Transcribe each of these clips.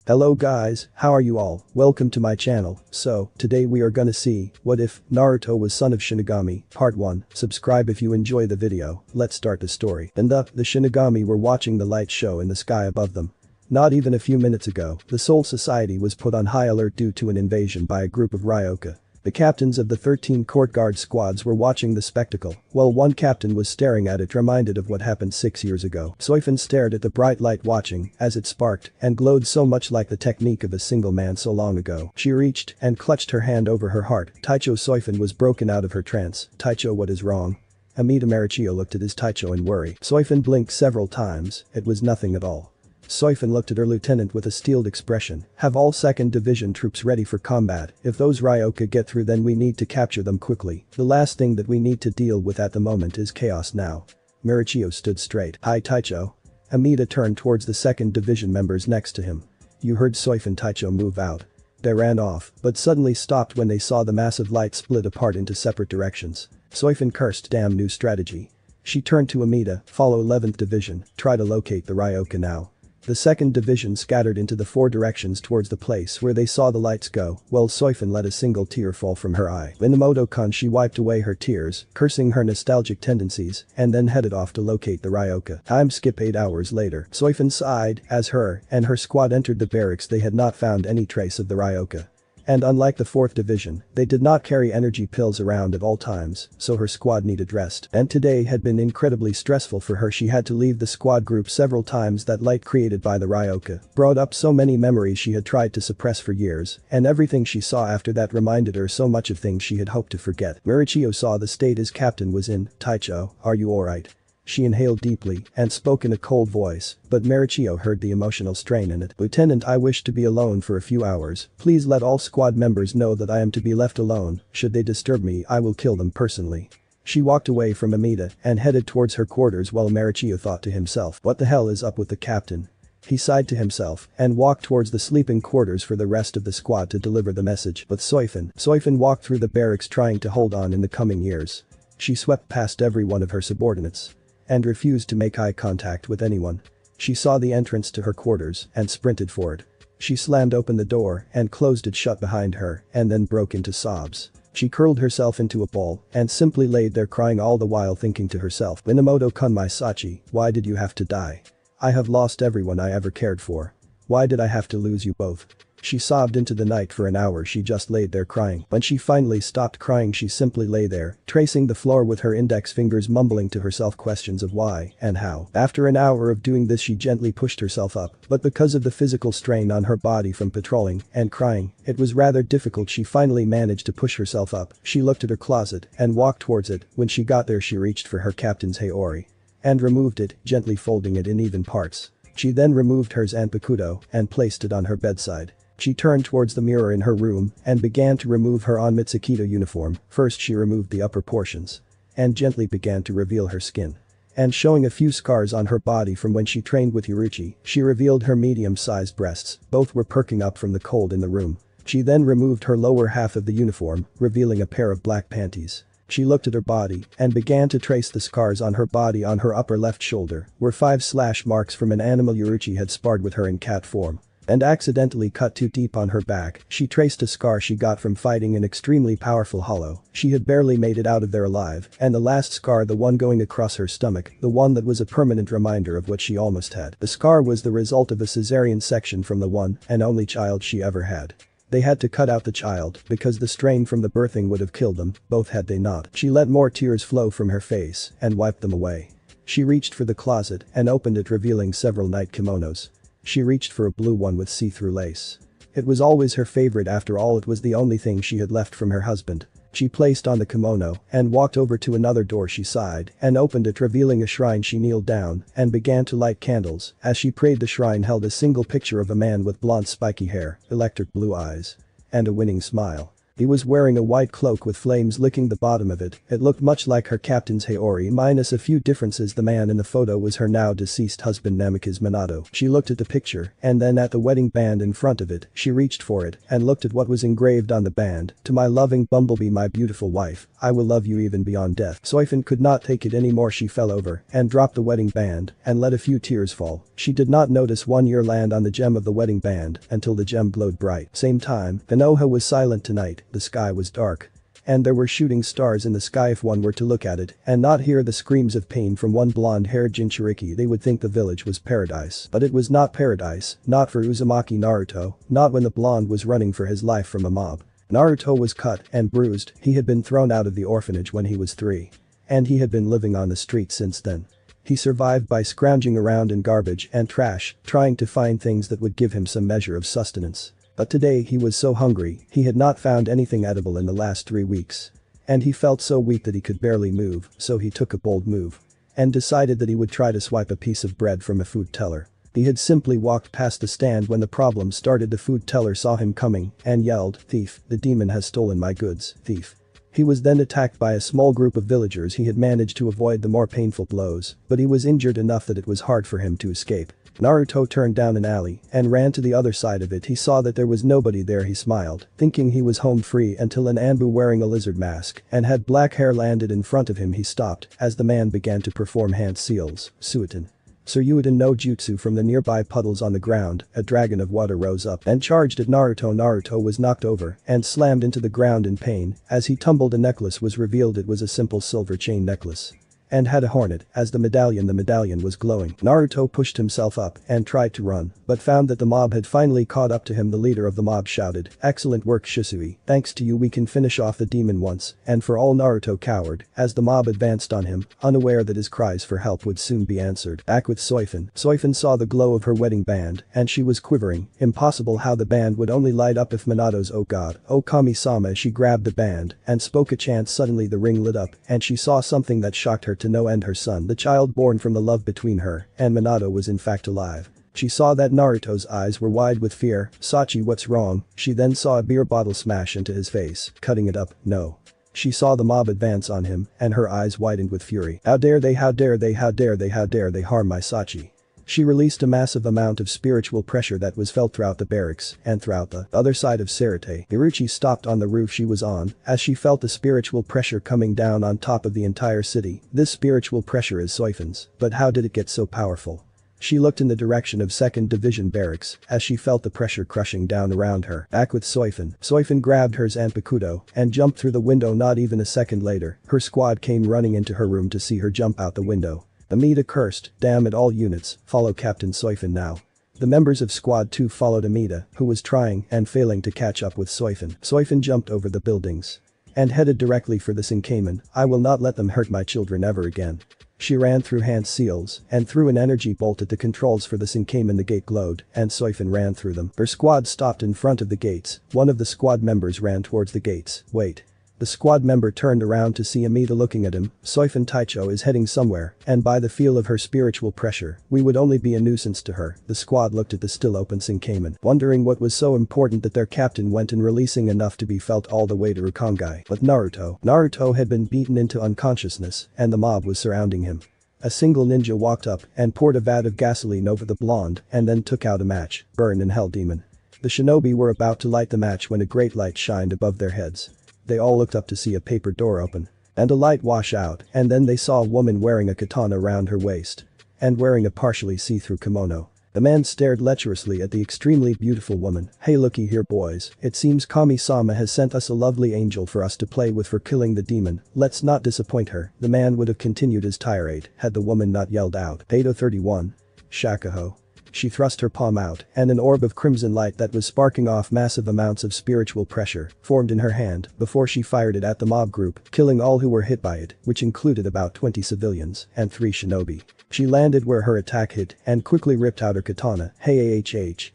Hello guys, how are you all? Welcome to my channel. So, today we are gonna see, what if Naruto was son of Shinigami, part 1. Subscribe if you enjoy the video, let's start the story. And the Shinigami were watching the light show in the sky above them. Not even a few minutes ago, the Soul Society was put on high alert due to an invasion by a group of Ryoka. The captains of the 13 court guard squads were watching the spectacle, while one captain was staring at it, reminded of what happened 6 years ago. Soifin stared at the bright light, watching as it sparked and glowed so much like the technique of a single man so long ago. She reached and clutched her hand over her heart. Taicho. Soifin was broken out of her trance. Taicho, what is wrong? Amida Marichio looked at his Taicho in worry. Soifin blinked several times, it was nothing at all. Soifin looked at her lieutenant with a steeled expression. Have all 2nd Division troops ready for combat. If those Ryoka get through, then we need to capture them quickly. The last thing that we need to deal with at the moment is chaos now. Marichio stood straight. Hi Taicho. Amida turned towards the 2nd Division members next to him. You heard Soifin. Taicho move out. They ran off, but suddenly stopped when they saw the massive light split apart into separate directions. Soifin cursed, damn new strategy. She turned to Amida, follow 11th Division, try to locate the Ryoka now. The 2nd Division scattered into the 4 directions towards the place where they saw the lights go, while Soifin let a single tear fall from her eye. Minamoto-kun, she wiped away her tears, cursing her nostalgic tendencies, and then headed off to locate the Ryoka. Time skip 8 hours later. Soifin sighed as her and her squad entered the barracks. They had not found any trace of the Ryoka. And unlike the 4th Division, they did not carry energy pills around at all times, so her squad needed rest. And today had been incredibly stressful for her. She had to leave the squad group several times. That light created by the Ryoka brought up so many memories she had tried to suppress for years, and everything she saw after that reminded her so much of things she had hoped to forget. Marichio saw the state his captain was in. Taicho, are you alright? She inhaled deeply and spoke in a cold voice, but Marichio heard the emotional strain in it. Lieutenant, I wish to be alone for a few hours. Please let all squad members know that I am to be left alone. Should they disturb me, I will kill them personally. She walked away from Amida and headed towards her quarters while Marichio thought to himself, what the hell is up with the captain? He sighed to himself and walked towards the sleeping quarters for the rest of the squad to deliver the message. But Soifin walked through the barracks trying to hold on in the coming years. She swept past every one of her subordinates and refused to make eye contact with anyone. She saw the entrance to her quarters and sprinted for it. She slammed open the door and closed it shut behind her and then broke into sobs. She curled herself into a ball and simply laid there crying, all the while thinking to herself, Minamoto-kun, my Sachi, why did you have to die? I have lost everyone I ever cared for. Why did I have to lose you both? She sobbed into the night. For an hour she just laid there crying. When she finally stopped crying, she simply lay there, tracing the floor with her index fingers, mumbling to herself questions of why and how. After an hour of doing this, she gently pushed herself up, but because of the physical strain on her body from patrolling and crying, it was rather difficult. She finally managed to push herself up. She looked at her closet and walked towards it. When she got there, she reached for her captain's Haori and removed it, gently folding it in even parts. She then removed hers and Pakuto and placed it on her bedside. She turned towards the mirror in her room and began to remove her on Mitsukito uniform. First she removed the upper portions and gently began to reveal her skin. And showing a few scars on her body from when she trained with Yuruchi, she revealed her medium-sized breasts. Both were perking up from the cold in the room. She then removed her lower half of the uniform, revealing a pair of black panties. She looked at her body and began to trace the scars on her body. On her upper left shoulder were 5 slash marks from an animal Yuruchi had sparred with her in cat form and accidentally cut too deep on her back. She traced a scar she got from fighting an extremely powerful hollow. She had barely made it out of there alive, and the last scar, the one going across her stomach, the one that was a permanent reminder of what she almost had. The scar was the result of a cesarean section from the one and only child she ever had. They had to cut out the child because the strain from the birthing would have killed them, both had they not. She let more tears flow from her face and wiped them away. She reached for the closet and opened it, revealing several night kimonos. She reached for a blue one with see-through lace. It was always her favorite, after all it was the only thing she had left from her husband. She placed on the kimono and walked over to another door. She sighed and opened it, revealing a shrine. She kneeled down and began to light candles. As she prayed, the shrine held a single picture of a man with blonde spiky hair, electric blue eyes, and a winning smile. He was wearing a white cloak with flames licking the bottom of it. It looked much like her captain's Haori minus a few differences. The man in the photo was her now deceased husband Namikaze Minato. She looked at the picture and then at the wedding band in front of it. She reached for it and looked at what was engraved on the band. To my loving Bumblebee, my beautiful wife, I will love you even beyond death. Soifin could not take it anymore. She fell over and dropped the wedding band and let a few tears fall. She did not notice 1 year land on the gem of the wedding band until the gem glowed bright. Same time, Konoha was silent tonight. The sky was dark. And there were shooting stars in the sky. If one were to look at it and not hear the screams of pain from one blonde-haired Jinchuriki, they would think the village was paradise. But it was not paradise, not for Uzumaki Naruto, not when the blonde was running for his life from a mob. Naruto was cut and bruised. He had been thrown out of the orphanage when he was 3. And he had been living on the street since then. He survived by scrounging around in garbage and trash, trying to find things that would give him some measure of sustenance. But today he was so hungry, he had not found anything edible in the last 3 weeks. And he felt so weak that he could barely move, so he took a bold move. And decided that he would try to swipe a piece of bread from a food teller. He had simply walked past the stand when the problem started. The food teller saw him coming and yelled, "Thief, the demon has stolen my goods, thief." He was then attacked by a small group of villagers. He had managed to avoid the more painful blows, but he was injured enough that it was hard for him to escape. Naruto turned down an alley and ran to the other side of it. He saw that there was nobody there. He smiled, thinking he was home free until an Anbu wearing a lizard mask and had black hair landed in front of him. He stopped as the man began to perform hand seals. Suiton. Suryuiden no jutsu. From the nearby puddles on the ground, a dragon of water rose up and charged at Naruto. Naruto was knocked over and slammed into the ground in pain. As he tumbled, a necklace was revealed. It was a simple silver chain necklace. And had a hornet as the medallion was glowing. Naruto pushed himself up and tried to run, but found that the mob had finally caught up to him. The leader of the mob shouted, "Excellent work, Shisui, thanks to you we can finish off the demon once and for all." Naruto cowered as the mob advanced on him, unaware that his cries for help would soon be answered. Back with Soifin. Soifin saw the glow of her wedding band and she was quivering. Impossible how the band would only light up if Minato's "Oh God, oh Kami-sama." She grabbed the band and spoke a chant. Suddenly the ring lit up and she saw something that shocked her to no end. Her son, the child born from the love between her and Minato, was in fact alive. She saw that Naruto's eyes were wide with fear. "Sachi, what's wrong?" She then saw a beer bottle smash into his face, cutting it up. "No." She saw the mob advance on him and her eyes widened with fury. "How dare they, how dare they, how dare they, how dare they harm my Sachi." She released a massive amount of spiritual pressure that was felt throughout the barracks and throughout the other side of Sarate. Iruchi stopped on the roof she was on as she felt the spiritual pressure coming down on top of the entire city. This spiritual pressure is Soifin's, but how did it get so powerful? She looked in the direction of 2nd Division barracks as she felt the pressure crushing down around her. Back with Soifin. Soifin grabbed her Zanpakuto and jumped through the window. Not even a second later, her squad came running into her room to see her jump out the window. Amida cursed, "Damn it, all units, follow Captain Soifin now." The members of Squad 2 followed Amida, who was trying and failing to catch up with Soifin. Soifin jumped over the buildings and headed directly for the Shinkamen. "I will not let them hurt my children ever again." She ran through hand seals and threw an energy bolt at the controls for the Shinkamen. The gate glowed and Soifin ran through them. Her squad stopped in front of the gates. One of the squad members ran towards the gates. "Wait." The squad member turned around to see Amida looking at him. "Soifin Taicho is heading somewhere, and by the feel of her spiritual pressure, we would only be a nuisance to her." The squad looked at the still open Shinkamen, wondering what was so important that their captain went in, releasing enough to be felt all the way to Rukongai. But Naruto had been beaten into unconsciousness and the mob was surrounding him. A single ninja walked up and poured a vat of gasoline over the blonde and then took out a match. "Burn in hell, demon." The shinobi were about to light the match when a great light shined above their heads. They all looked up to see a paper door open and a light wash out, and then they saw a woman wearing a katana around her waist and wearing a partially see-through kimono. The man stared lecherously at the extremely beautiful woman. "Hey, looky here boys, it seems Kami-sama has sent us a lovely angel for us to play with for killing the demon. Let's not disappoint her." The man would have continued his tirade had the woman not yelled out. Pado 31. Shakaho. She thrust her palm out and an orb of crimson light that was sparking off massive amounts of spiritual pressure formed in her hand before she fired it at the mob group, killing all who were hit by it, which included about 20 civilians and 3 shinobi. She landed where her attack hit and quickly ripped out her katana. Hey.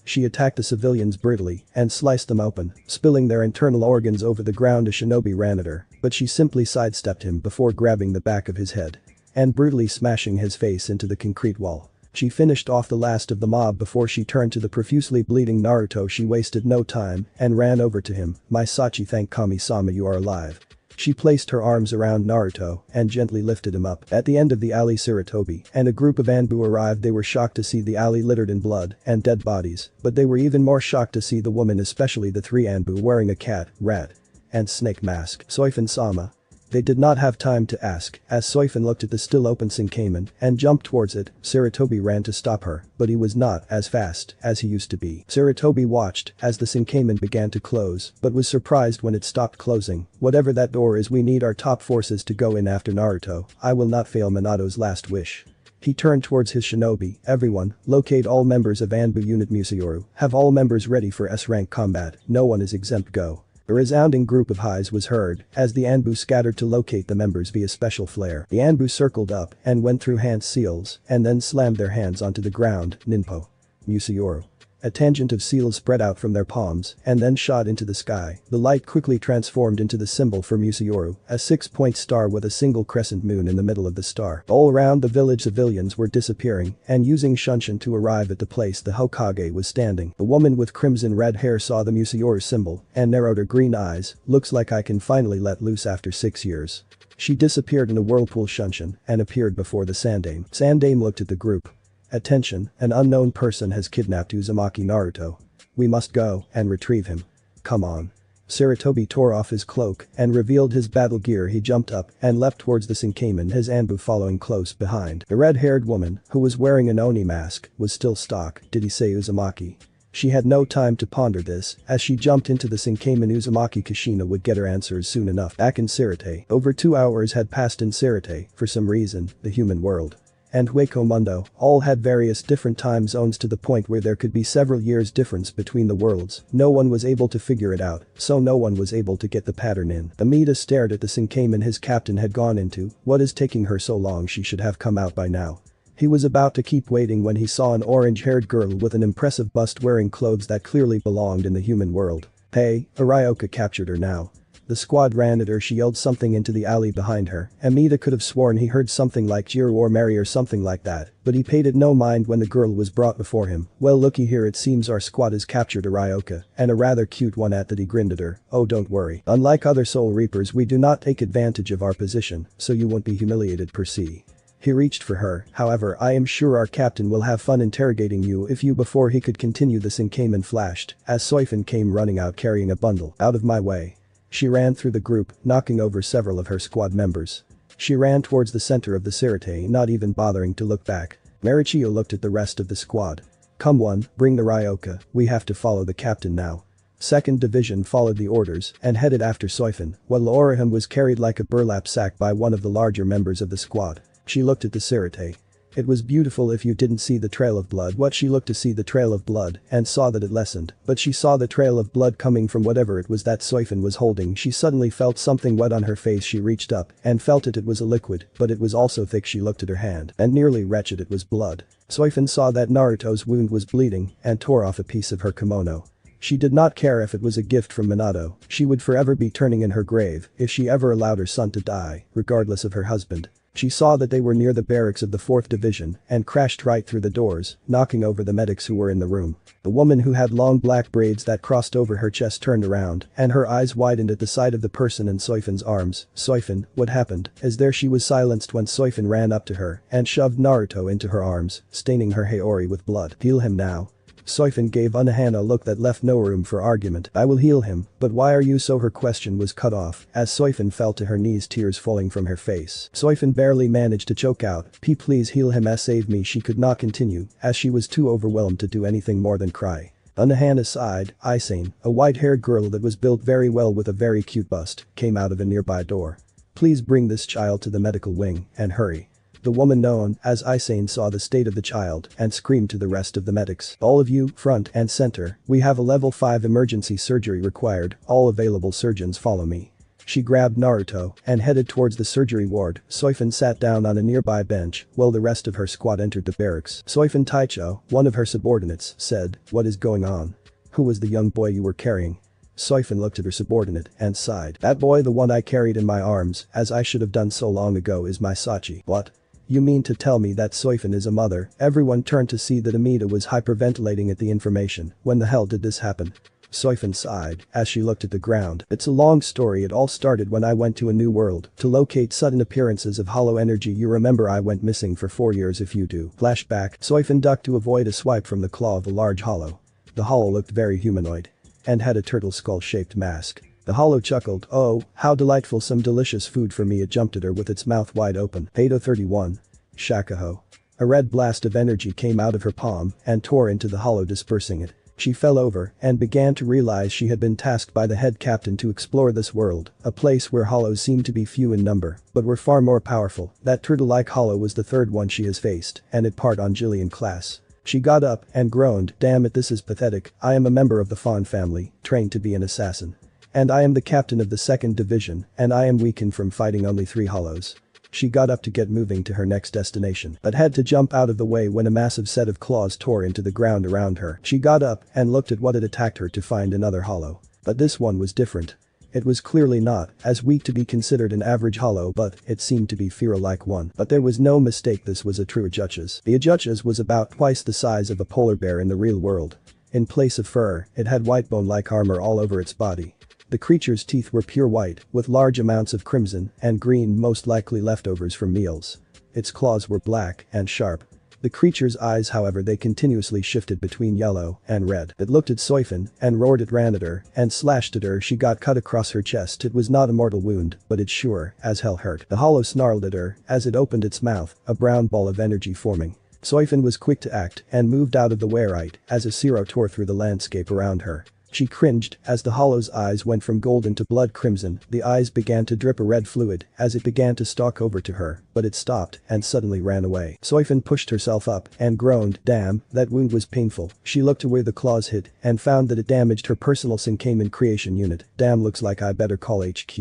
She attacked the civilians brutally and sliced them open, spilling their internal organs over the ground. A shinobi ran at her, but she simply sidestepped him before grabbing the back of his head and brutally smashing his face into the concrete wall. She finished off the last of the mob before she turned to the profusely bleeding Naruto. She wasted no time and ran over to him. "My Sachi, thank Kami-sama you are alive." She placed her arms around Naruto and gently lifted him up. At the end of the alley, Sarutobi and a group of Anbu arrived. They were shocked to see the alley littered in blood and dead bodies, but they were even more shocked to see the woman, especially the three Anbu wearing a cat, rat, and snake mask. "Soifin-sama." They did not have time to ask, as Soifin looked at the still open Shinigami and jumped towards it. Sarutobi ran to stop her, but he was not as fast as he used to be. Sarutobi watched as the Shinigami began to close, but was surprised when it stopped closing. "Whatever that door is, we need our top forces to go in after Naruto. I will not fail Minato's last wish." He turned towards his shinobi. "Everyone, locate all members of Anbu unit Musayoru. Have all members ready for S-rank combat. No one is exempt. Go." A resounding group of highs was heard as the Anbu scattered to locate the members via special flare. The Anbu circled up and went through hand seals and then slammed their hands onto the ground. "Ninpo. Musayoru." A tangent of seals spread out from their palms and then shot into the sky. The light quickly transformed into the symbol for Musayoru, a 6-point star with a single crescent moon in the middle of the star. All around the village civilians were disappearing and using Shunshin to arrive at the place the Hokage was standing. The woman with crimson red hair saw the Musayoru symbol and narrowed her green eyes. "Looks like I can finally let loose after 6 years." She disappeared in a whirlpool Shunshin and appeared before the Sandame. Sandame looked at the group. "Attention, an unknown person has kidnapped Uzumaki Naruto. We must go and retrieve him. Come on." Sarutobi tore off his cloak and revealed his battle gear. He jumped up and leapt towards the Shinigami, his Anbu following close behind. The red-haired woman, who was wearing an Oni mask, was still stuck. Did he say Uzumaki? She had no time to ponder this, as she jumped into the Shinigami. Uzumaki Kushina would get her answers soon enough. Back in Sirte, over 2 hours had passed in Sirte, for some reason, the human world and Hueco Mundo all had various different time zones to the point where there could be several years difference between the worlds. No one was able to figure it out, so no one was able to get the pattern in. Amida stared at the Shinigami his captain had gone into. "What is taking her so long? She should have come out by now." He was about to keep waiting when he saw an orange-haired girl with an impressive bust wearing clothes that clearly belonged in the human world. "Hey, Arioka captured her now." The squad ran at her. She yelled something into the alley behind her. Amida could have sworn he heard something like "Jiru or Mary" or something like that, but he paid it no mind when the girl was brought before him. "Well, looky here, it seems our squad has captured Arioka, and a rather cute one at that." He grinned at her. "Oh, don't worry. Unlike other Soul Reapers, we do not take advantage of our position, so you won't be humiliated per se." He reached for her. "However, I am sure our captain will have fun interrogating you if you." Before he could continue, the Shinigami flashed as Soifin came running out carrying a bundle. "Out of my way." She ran through the group, knocking over several of her squad members. She ran towards the center of the Sirte, not even bothering to look back. Marichio looked at the rest of the squad. "Come on, bring the Ryoka, we have to follow the captain now." 2nd Division followed the orders and headed after Soifin, while Orihime was carried like a burlap sack by one of the larger members of the squad. She looked at the Sirte. It was beautiful if you didn't see the trail of blood. What she looked to see the trail of blood and saw that it lessened, but she saw the trail of blood coming from whatever it was that Soifin was holding. She suddenly felt something wet on her face. She reached up and felt it. It was a liquid, but it was also thick. She looked at her hand and nearly wretched, it was blood. Soifin saw that Naruto's wound was bleeding and tore off a piece of her kimono. She did not care if it was a gift from Minato. She would forever be turning in her grave if she ever allowed her son to die, regardless of her husband. She saw that they were near the barracks of the 4th Division and crashed right through the doors, knocking over the medics who were in the room. The woman who had long black braids that crossed over her chest turned around and her eyes widened at the sight of the person in Soifin's arms. "Soifin, what happened?" As there she was silenced when Soifin ran up to her and shoved Naruto into her arms, staining her haori with blood. "Heal him now." Soifin gave Unohana a look that left no room for argument. "I will heal him, but why are you so?" Her question was cut off as Soifin fell to her knees, tears falling from her face. Soifin barely managed to choke out, "Please heal him, save me." She could not continue as she was too overwhelmed to do anything more than cry. Unohana sighed. Isane, a white-haired girl that was built very well with a very cute bust, came out of a nearby door. "Please bring this child to the medical wing, and hurry." The woman known as Isane saw the state of the child and screamed to the rest of the medics. "All of you, front and center, we have a level 5 emergency surgery required. All available surgeons follow me." She grabbed Naruto and headed towards the surgery ward. Soifin sat down on a nearby bench while the rest of her squad entered the barracks. Soifin Taicho, one of her subordinates, said, "What is going on? Who was the young boy you were carrying?" Soifin looked at her subordinate and sighed. "That boy, the one I carried in my arms, as I should have done so long ago, is my Sachi." "What?" You mean to tell me that Soifin is a mother? Everyone turned to see that Amida was hyperventilating at the information. When the hell did this happen? Soifin sighed as she looked at the ground. It's a long story. It all started when I went to a new world to locate sudden appearances of hollow energy. You remember I went missing for 4 years. If you do. Flashback. Soifin ducked to avoid a swipe from the claw of a large hollow. The hollow looked very humanoid and had a turtle skull-shaped mask. The hollow chuckled. Oh, how delightful, some delicious food for me. It jumped at her with its mouth wide open. Pado 31. Shakaho. A red blast of energy came out of her palm and tore into the hollow, dispersing it. She fell over and began to realize she had been tasked by the head captain to explore this world, a place where hollows seemed to be few in number, but were far more powerful. That turtle-like hollow was the third one she has faced, and it part on Jillian class. She got up and groaned. Damn it, this is pathetic. I am a member of the Fawn family, trained to be an assassin. And I am the captain of the 2nd division, and I am weakened from fighting only 3 hollows. She got up to get moving to her next destination, but had to jump out of the way when a massive set of claws tore into the ground around her. She got up and looked at what had attacked her to find another hollow. But this one was different. It was clearly not as weak to be considered an average hollow, but it seemed to be Fira-like one. But there was no mistake, this was a true Ajuchas. The Ajuchas was about twice the size of a polar bear in the real world. In place of fur, it had white bone-like armor all over its body. The creature's teeth were pure white, with large amounts of crimson and green, most likely leftovers from meals. Its claws were black and sharp. The creature's eyes, however, they continuously shifted between yellow and red. It looked at Soifin and roared. It ran at her and slashed at her. She got cut across her chest. It was not a mortal wound, but it sure as hell hurt. The hollow snarled at her as it opened its mouth, a brown ball of energy forming. Soifin was quick to act and moved out of the way right as a Zero tore through the landscape around her. She cringed as the hollow's eyes went from golden to blood crimson. The eyes began to drip a red fluid as it began to stalk over to her, but it stopped and suddenly ran away. Soifin pushed herself up and groaned. Damn, that wound was painful. She looked to where the claws hit and found that it damaged her personal Sinkamen creation unit. Damn, looks like I better call HQ.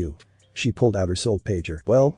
She pulled out her soul pager. Well,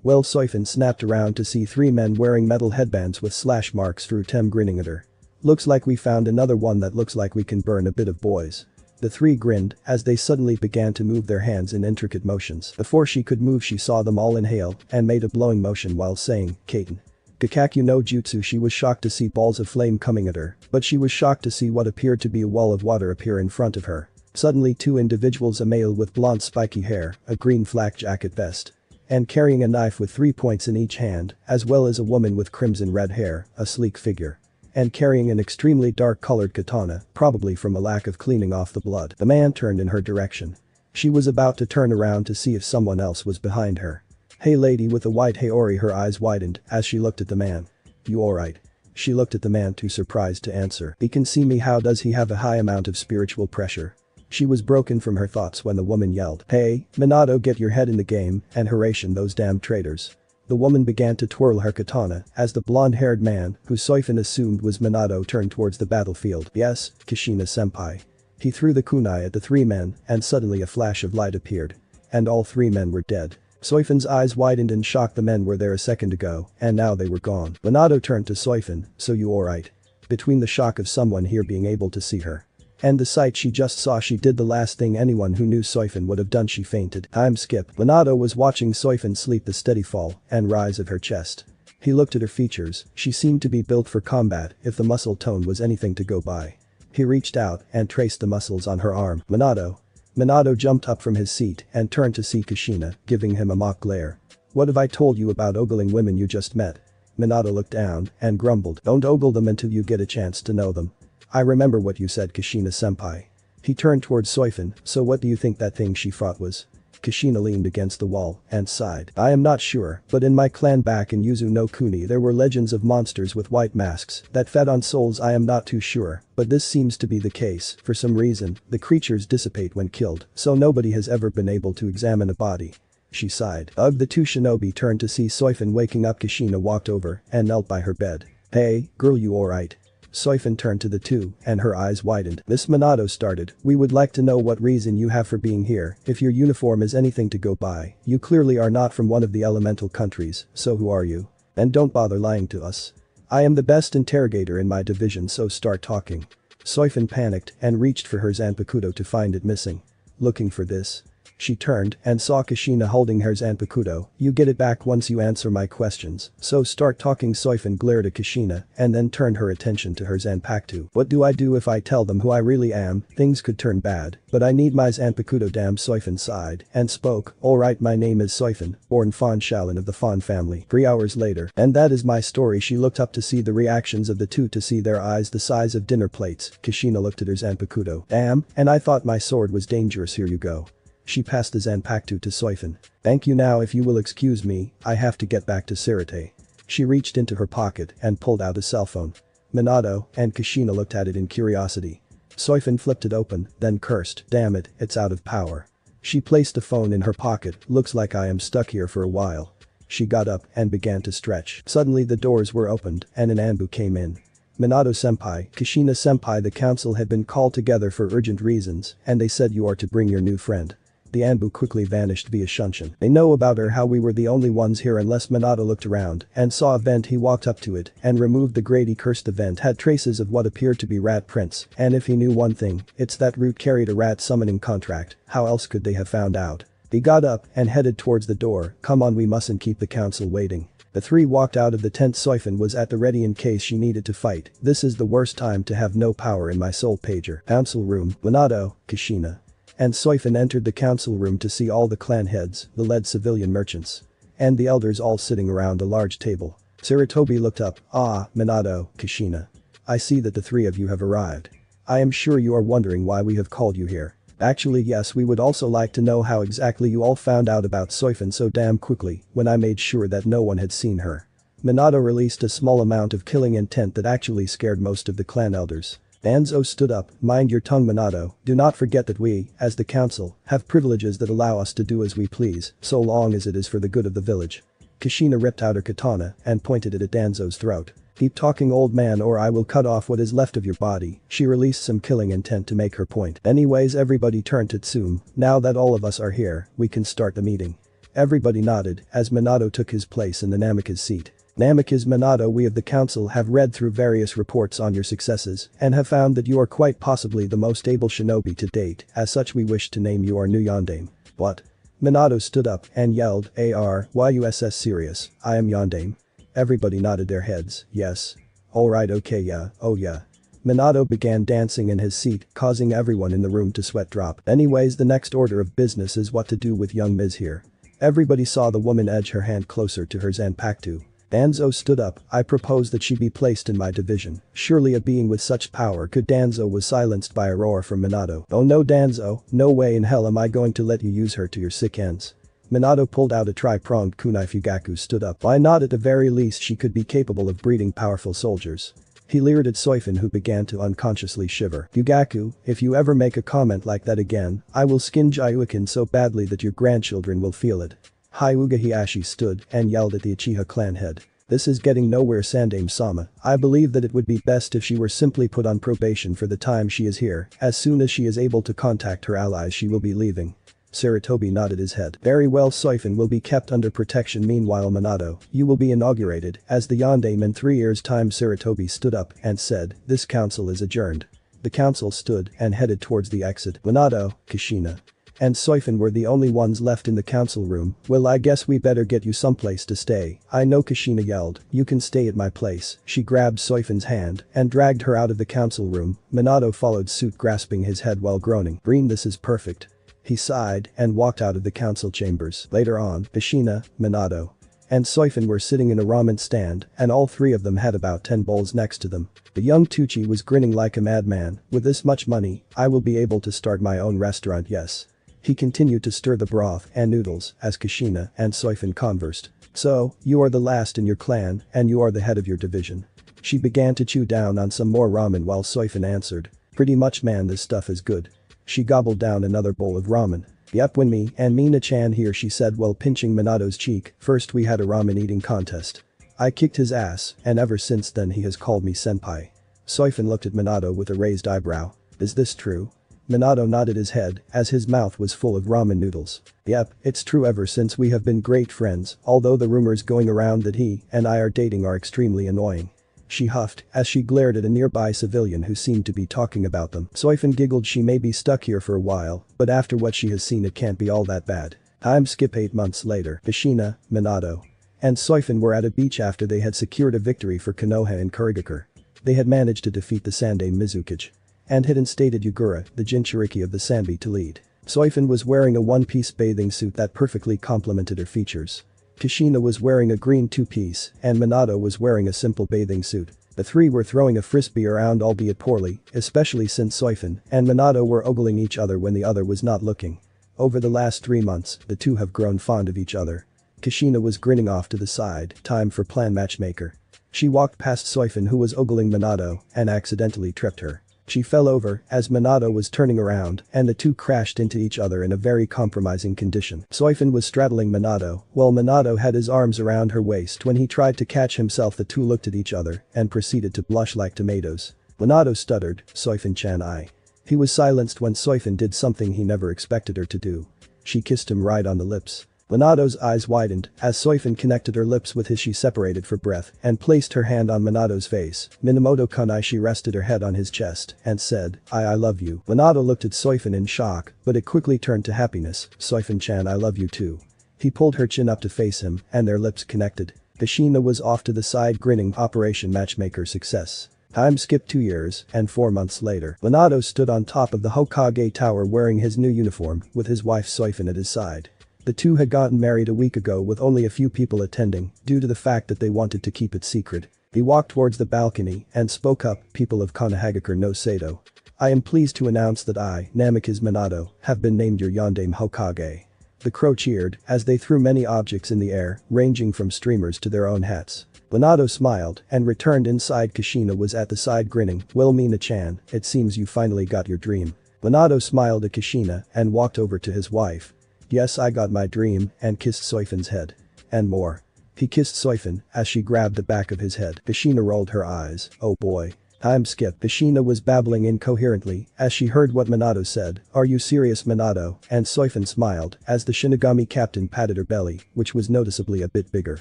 Soifin snapped around to see 3 men wearing metal headbands with slash marks through them grinning at her. Looks like we found another one that looks like we can burn a bit of, boys. The 3 grinned as they suddenly began to move their hands in intricate motions. Before she could move, she saw them all inhale and made a blowing motion while saying, Kaiten. Gakakyu no Jutsu. She was shocked to see balls of flame coming at her, but she was shocked to see what appeared to be a wall of water appear in front of her. Suddenly 2 individuals, a male with blonde spiky hair, a green flak jacket vest, and carrying a knife with 3 points in each hand, as well as a woman with crimson red hair, a sleek figure, and carrying an extremely dark-colored katana, probably from a lack of cleaning off the blood. The man turned in her direction. She was about to turn around to see if someone else was behind her. Hey lady with the white haori. Her eyes widened as she looked at the man. You alright? She looked at the man, too surprised to answer. He can see me. How does he have a high amount of spiritual pressure? She was broken from her thoughts when the woman yelled. Hey, Minato, get your head in the game and harassing those damn traitors. The woman began to twirl her katana as the blonde-haired man, who Soifin assumed was Minato, turned towards the battlefield. Yes, Kushina-senpai. He threw the kunai at the 3 men and suddenly a flash of light appeared. And all 3 men were dead. Soifin's eyes widened in shock. The men were there a second ago and now they were gone. Minato turned to Soifin. So you alright? Between the shock of someone here being able to see her and the sight she just saw, she did the last thing anyone who knew Soifin would have done. She fainted. Time skip. Minato was watching Soifin sleep, the steady fall and rise of her chest. He looked at her features. She seemed to be built for combat, if the muscle tone was anything to go by. He reached out and traced the muscles on her arm. Minato. Minato jumped up from his seat and turned to see Kushina, giving him a mock glare. What have I told you about ogling women you just met? Minato looked down and grumbled. Don't ogle them until you get a chance to know them. I remember what you said, Kushina-senpai. He turned towards Soifin. So what do you think that thing she fought was? Kushina leaned against the wall and sighed. I am not sure, but in my clan back in Yuzu no Kuni there were legends of monsters with white masks that fed on souls. I am not too sure, but this seems to be the case. For some reason, the creatures dissipate when killed, so nobody has ever been able to examine a body. She sighed. Ugh. The 2 shinobi turned to see Soifin waking up. Kushina walked over and knelt by her bed. Hey, girl, you alright? Soifin turned to the 2 and her eyes widened. Miss Minato started. We would like to know what reason you have for being here. If your uniform is anything to go by, you clearly are not from one of the elemental countries, so who are you? And don't bother lying to us. I am the best interrogator in my division, so start talking. Soifin panicked and reached for her Zanpakuto to find it missing. Looking for this? She turned and saw Kushina holding her zanpakuto. You get it back once you answer my questions. So start talking. Soifin glared at Kushina and then turned her attention to her zanpakuto. What do I do if I tell them who I really am? Things could turn bad. But I need my zanpakuto. Damn. Soifin sighed and spoke. Alright, my name is Soifin, born Fan Shaolin of the Fan family. 3 hours later. And that is my story. She looked up to see the reactions of the two, to see their eyes the size of dinner plates. Kushina looked at her zanpakuto. Damn, and I thought my sword was dangerous. Here you go. She passed the zanpakuto to Soifin. Thank you. Now if you will excuse me, I have to get back to Sirite. She reached into her pocket and pulled out a cell phone. Minato and Kushina looked at it in curiosity. Soifin flipped it open, then cursed, damn it, it's out of power. She placed the phone in her pocket. Looks like I am stuck here for a while. She got up and began to stretch. Suddenly the doors were opened and an Anbu came in. Minato senpai, Kushina senpai, the council had been called together for urgent reasons and they said you are to bring your new friend. The Anbu quickly vanished via Shunshin. They know about her, how we were the only ones here. Unless Minato looked around and saw a vent, he walked up to it and removed the grate. He cursed. The vent had traces of what appeared to be rat prints, and if he knew one thing, it's that route carried a rat summoning contract. How else could they have found out? He got up and headed towards the door. Come on, we mustn't keep the council waiting. The three walked out of the tent. Soifin was at the ready in case she needed to fight. This is the worst time to have no power in my soul pager. Council room. Minato, Kushina and Soifin entered the council room to see all the clan heads, the lead civilian merchants, and the elders all sitting around a large table. Sarutobi looked up. Ah, Minato, Kushina. I see that the three of you have arrived. I am sure you are wondering why we have called you here. Actually yes, we would also like to know how exactly you all found out about Soifin so damn quickly when I made sure that no one had seen her. Minato released a small amount of killing intent that actually scared most of the clan elders. Danzo stood up. Mind your tongue, Minato. Do not forget that we, as the council, have privileges that allow us to do as we please, so long as it is for the good of the village. Kushina ripped out her katana and pointed it at Danzo's throat. Keep talking, old man, or I will cut off what is left of your body. She released some killing intent to make her point. Anyways, everybody turned to Tsume. Now that all of us are here, we can start the meeting. Everybody nodded as Minato took his place in the Namikaze seat. Namikaze Minato, we of the council have read through various reports on your successes and have found that you are quite possibly the most able shinobi to date. As such, we wish to name you our new yondaime. What? Minato stood up and yelled, "Are-you serious? I am yondaime." Everybody nodded their heads. Yes. Alright, okay, yeah, oh yeah. Minato began dancing in his seat, causing everyone in the room to sweat drop. Anyways, the next order of business is what to do with young Ms. here. Everybody saw the woman edge her hand closer to her zanpakuto. Danzo stood up. I propose that she be placed in my division. Surely a being with such power could. Danzo was silenced by a roar from Minato. Oh no, Danzo, no way in hell am I going to let you use her to your sick ends. Minato pulled out a tri-pronged kunai. Fugaku stood up. Why not? At the very least she could be capable of breeding powerful soldiers. He leered at Soifin, who began to unconsciously shiver. Fugaku, if you ever make a comment like that again, I will skin Jayukin so badly that your grandchildren will feel it. Hyuga Hiashi stood and yelled at the Uchiha clan head. This is getting nowhere, Sandaime-sama. I believe that it would be best if she were simply put on probation for the time she is here. As soon as she is able to contact her allies she will be leaving. Sarutobi nodded his head. Very well, Soifin will be kept under protection. Meanwhile, Minato, you will be inaugurated as the yondaime in 3 years' time. Sarutobi stood up and said, this council is adjourned. The council stood and headed towards the exit. Minato, Kushina and Soifin were the only ones left in the council room. Well, I guess we better get you someplace to stay. I know, Kushina yelled. You can stay at my place. She grabbed Soifin's hand and dragged her out of the council room. Minato followed suit, grasping his head while groaning. Green, this is perfect. He sighed and walked out of the council chambers. Later on, Kushina, Minato and Soifin were sitting in a ramen stand and all three of them had about 10 bowls next to them. The young Tucci was grinning like a madman. With this much money, I will be able to start my own restaurant, yes. He continued to stir the broth and noodles as Kushina and Soifin conversed. So, you are the last in your clan and you are the head of your division. She began to chew down on some more ramen while Soifin answered. Pretty much, man, this stuff is good. She gobbled down another bowl of ramen. Yep, when me and Mina-chan here, she said while pinching Minato's cheek. First we had a ramen eating contest. I kicked his ass and ever since then he has called me senpai. Soifin looked at Minato with a raised eyebrow. Is this true? Minato nodded his head as his mouth was full of ramen noodles. Yep, it's true. Ever since we have been great friends, although the rumors going around that he and I are dating are extremely annoying. She huffed as she glared at a nearby civilian who seemed to be talking about them. Soifin giggled. She may be stuck here for a while, but after what she has seen it can't be all that bad. Time skip 8 months later. Kushina, Minato, and Soifin were at a beach after they had secured a victory for Konoha and Kurigakure. They had managed to defeat the Sandai Mizukage and had instated Yugura, the Jinchuriki of the Sanbi, to lead. Soifin was wearing a one-piece bathing suit that perfectly complemented her features. Kushina was wearing a green two-piece, and Minato was wearing a simple bathing suit. The three were throwing a frisbee around, albeit poorly, especially since Soifin and Minato were ogling each other when the other was not looking. Over the last 3 months, the two have grown fond of each other. Kushina was grinning off to the side. Time for plan matchmaker. She walked past Soifin, who was ogling Minato, and accidentally tripped her. She fell over as Minato was turning around, and the two crashed into each other in a very compromising condition. Soifin was straddling Minato, while Minato had his arms around her waist. When he tried to catch himself, the two looked at each other and proceeded to blush like tomatoes. Minato stuttered, "Soifin-chan, I." He was silenced when Soifin did something he never expected her to do. She kissed him right on the lips. Minato's eyes widened as Soifin connected her lips with his. She separated for breath and placed her hand on Minato's face. "Minamoto-kun," she rested her head on his chest and said, I love you." Minato looked at Soifin in shock, but it quickly turned to happiness. "Soifin-chan, I love you too." He pulled her chin up to face him and their lips connected. Kushina was off to the side grinning. Operation Matchmaker success. Time skipped 2 years and 4 months later. Minato stood on top of the Hokage Tower wearing his new uniform with his wife Soifin at his side. The two had gotten married a week ago with only a few people attending due to the fact that they wanted to keep it secret. He walked towards the balcony and spoke up, "People of Konohagakure no Sado. I am pleased to announce that I, Namikaze Minato, have been named your Yondaime Hokage." The crow cheered as they threw many objects in the air, ranging from streamers to their own hats. Minato smiled and returned inside. Kushina was at the side grinning, "Well, Mina-chan, it seems you finally got your dream." Minato smiled at Kushina and walked over to his wife. "Yes, I got my dream," and kissed Soifin's head. "And more." He kissed Soifin as she grabbed the back of his head. Kushina rolled her eyes. "Oh boy." Time skip. Kushina was babbling incoherently as she heard what Minato said. "Are you serious, Minato?" And Soifin smiled as the Shinigami captain patted her belly, which was noticeably a bit bigger.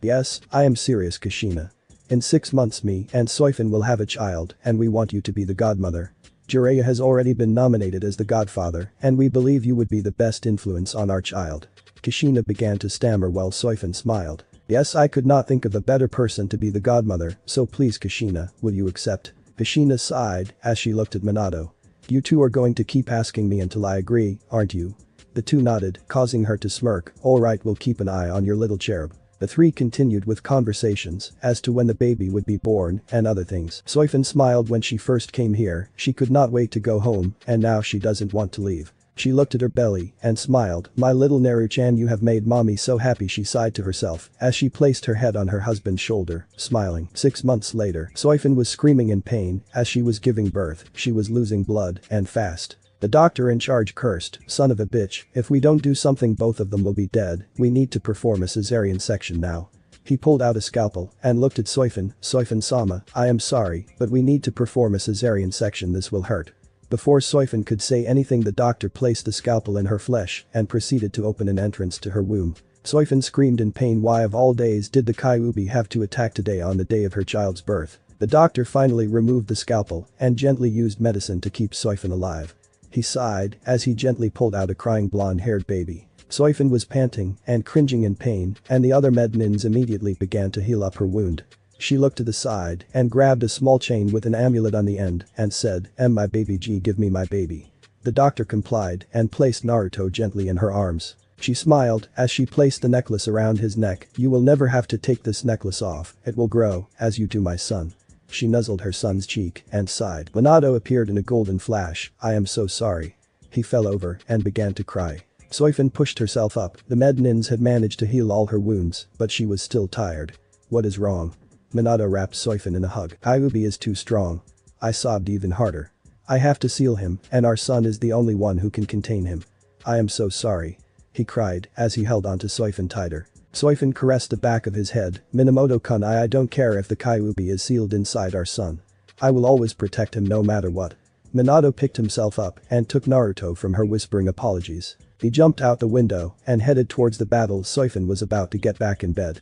"Yes, I am serious, Kushina. In 6 months me and Soifin will have a child and we want you to be the godmother. Jiraiya has already been nominated as the godfather and we believe you would be the best influence on our child." Kushina began to stammer while Soifin smiled. "Yes, I could not think of a better person to be the godmother, so please Kushina, will you accept?" Kushina sighed as she looked at Minato. "You two are going to keep asking me until I agree, aren't you?" The two nodded, causing her to smirk. "Alright, we'll keep an eye on your little cherub." The three continued with conversations as to when the baby would be born and other things. Soifin smiled when she first came here. She could not wait to go home and now she doesn't want to leave. She looked at her belly and smiled. "My little Naru-chan, you have made mommy so happy," she sighed to herself as she placed her head on her husband's shoulder, smiling. 6 months later. Soifin was screaming in pain as she was giving birth. She was losing blood and fast. The doctor in charge cursed, "Son of a bitch, if we don't do something both of them will be dead. We need to perform a cesarean section now." He pulled out a scalpel and looked at Soifin. "Soifin-sama, I am sorry, but we need to perform a cesarean section. This will hurt." Before Soifin could say anything, the doctor placed the scalpel in her flesh and proceeded to open an entrance to her womb. Soifin screamed in pain. Why of all days did the Kyuubi have to attack today on the day of her child's birth? The doctor finally removed the scalpel and gently used medicine to keep Soifin alive. He sighed as he gently pulled out a crying blonde-haired baby. Soifin was panting and cringing in pain and the other mednins immediately began to heal up her wound. She looked to the side and grabbed a small chain with an amulet on the end and said, "My baby G, give me my baby." The doctor complied and placed Naruto gently in her arms. She smiled as she placed the necklace around his neck. "You will never have to take this necklace off, it will grow as you do, my son." She nuzzled her son's cheek and sighed. Minato appeared in a golden flash. "I am so sorry." He fell over and began to cry. Soifin pushed herself up. The mednins had managed to heal all her wounds, but she was still tired. "What is wrong?" Minato wrapped Soifin in a hug. "Kyuubi is too strong." I sobbed even harder. "I have to seal him, and our son is the only one who can contain him. I am so sorry." He cried as he held onto Soifin tighter. Soifin caressed the back of his head. "Minamoto-kun, I don't care if the Kyuubi is sealed inside our son. I will always protect him no matter what." Minato picked himself up and took Naruto from her, whispering apologies. He jumped out the window and headed towards the battle. Soifin was about to get back in bed,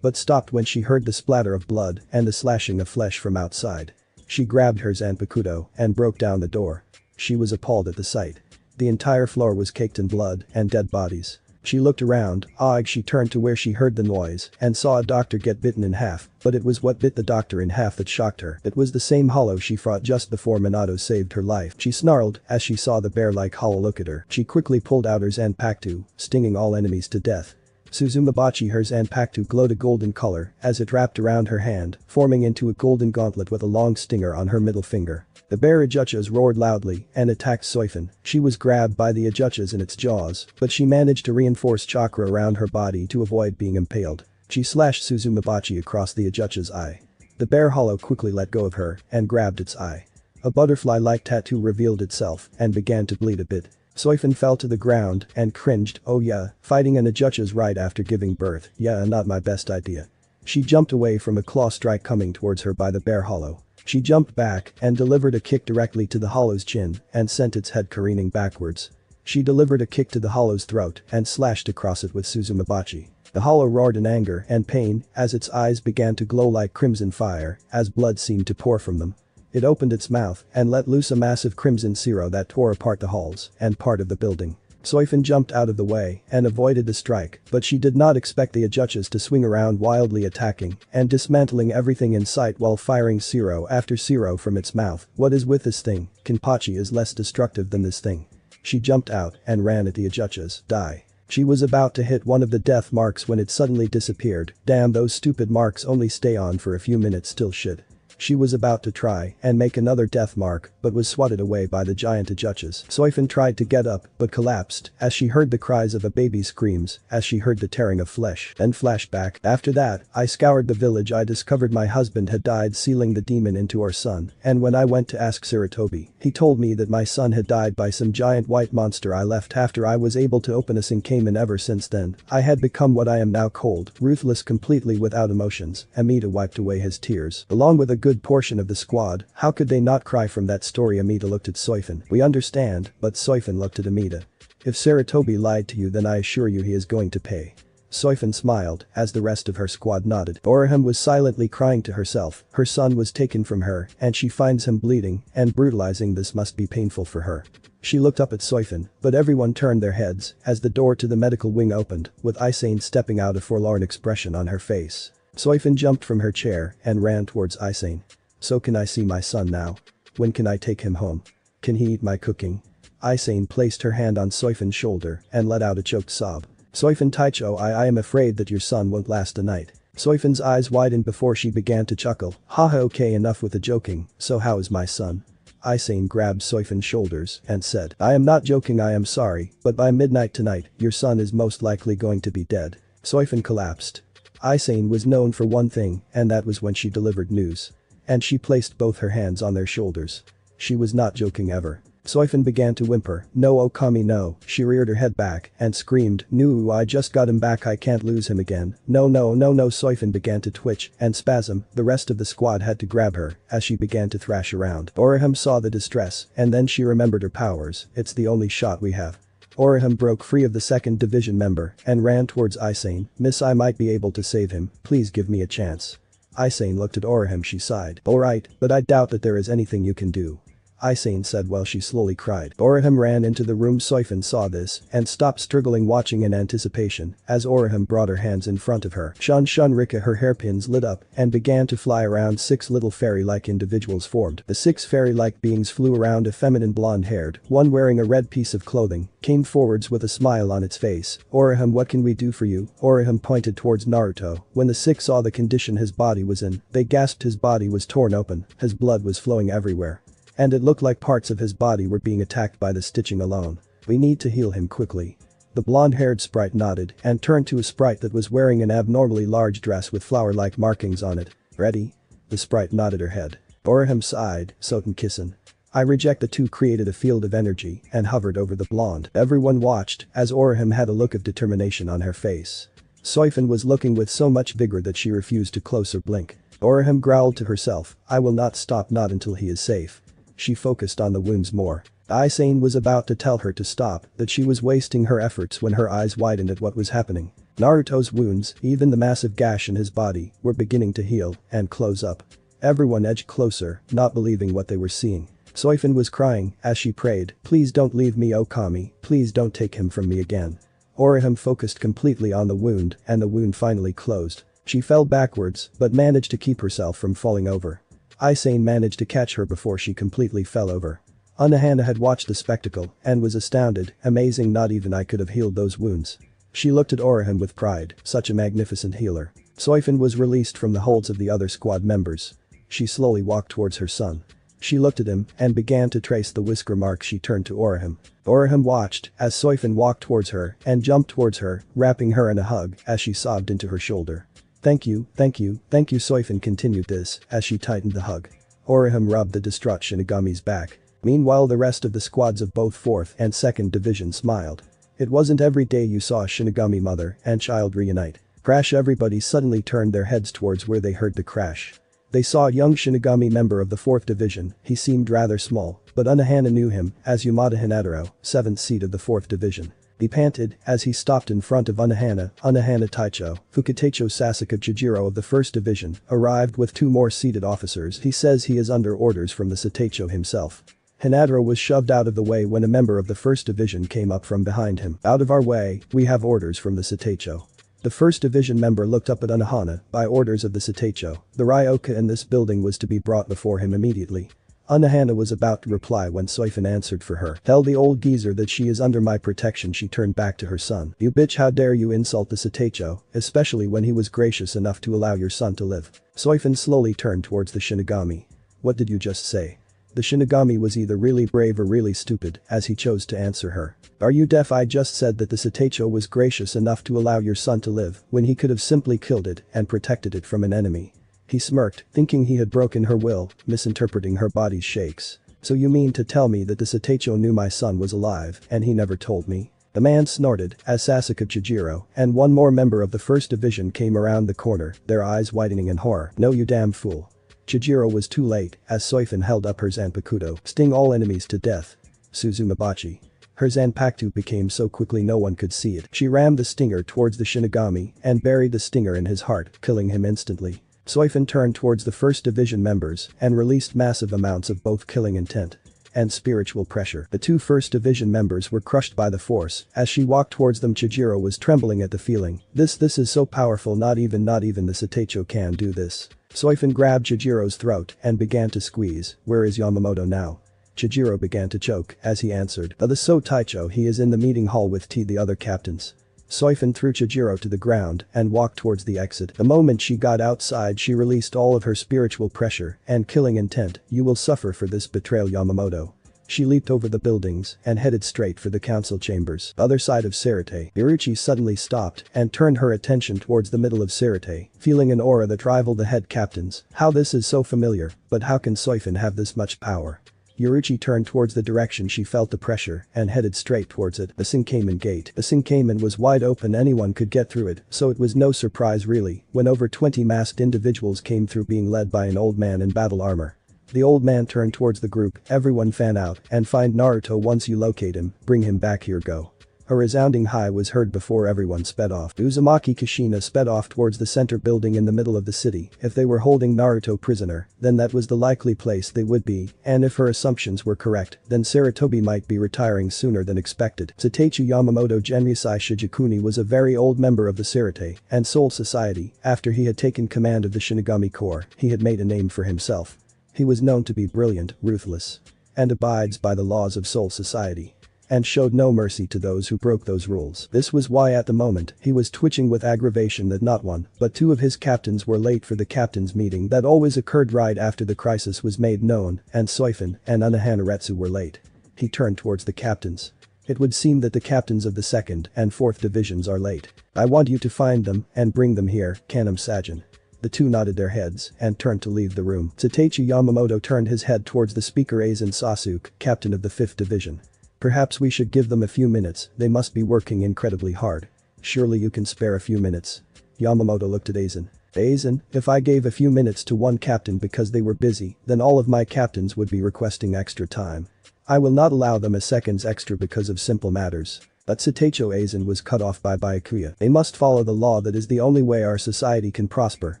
but stopped when she heard the splatter of blood and the slashing of flesh from outside. She grabbed her Zanpakuto and broke down the door. She was appalled at the sight. The entire floor was caked in blood and dead bodies. She looked around, awed. She turned to where she heard the noise and saw a doctor get bitten in half, but it was what bit the doctor in half that shocked her. It was the same hollow she fought just before Minato saved her life. She snarled as she saw the bear-like hollow look at her. She quickly pulled out her Zanpakuto, stinging all enemies to death. Suzumabachi, her Zanpakuto glowed a golden color as it wrapped around her hand, forming into a golden gauntlet with a long stinger on her middle finger. The bear Ajuchas roared loudly and attacked Soifin. She was grabbed by the Ajuchas in its jaws, but she managed to reinforce chakra around her body to avoid being impaled. She slashed Suzumabachi across the Ajucha's eye. The bear hollow quickly let go of her and grabbed its eye. A butterfly-like tattoo revealed itself and began to bleed a bit. Soifin fell to the ground and cringed. Oh yeah, fighting an Ajuchas right after giving birth, yeah, not my best idea. She jumped away from a claw strike coming towards her by the bear hollow. She jumped back and delivered a kick directly to the hollow's chin and sent its head careening backwards. She delivered a kick to the hollow's throat and slashed across it with Suzumabachi. The hollow roared in anger and pain as its eyes began to glow like crimson fire as blood seemed to pour from them. It opened its mouth and let loose a massive crimson zero that tore apart the halls and part of the building. Soifin jumped out of the way and avoided the strike, but she did not expect the Ajuchas to swing around, wildly attacking and dismantling everything in sight while firing zero after zero from its mouth. What is with this thing? Kenpachi is less destructive than this thing. She jumped out and ran at the Ajuchas. Die. She was about to hit one of the death marks when it suddenly disappeared. Damn, those stupid marks only stay on for a few minutes, still shit. She was about to try and make another death mark but was swatted away by the giant Ajuchas. Soifin tried to get up but collapsed as she heard the cries of a baby's screams as she heard the tearing of flesh. Then flashback. After that, I scoured the village. I discovered my husband had died sealing the demon into our son, and when I went to ask Sarutobi, he told me that my son had died by some giant white monster. I left after I was able to open a Sinkamen. Ever since then, I had become what I am now, cold, ruthless, completely without emotions. Amida wiped away his tears, along with a good portion of the squad. How could they not cry from that story? Amida looked at Soifin. We understand, but Soifin looked at Amida. If Sarutobi lied to you, then I assure you he is going to pay. Soifin smiled as the rest of her squad nodded. Orihime was silently crying to herself. Her son was taken from her and she finds him bleeding and brutalizing. This must be painful for her. She looked up at Soifin, but everyone turned their heads as the door to the medical wing opened, with Isane stepping out, a forlorn expression on her face. Soifin jumped from her chair and ran towards Isane. So can I see my son now? When can I take him home? Can he eat my cooking? Isane placed her hand on Soifin's shoulder and let out a choked sob. Soifin Taicho, I am afraid that your son won't last the night. Soifin's eyes widened before she began to chuckle. Haha, okay, enough with the joking. So how is my son? Isane grabbed Soifin's shoulders and said, I am not joking, I am sorry, but by midnight tonight, your son is most likely going to be dead. Soifin collapsed. Isane was known for one thing, and that was when she delivered news. And she placed both her hands on their shoulders. She was not joking ever. Soifin began to whimper. No, Okami, no. She reared her head back and screamed, No, I just got him back, I can't lose him again. No, no, no, no. Soifin began to twitch and spasm. The rest of the squad had to grab her as she began to thrash around. Orihime saw the distress and then she remembered her powers. It's the only shot we have. Orihime broke free of the 2nd Division member and ran towards Isane. Miss, I might be able to save him. Please give me a chance. Isane looked at Orihime. She sighed. Alright, but I doubt that there is anything you can do. Isane said while she slowly cried. Orihime ran into the room. Soifin saw this and stopped struggling, watching in anticipation as Orihime brought her hands in front of her. Shun Rika, her hairpins lit up and began to fly around. 6 little fairy-like individuals formed. The 6 fairy-like beings flew around. A feminine blonde-haired, one wearing a red piece of clothing, came forwards with a smile on its face. Orihime, what can we do for you? Orihime pointed towards Naruto. When the 6 saw the condition his body was in, they gasped. His body was torn open, his blood was flowing everywhere. And it looked like parts of his body were being attacked by the stitching alone. We need to heal him quickly. The blonde-haired sprite nodded and turned to a sprite that was wearing an abnormally large dress with flower-like markings on it. Ready? The sprite nodded her head. Orihime sighed. Soten Kissen. I reject. The 2 created a field of energy and hovered over the blonde. Everyone watched as Orihime had a look of determination on her face. Soifin was looking with so much vigor that she refused to close or blink. Orihime growled to herself, I will not stop, not until he is safe. she focused on the wounds more. Aisane was about to tell her to stop, that she was wasting her efforts when her eyes widened at what was happening. Naruto's wounds, even the massive gash in his body, were beginning to heal and close up. Everyone edged closer, not believing what they were seeing. Soifin was crying as she prayed, "Please don't leave me, Okami, please don't take him from me again." Orihime focused completely on the wound and the wound finally closed. She fell backwards but managed to keep herself from falling over. Aisane managed to catch her before she completely fell over. Unohana had watched the spectacle and was astounded, amazing, not even I could have healed those wounds. She looked at Orihime with pride, such a magnificent healer. Soifin was released from the holds of the other squad members. She slowly walked towards her son. She looked at him and began to trace the whisker marks. She turned to Orihime. Orihime watched as Soifin walked towards her and jumped towards her, wrapping her in a hug as she sobbed into her shoulder. Thank you, Soifin continued this as she tightened the hug. Orihime rubbed the distraught Shinigami's back. Meanwhile, the rest of the squads of both 4th and 2nd Division smiled. It wasn't every day you saw a Shinigami mother and child reunite. Crash! Everybody suddenly turned their heads towards where they heard the crash. They saw a young Shinigami member of the 4th Division. He seemed rather small, but Unohana knew him as Yamada Hinataro, 7th seed of the 4th Division. He panted as he stopped in front of Unohana. Unohana Taicho, Fukatecho Sasuke Chijiro of the 1st Division, arrived with 2 more seated officers. He says he is under orders from the Sateicho himself. Hinataro was shoved out of the way when a member of the 1st Division came up from behind him. Out of our way, we have orders from the Sateicho. The 1st Division member looked up at Unohana. By orders of the Sateicho, the Ryoka in this building was to be brought before him immediately. Unohana was about to reply when Soifin answered for her. Tell the old geezer that she is under my protection. She turned back to her son. You bitch, how dare you insult the Sateicho, especially when he was gracious enough to allow your son to live. Soifin slowly turned towards the Shinigami. What did you just say? The Shinigami was either really brave or really stupid as he chose to answer her. Are you deaf? I just said that the Sateicho was gracious enough to allow your son to live when he could have simply killed it and protected it from an enemy. He smirked, thinking he had broken her will, misinterpreting her body's shakes. So you mean to tell me that the Sateicho knew my son was alive and he never told me? The man snorted as Sasuke Chijiro and 1 more member of the 1st Division came around the corner, their eyes widening in horror. No, you damn fool. Chijiro was too late as Soifin held up her Zanpakuto. Sting all enemies to death. Suzumabachi. Her Zanpakuto became so quickly no one could see it. She rammed the stinger towards the Shinigami and buried the stinger in his heart, killing him instantly. Soifin turned towards the 1st Division members and released massive amounts of both killing intent and spiritual pressure. The 2 1st Division members were crushed by the force. As she walked towards them, Chijiro was trembling at the feeling. This is so powerful, not even the Sateicho can do this. Soifin grabbed Chijiro's throat and began to squeeze. Where is Yamamoto now? Chijiro began to choke as he answered. The Taicho, he is in the meeting hall with the other captains. Soifin threw Chijiro to the ground and walked towards the exit. The moment she got outside, she released all of her spiritual pressure and killing intent. You will suffer for this betrayal, Yamamoto. She leaped over the buildings and headed straight for the council chambers. Other side of Sarate, Iruchi suddenly stopped and turned her attention towards the middle of Sarate, feeling an aura that rivaled the head captain's. How this is so familiar, but how can Soifin have this much power? Iruchi turned towards the direction she felt the pressure and headed straight towards it. The Shinkamen gate. The Shinkamen was wide open, anyone could get through it, so it was no surprise really when over 20 masked individuals came through, being led by an old man in battle armor. The old man turned towards the group. Everyone fan out and find Naruto. Once you locate him, bring him back here, go. A resounding hi was heard before everyone sped off. Uzumaki Kushina sped off towards the center building in the middle of the city. If they were holding Naruto prisoner, then that was the likely place they would be, and if her assumptions were correct, then Saratobi might be retiring sooner than expected. Sateichu Yamamoto Genryusai Shijikuni was a very old member of the Sarate and Soul Society. After he had taken command of the Shinigami Corps, he had made a name for himself. He was known to be brilliant, ruthless, and abides by the laws of Soul Society, and showed no mercy to those who broke those rules. This was why at the moment he was twitching with aggravation that not 1, but 2 of his captains were late for the captains meeting that always occurred right after the crisis was made known, and Soifin and Unohana were late. He turned towards the captains. It would seem that the captains of the 2nd and 4th divisions are late. I want you to find them and bring them here, Kanam Sajin. The 2 nodded their heads and turned to leave the room. Sateichu Yamamoto turned his head towards the speaker Aizen Sasuke, captain of the 5th division. Perhaps we should give them a few minutes, they must be working incredibly hard. Surely you can spare a few minutes. Yamamoto looked at Aizen. Aizen, if I gave a few minutes to one captain because they were busy, then all of my captains would be requesting extra time. I will not allow them a second's extra because of simple matters. But Satacho Aizen was cut off by Byakuya. They must follow the law. That is the only way our society can prosper,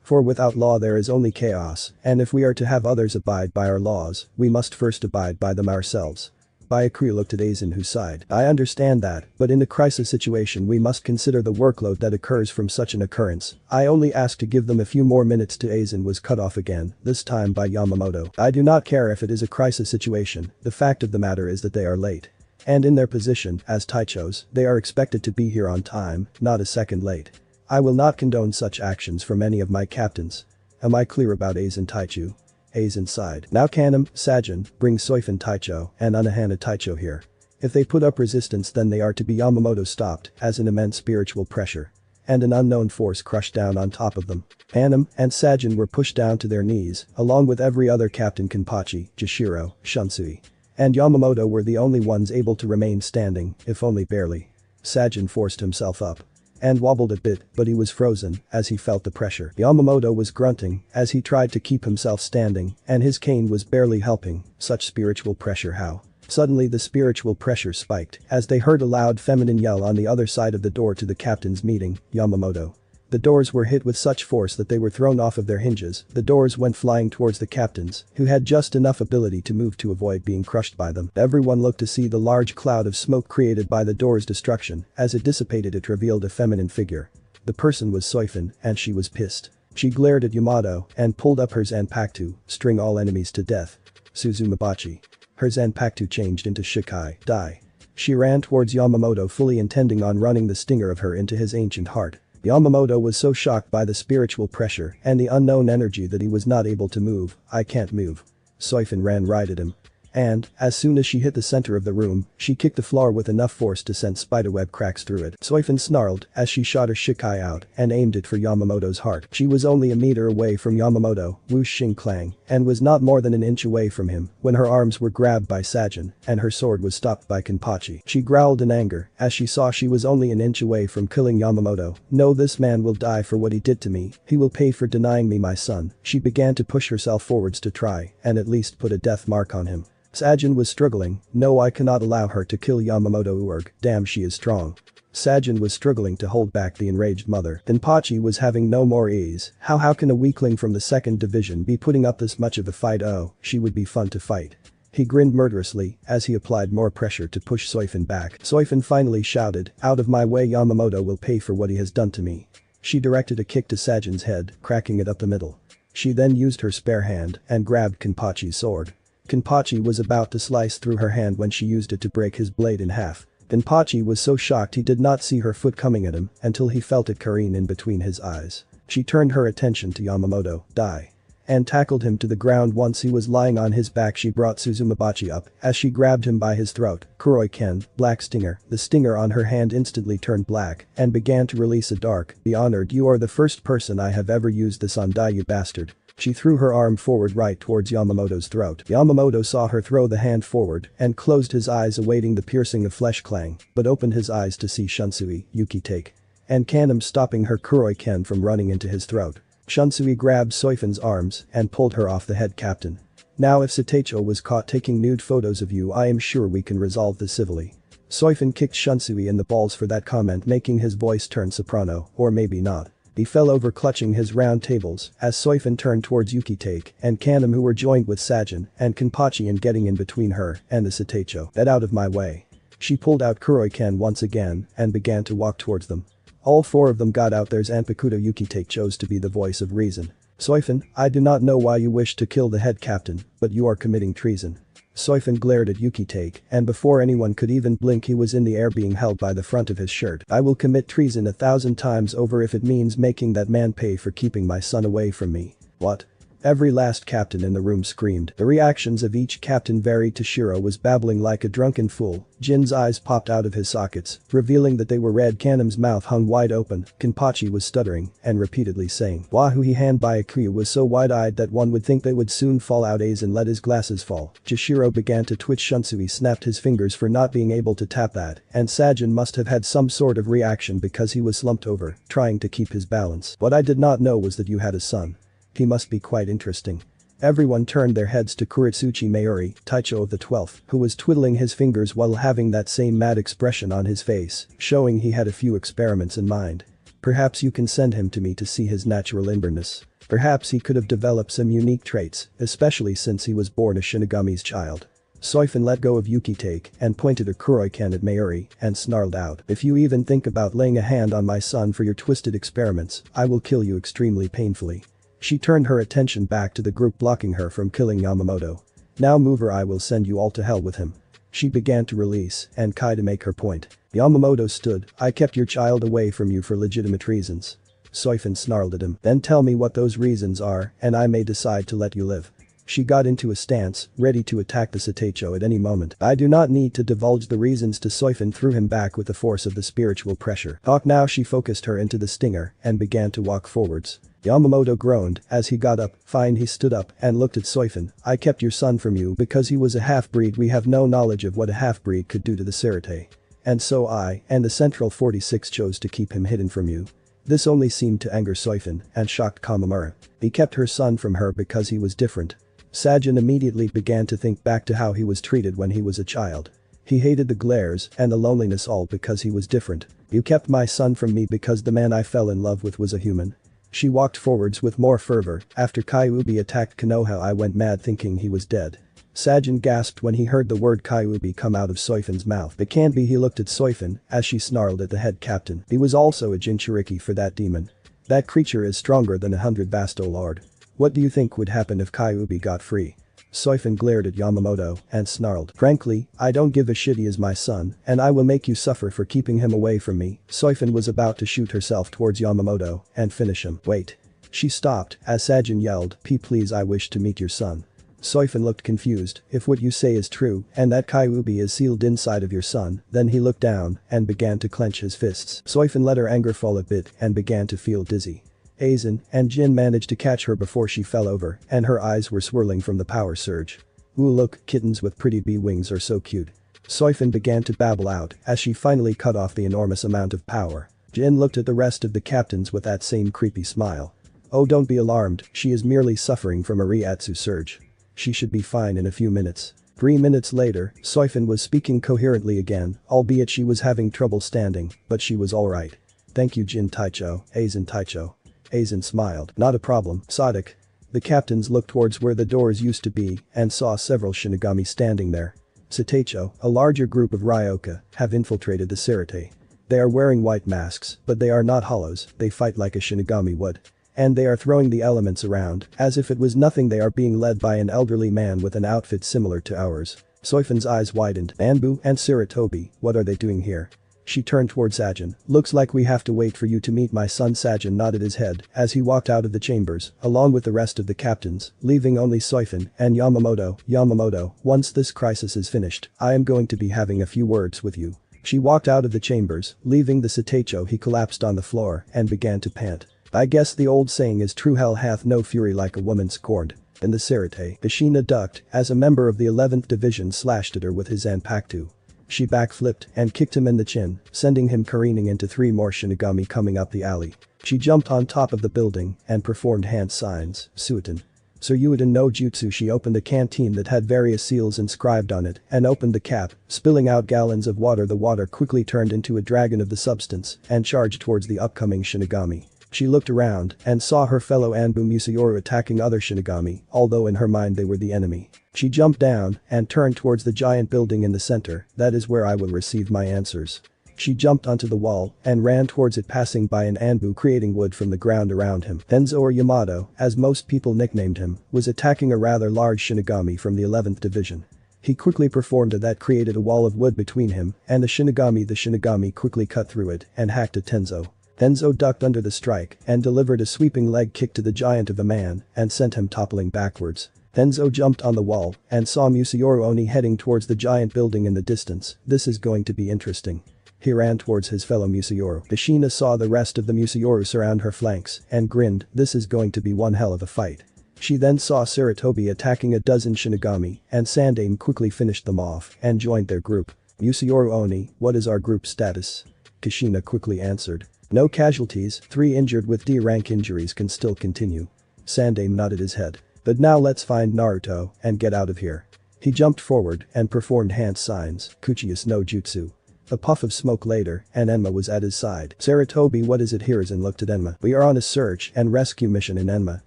for without law there is only chaos, and if we are to have others abide by our laws, we must first abide by them ourselves. Byakuya looked at Aizen, who sighed. I understand that, but in a crisis situation we must consider the workload that occurs from such an occurrence. I only ask to give them a few more minutes. To Aizen was cut off again, this time by Yamamoto. I do not care if it is a crisis situation, the fact of the matter is that they are late. And in their position, as Taichos, they are expected to be here on time, not a second late. I will not condone such actions from any of my captains. Am I clear about Aizen Taichu? Aizen sighed. Now Kanem, Sajin, bring Soifin Taicho, and Unohana Taicho here. If they put up resistance then they are to be Yamamoto stopped, as an immense spiritual pressure. And an unknown force crushed down on top of them. Kanem and Sajin were pushed down to their knees, along with every other captain. Kenpachi, Jishiro, Shunsui. And Yamamoto were the only ones able to remain standing, if only barely. Sajin forced himself up. And wobbled a bit, but he was frozen, as he felt the pressure. Yamamoto was grunting, as he tried to keep himself standing, and his cane was barely helping. Such spiritual pressure, how? Suddenly the spiritual pressure spiked, as they heard a loud feminine yell on the other side of the door to the captain's meeting, Yamamoto. The doors were hit with such force that they were thrown off of their hinges. The doors went flying towards the captains, who had just enough ability to move to avoid being crushed by them. Everyone looked to see the large cloud of smoke created by the door's destruction. As it dissipated it revealed a feminine figure. The person was Soifin, and she was pissed. She glared at Yamato and pulled up her Zanpakuto, string all enemies to death. Suzumabachi. Her Zanpakuto changed into Shikai, die. She ran towards Yamamoto, fully intending on running the stinger of her into his ancient heart. Yamamoto was so shocked by the spiritual pressure and the unknown energy that he was not able to move. I can't move. Soifin ran right at him. And, as soon as she hit the center of the room, she kicked the floor with enough force to send spiderweb cracks through it. Soifin snarled as she shot her Shikai out and aimed it for Yamamoto's heart. She was only a meter away from Yamamoto, whoosh shing clang, and was not more than an inch away from him when her arms were grabbed by Sajin and her sword was stopped by Kenpachi. She growled in anger as she saw she was only an inch away from killing Yamamoto. No, this man will die for what he did to me. He will pay for denying me my son. She began to push herself forwards to try and at least put a death mark on him. Sajin was struggling. No, I cannot allow her to kill Yamamoto Urg. Damn, she is strong. Sajin was struggling to hold back the enraged mother. Kenpachi was having no more ease. How can a weakling from the 2nd division be putting up this much of a fight? Oh, she would be fun to fight. He grinned murderously as he applied more pressure to push Soifin back. Soifin finally shouted, out of my way, Yamamoto will pay for what he has done to me. She directed a kick to Sajin's head, cracking it up the middle. She then used her spare hand and grabbed Kenpachi's sword. Kenpachi was about to slice through her hand when she used it to break his blade in half. Kenpachi was so shocked he did not see her foot coming at him until he felt it careen in between his eyes. She turned her attention to Yamamoto, die. And tackled him to the ground. Once he was lying on his back, she brought Suzumabachi up as she grabbed him by his throat. Kuroiken, black stinger. The stinger on her hand instantly turned black and began to release a dark. Be honored, you are the first person I have ever used this on, die you bastard. She threw her arm forward right towards Yamamoto's throat. Yamamoto saw her throw the hand forward and closed his eyes, awaiting the piercing of flesh clang, but opened his eyes to see Shunsui, Yuki take. And Kanem stopping her Kuroiken from running into his throat. Shunsui grabbed Soifin's arms and pulled her off the head captain. Now if Satacho was caught taking nude photos of you, I am sure we can resolve this civilly. Soifin kicked Shunsui in the balls for that comment, making his voice turn soprano, or maybe not. He fell over clutching his round tables as Soifin turned towards Yuki Take and Kanem, who were joined with Sajin and Kenpachi in getting in between her and the Satacho. Get out of my way. She pulled out Kuroiken once again and began to walk towards them. All 4 of them got out their Zanpakuto. Yuki Take chose to be the voice of reason. Soifin, I do not know why you wish to kill the head captain, but you are committing treason. Soifin glared at Yuki Take, and before anyone could even blink he was in the air being held by the front of his shirt. I will commit treason 1,000 times over if it means making that man pay for keeping my son away from me. What? Every last captain in the room screamed. The reactions of each captain varied. Toshiro was babbling like a drunken fool. Jin's eyes popped out of his sockets, revealing that they were red. Kanam's mouth hung wide open. Kenpachi was stuttering and repeatedly saying "Wahoo." He hand by Akriya was so wide-eyed that one would think they would soon fall out. Aizen let his glasses fall. Toshiro began to twitch. Shunsui snapped his fingers for not being able to tap that, and Sajin must have had some sort of reaction because he was slumped over, trying to keep his balance. "What I did not know was that you had a son. He must be quite interesting." Everyone turned their heads to Kuritsuchi Mayuri, Taicho of the 12th, who was twiddling his fingers while having that same mad expression on his face, showing he had a few experiments in mind. "Perhaps you can send him to me to see his natural inverness. Perhaps he could have developed some unique traits, especially since he was born a Shinigami's child." Soifin let go of Yukitake and pointed a Kuroikan at Mayuri and snarled out, "If you even think about laying a hand on my son for your twisted experiments, I will kill you extremely painfully." She turned her attention back to the group blocking her from killing Yamamoto. "Now move or I will send you all to hell with him." She began to release and Kai to make her point. Yamamoto stood. "I kept your child away from you for legitimate reasons." Soifin snarled at him. "Then tell me what those reasons are and I may decide to let you live." She got into a stance, ready to attack the Sateicho at any moment. "I do not need to divulge the reasons to." Soifin threw him back with the force of the spiritual pressure. "Talk now." She focused her into the stinger and began to walk forwards. Yamamoto groaned as he got up. "Fine." He stood up and looked at Soifin. "I kept your son from you because he was a half-breed. We have no knowledge of what a half-breed could do to the Serite. And so I and the Central 46 chose to keep him hidden from you." This only seemed to anger Soifin and shocked Kamamura. He kept her son from her because he was different. Sajin immediately began to think back to how he was treated when he was a child. He hated the glares and the loneliness, all because he was different. "You kept my son from me because the man I fell in love with was a human." She walked forwards with more fervor. "After Kyuubi attacked Konoha I went mad thinking he was dead." Sajin gasped when he heard the word Kyuubi come out of Soifin's mouth. "It can't be." He looked at Soifin as she snarled at the head captain. "He was also a Jinchuriki for that demon. That creature is stronger than 100 Basto Lord. What do you think would happen if Kyuubi got free?" Soifin glared at Yamamoto and snarled, "Frankly, I don't give a shit. He is my son and I will make you suffer for keeping him away from me." Soifin was about to shoot herself towards Yamamoto and finish him. "Wait." She stopped as Sajin yelled, Please, I wish to meet your son." Soifin looked confused. "If what you say is true and that Kyuubi is sealed inside of your son," then he looked down and began to clench his fists. Soifin let her anger fall a bit and began to feel dizzy. Aizen and Jin managed to catch her before she fell over and her eyes were swirling from the power surge. "Ooh, look, kittens with pretty bee wings are so cute." Soifin began to babble out as she finally cut off the enormous amount of power. Jin looked at the rest of the captains with that same creepy smile. "Oh, don't be alarmed, she is merely suffering from a Reiatsu surge. She should be fine in a few minutes." 3 minutes later, Soifin was speaking coherently again, albeit she was having trouble standing, but she was alright. "Thank you, Jin Taicho." Aizen Taicho. Aizen smiled. "Not a problem, Sadik." The captains looked towards where the doors used to be and saw several Shinigami standing there. Sateicho, a larger group of Ryoka, have infiltrated the Serite. They are wearing white masks, but they are not hollows. They fight like a Shinigami would. And they are throwing the elements around as if it was nothing. They are being led by an elderly man with an outfit similar to ours. Soifin's eyes widened. "Anbu and Sarutobi, what are they doing here?" She turned towards Sajin. "Looks like we have to wait for you to meet my son." Sajin nodded his head as he walked out of the chambers, along with the rest of the captains, leaving only Soifin and Yamamoto. "Yamamoto, once this crisis is finished, I am going to be having a few words with you." She walked out of the chambers, leaving the Sateicho. He collapsed on the floor and began to pant. "I guess the old saying is true, hell hath no fury like a woman scorned." In the Serite, Ishina ducked as a member of the 11th Division slashed at her with his Zanpakuto. She backflipped and kicked him in the chin, sending him careening into 3 more Shinigami coming up the alley. She jumped on top of the building and performed hand signs. "Suiton." Suryuiden no Jutsu. She opened a canteen that had various seals inscribed on it and opened the cap, spilling out gallons of water. The water quickly turned into a dragon of the substance and charged towards the upcoming Shinigami. She looked around and saw her fellow Anbu Musayoru attacking other Shinigami, although in her mind they were the enemy. She jumped down and turned towards the giant building in the center. "That is where I will receive my answers." She jumped onto the wall and ran towards it, passing by an Anbu creating wood from the ground around him. Tenzo, or Yamato, as most people nicknamed him, was attacking a rather large Shinigami from the 11th Division. He quickly performed that created a wall of wood between him and the Shinigami. The Shinigami quickly cut through it and hacked at Tenzo. Enzo ducked under the strike and delivered a sweeping leg kick to the giant of a man and sent him toppling backwards. Enzo jumped on the wall and saw Musayoru Oni heading towards the giant building in the distance. This is going to be interesting. He ran towards his fellow Musayoru. Kushina saw the rest of the Musayoru surround her flanks and grinned. This is going to be one hell of a fight. She then saw Sarutobi attacking a dozen Shinigami and Sandaime quickly finished them off and joined their group. Musayoru Oni, what is our group status? Kushina quickly answered. No casualties, 3 injured with D-rank injuries can still continue. Sandaime nodded his head. But now let's find Naruto and get out of here. He jumped forward and performed hand signs, Kuchius no Jutsu. A puff of smoke later, and Enma was at his side. Sarutobi, what is it? Hiruzen looked at Enma. We are on a search and rescue mission in Enma,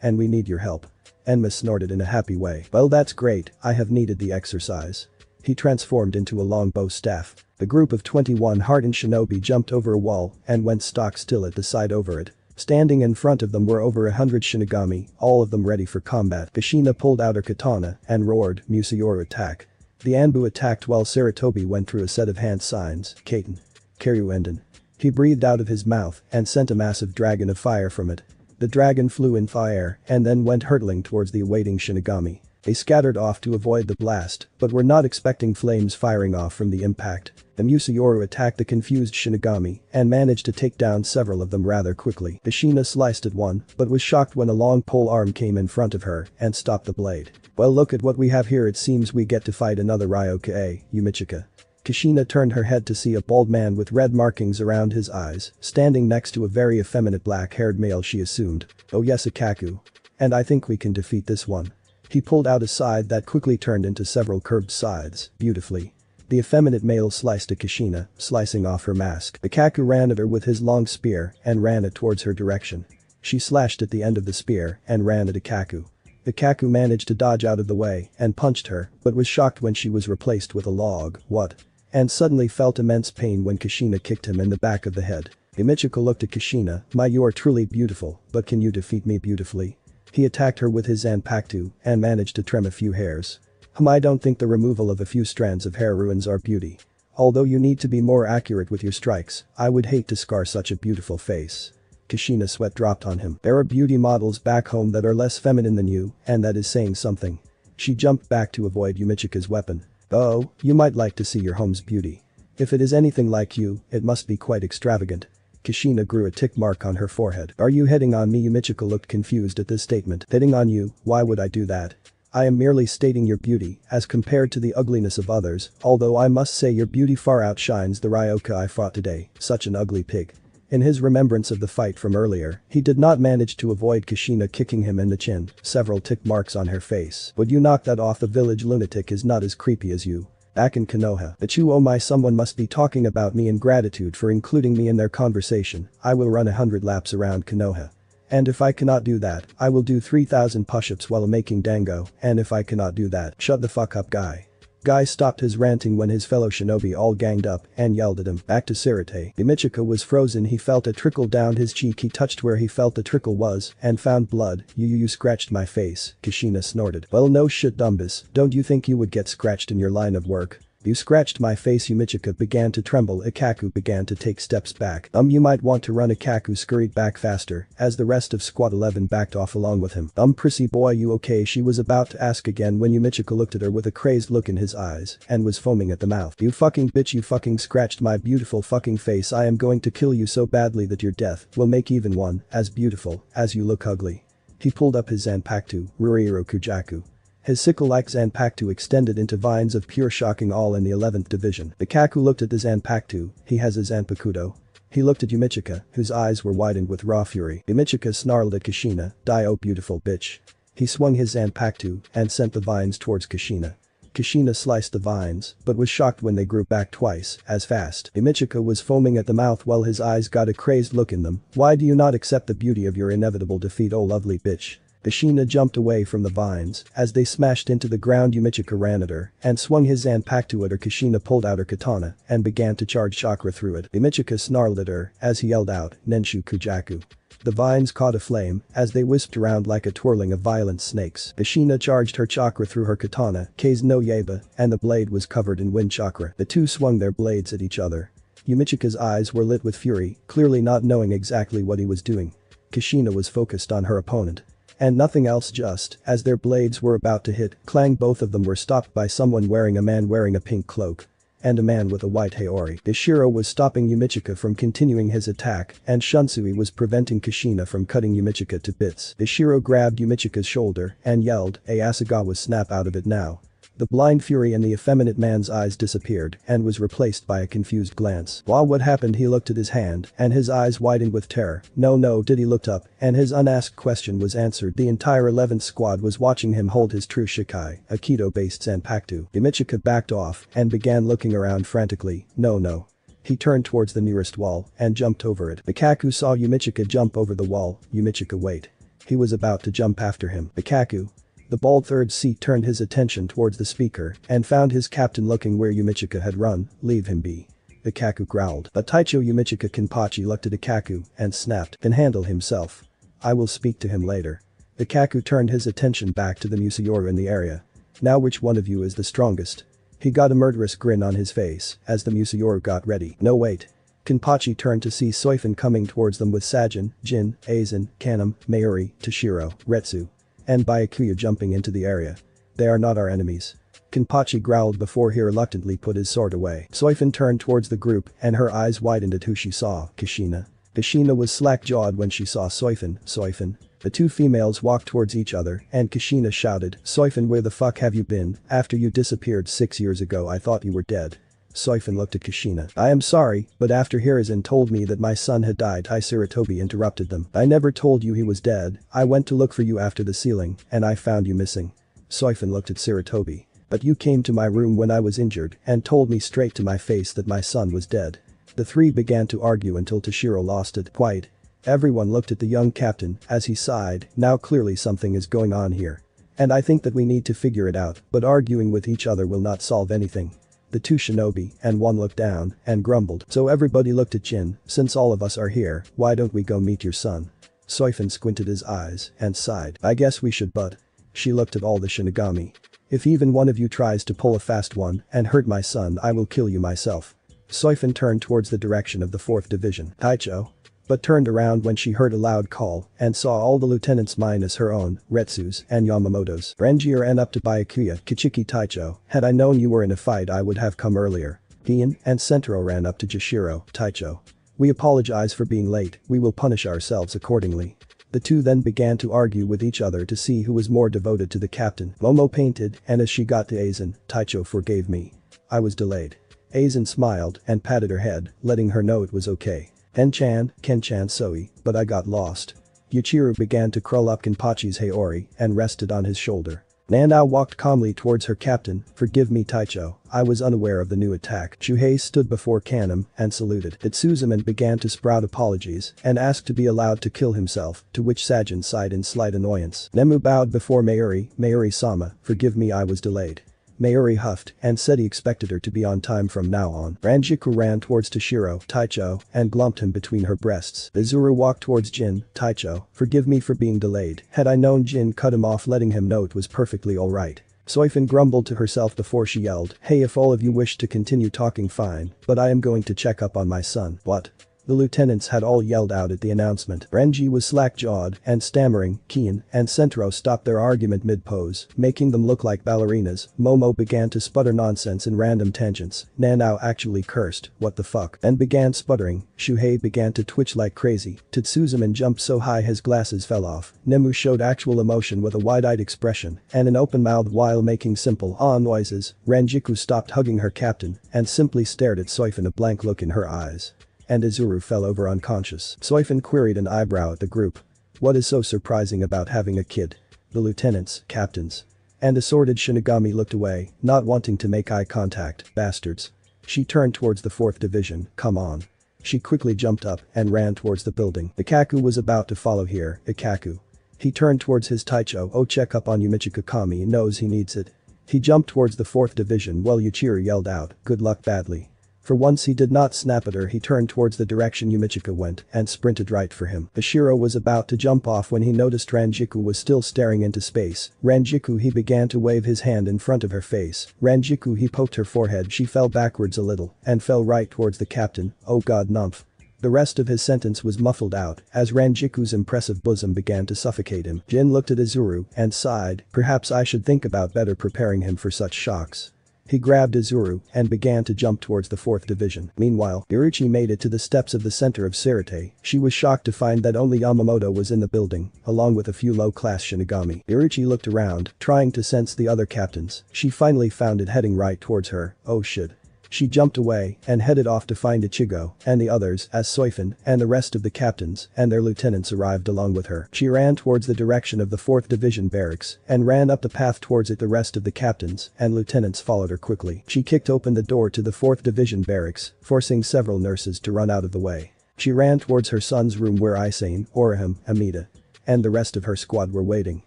and we need your help. Enma snorted in a happy way. Well, that's great, I have needed the exercise. He transformed into a longbow staff. The group of 21 hardened shinobi jumped over a wall and went stock still at the side over it. Standing in front of them were over 100 Shinigami, all of them ready for combat. Kushina pulled out her katana and roared, Musayoru attack. The Anbu attacked while Sarutobi went through a set of hand signs, Kaiten. Karyuenden. He breathed out of his mouth and sent a massive dragon of fire from it. The dragon flew in fire and then went hurtling towards the awaiting Shinigami. They scattered off to avoid the blast, but were not expecting flames firing off from the impact. The Musayoru attacked the confused Shinigami and managed to take down several of them rather quickly. Kushina sliced at one, but was shocked when a long pole arm came in front of her and stopped the blade. Well, look at what we have here. It seems we get to fight another Ryoka, Yumichika. Kushina turned her head to see a bald man with red markings around his eyes, standing next to a very effeminate black-haired male she assumed. Oh yes, Akaku. And I think we can defeat this one. He pulled out a scythe that quickly turned into several curved scythes, beautifully. The effeminate male sliced at Kushina, slicing off her mask. Akaku ran at her with his long spear and ran it towards her direction. She slashed at the end of the spear and ran at Akaku. Akaku managed to dodge out of the way and punched her, but was shocked when she was replaced with a log. What? And suddenly felt immense pain when Kushina kicked him in the back of the head. Michiko looked at Kushina. You are truly beautiful, but can you defeat me beautifully? He attacked her with his Zanpakuto and managed to trim a few hairs. I don't think the removal of a few strands of hair ruins our beauty. Although you need to be more accurate with your strikes, I would hate to scar such a beautiful face. Kushina's sweat dropped on him. There are beauty models back home that are less feminine than you, and that is saying something. She jumped back to avoid Yumichika's weapon. Oh, you might like to see your home's beauty. If it is anything like you, it must be quite extravagant. Kushina grew a tick mark on her forehead. Are you hitting on me? Yumichika looked confused at this statement. Hitting on you? Why would I do that? I am merely stating your beauty as compared to the ugliness of others, although I must say your beauty far outshines the Ryoka I fought today, such an ugly pig. In his remembrance of the fight from earlier, he did not manage to avoid Kushina kicking him in the chin, several tick marks on her face. Would you knock that off? The village lunatic is not as creepy as you. Back in Konoha. Achu, oh my, someone must be talking about me in gratitude for including me in their conversation. I will run 100 laps around Konoha. And if I cannot do that, I will do 3,000 push-ups while making dango, and if I cannot do that, shut the fuck up, guy. Guy stopped his ranting when his fellow shinobi all ganged up and yelled at him. Back to Sarate. Michiko was frozen. He felt a trickle down his cheek. He touched where he felt the trickle was and found blood. You scratched my face, Kushina snorted. Well, no shit, Dumbus, don't you think you would get scratched in your line of work? You scratched my face. Yumichika began to tremble. Akaku began to take steps back. You might want to run. Akaku scurried back faster as the rest of Squad 11 backed off along with him. Prissy boy, you okay? She was about to ask again when Yumichika looked at her with a crazed look in his eyes and was foaming at the mouth. You fucking bitch, you fucking scratched my beautiful fucking face. I am going to kill you so badly that your death will make even one as beautiful as you look ugly. He pulled up his Zanpakuto, Ruriiro Kujaku. His sickle-like Zanpakuto extended into vines of pure shocking all in the 11th division. The Kaku looked at the Zanpakuto. He has a Zanpakuto. He looked at Yumichika, whose eyes were widened with raw fury. Yumichika snarled at Kushina. Die, oh beautiful bitch. He swung his Zanpakuto and sent the vines towards Kushina. Kushina sliced the vines, but was shocked when they grew back twice as fast. Yumichika was foaming at the mouth while his eyes got a crazed look in them. Why do you not accept the beauty of your inevitable defeat, oh lovely bitch? Kushina jumped away from the vines as they smashed into the ground. Yumichika ran at her and swung his Zanpakuto at her. Kushina pulled out her katana and began to charge chakra through it. Yumichika snarled at her as he yelled out, Nenshu Kujaku. The vines caught aflame as they whisked around like a twirling of violent snakes. Kushina charged her chakra through her katana, Kei's no Yeba, and the blade was covered in wind chakra. The two swung their blades at each other. Yumichika's eyes were lit with fury, clearly not knowing exactly what he was doing. Kushina was focused on her opponent. And nothing else. Just as their blades were about to hit, clang, both of them were stopped by someone wearing a pink cloak. And a man with a white haori. Ishiro was stopping Yumichika from continuing his attack, and Shunsui was preventing Kushina from cutting Yumichika to bits. Ishiro grabbed Yumichika's shoulder and yelled, "Asagawa, snap out of it now." The blind fury in the effeminate man's eyes disappeared and was replaced by a confused glance. While what happened, he looked at his hand and his eyes widened with terror. No, did he looked up and his unasked question was answered. The entire 11th squad was watching him hold his true Shikai, a Kido-based Zanpakuto. Yumichika backed off and began looking around frantically. No. He turned towards the nearest wall and jumped over it. Bikaku saw Yumichika jump over the wall. Yumichika, wait. He was about to jump after him. Bikaku. The bald third seat turned his attention towards the speaker and found his captain looking where Yumichika had run. Leave him be. Ikaku growled. But Taicho Yumichika Kenpachi looked at Ikaku and snapped. Can handle himself. I will speak to him later. Ikaku turned his attention back to the Musayoru in the area. Now which one of you is the strongest? He got a murderous grin on his face as the Musayoru got ready. No, wait. Kenpachi turned to see Soifin coming towards them with Sajin, Jin, Aizen, Kanam, Mayuri, Toshiro, Retsu. And Byakuya jumping into the area. They are not our enemies. Kenpachi growled before he reluctantly put his sword away. Soifin turned towards the group and her eyes widened at who she saw. Kushina. Kushina was slack-jawed when she saw Soifin. The two females walked towards each other and Kushina shouted, "Soifin, where the fuck have you been? After you disappeared 6 years ago I thought you were dead." Soifin looked at Kushina. "I am sorry, but after Hiruzen told me that my son had died," Sarutobi interrupted them. "I never told you he was dead. I went to look for you after the sealing, and I found you missing." Soifin looked at Sarutobi. "But you came to my room when I was injured and told me straight to my face that my son was dead." The three began to argue until Toshiro lost it. Quite. Everyone looked at the young captain as he sighed. Now clearly something is going on here. And I think that we need to figure it out, but arguing with each other will not solve anything. The two shinobi and one looked down and grumbled. So everybody looked at Jin. "Since all of us are here, why don't we go meet your son?" Soifin squinted his eyes and sighed. "I guess we should, but..." She looked at all the Shinigami. "If even one of you tries to pull a fast one and hurt my son, I will kill you myself." Soifin turned towards the direction of the 4th division. Taicho. But turned around when she heard a loud call and saw all the lieutenants minus her own, Retsu's, and Yamamoto's. Renji ran up to Byakuya. "Kichiki Taicho, had I known you were in a fight I would have come earlier." Hien and Sentaro ran up to Jashiro. "Taicho. We apologize for being late, we will punish ourselves accordingly." The two then began to argue with each other to see who was more devoted to the captain. Momo painted, and as she got to Aizen, "Taicho forgave me. I was delayed." Aizen smiled and patted her head, letting her know it was okay. Ken-chan Soi, but I got lost. Yuichiro began to curl up Kenpachi's haori and rested on his shoulder. Nanao walked calmly towards her captain. "Forgive me, Taicho, I was unaware of the new attack." Shuhei stood before Kanam and saluted. Itsuzuman began to sprout apologies and asked to be allowed to kill himself, to which Sajin sighed in slight annoyance. Nemu bowed before Mayuri-sama, "Forgive me, I was delayed." Mayuri huffed and said he expected her to be on time from now on. Ranjiku ran towards Toshiro, Taicho, and glumped him between her breasts. Izuru walked towards Jin. "Taicho, forgive me for being delayed. Had I known." Jin cut him off, letting him know it was perfectly alright. Soifin grumbled to herself before she yelled, "Hey, if all of you wish to continue talking, fine, but I am going to check up on my son." "What?" The lieutenants had all yelled out at the announcement. Renji was slack-jawed and stammering. Kien and Sentaro stopped their argument mid-pose, making them look like ballerinas. Momo began to sputter nonsense in random tangents. Nanao actually cursed, "What the fuck?" and began sputtering. Shuhei began to twitch like crazy. Tsuzuman jumped so high his glasses fell off. Nemu showed actual emotion with a wide-eyed expression and an open mouth while making simple "ah" noises. Ranjiku stopped hugging her captain and simply stared at Soifin, a blank look in her eyes. And Izuru fell over unconscious. Soifin queried an eyebrow at the group. "What is so surprising about having a kid?" The lieutenants, captains, and assorted Shinigami looked away, not wanting to make eye contact. "Bastards." She turned towards the 4th division. "Come on." She quickly jumped up and ran towards the building. Ikaku was about to follow here. Ikaku. He turned towards his Taicho. "Oh, check up on Yumichika. Kami knows he needs it." He jumped towards the 4th division while Yuichiro yelled out, "Good luck badly." For once he did not snap at her. He turned towards the direction Yumichika went and sprinted right for him. Ishiro was about to jump off when he noticed Ranjiku was still staring into space. Ranjiku, he began to wave his hand in front of her face. Ranjiku, he poked her forehead. She fell backwards a little and fell right towards the captain. Oh god, numph. The rest of his sentence was muffled out as Ranjiku's impressive bosom began to suffocate him. Jin looked at Izuru and sighed, perhaps I should think about better preparing him for such shocks. He grabbed Izuru and began to jump towards the 4th division. Meanwhile, Iruchi made it to the steps of the center of Sirite. She was shocked to find that only Yamamoto was in the building, along with a few low-class Shinigami. Iruchi looked around, trying to sense the other captains. She finally found it heading right towards her. Oh shit. She jumped away and headed off to find Ichigo and the others as Soifin and the rest of the captains and their lieutenants arrived along with her. She ran towards the direction of the 4th Division barracks and ran up the path towards it. The rest of the captains and lieutenants followed her quickly. She kicked open the door to the 4th Division barracks, forcing several nurses to run out of the way. She ran towards her son's room where Isane, Orihime, Amida, and the rest of her squad were waiting.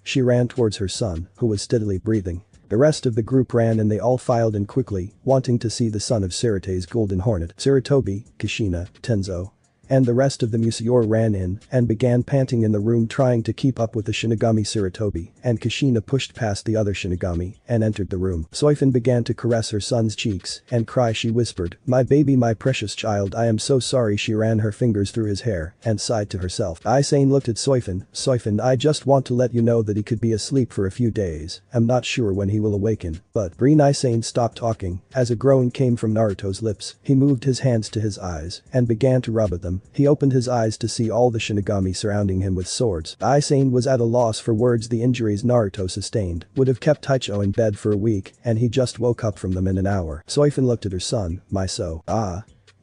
She ran towards her son, who was steadily breathing. The rest of the group ran and they all filed in quickly, wanting to see the son of Sirite's Golden Hornet. Sarutobi, Kushina, Tenzo, and the rest of the Musayor ran in and began panting in the room trying to keep up with the Shinigami. Sarutobi and Kushina pushed past the other Shinigami and entered the room. Soifin began to caress her son's cheeks and cry. She whispered, "My baby, my precious child, I am so sorry." She ran her fingers through his hair and sighed to herself. Isane looked at Soifin. "Soifin, I just want to let you know that he could be asleep for a few days. I'm not sure when he will awaken, but..." Green Isane stopped talking as a groan came from Naruto's lips. He moved his hands to his eyes and began to rub at them. He opened his eyes to see all the Shinigami surrounding him with swords. Isane was at a loss for words. The injuries Naruto sustained would have kept Taicho in bed for a week and he just woke up from them in an hour. Soifin looked at her son, "My so."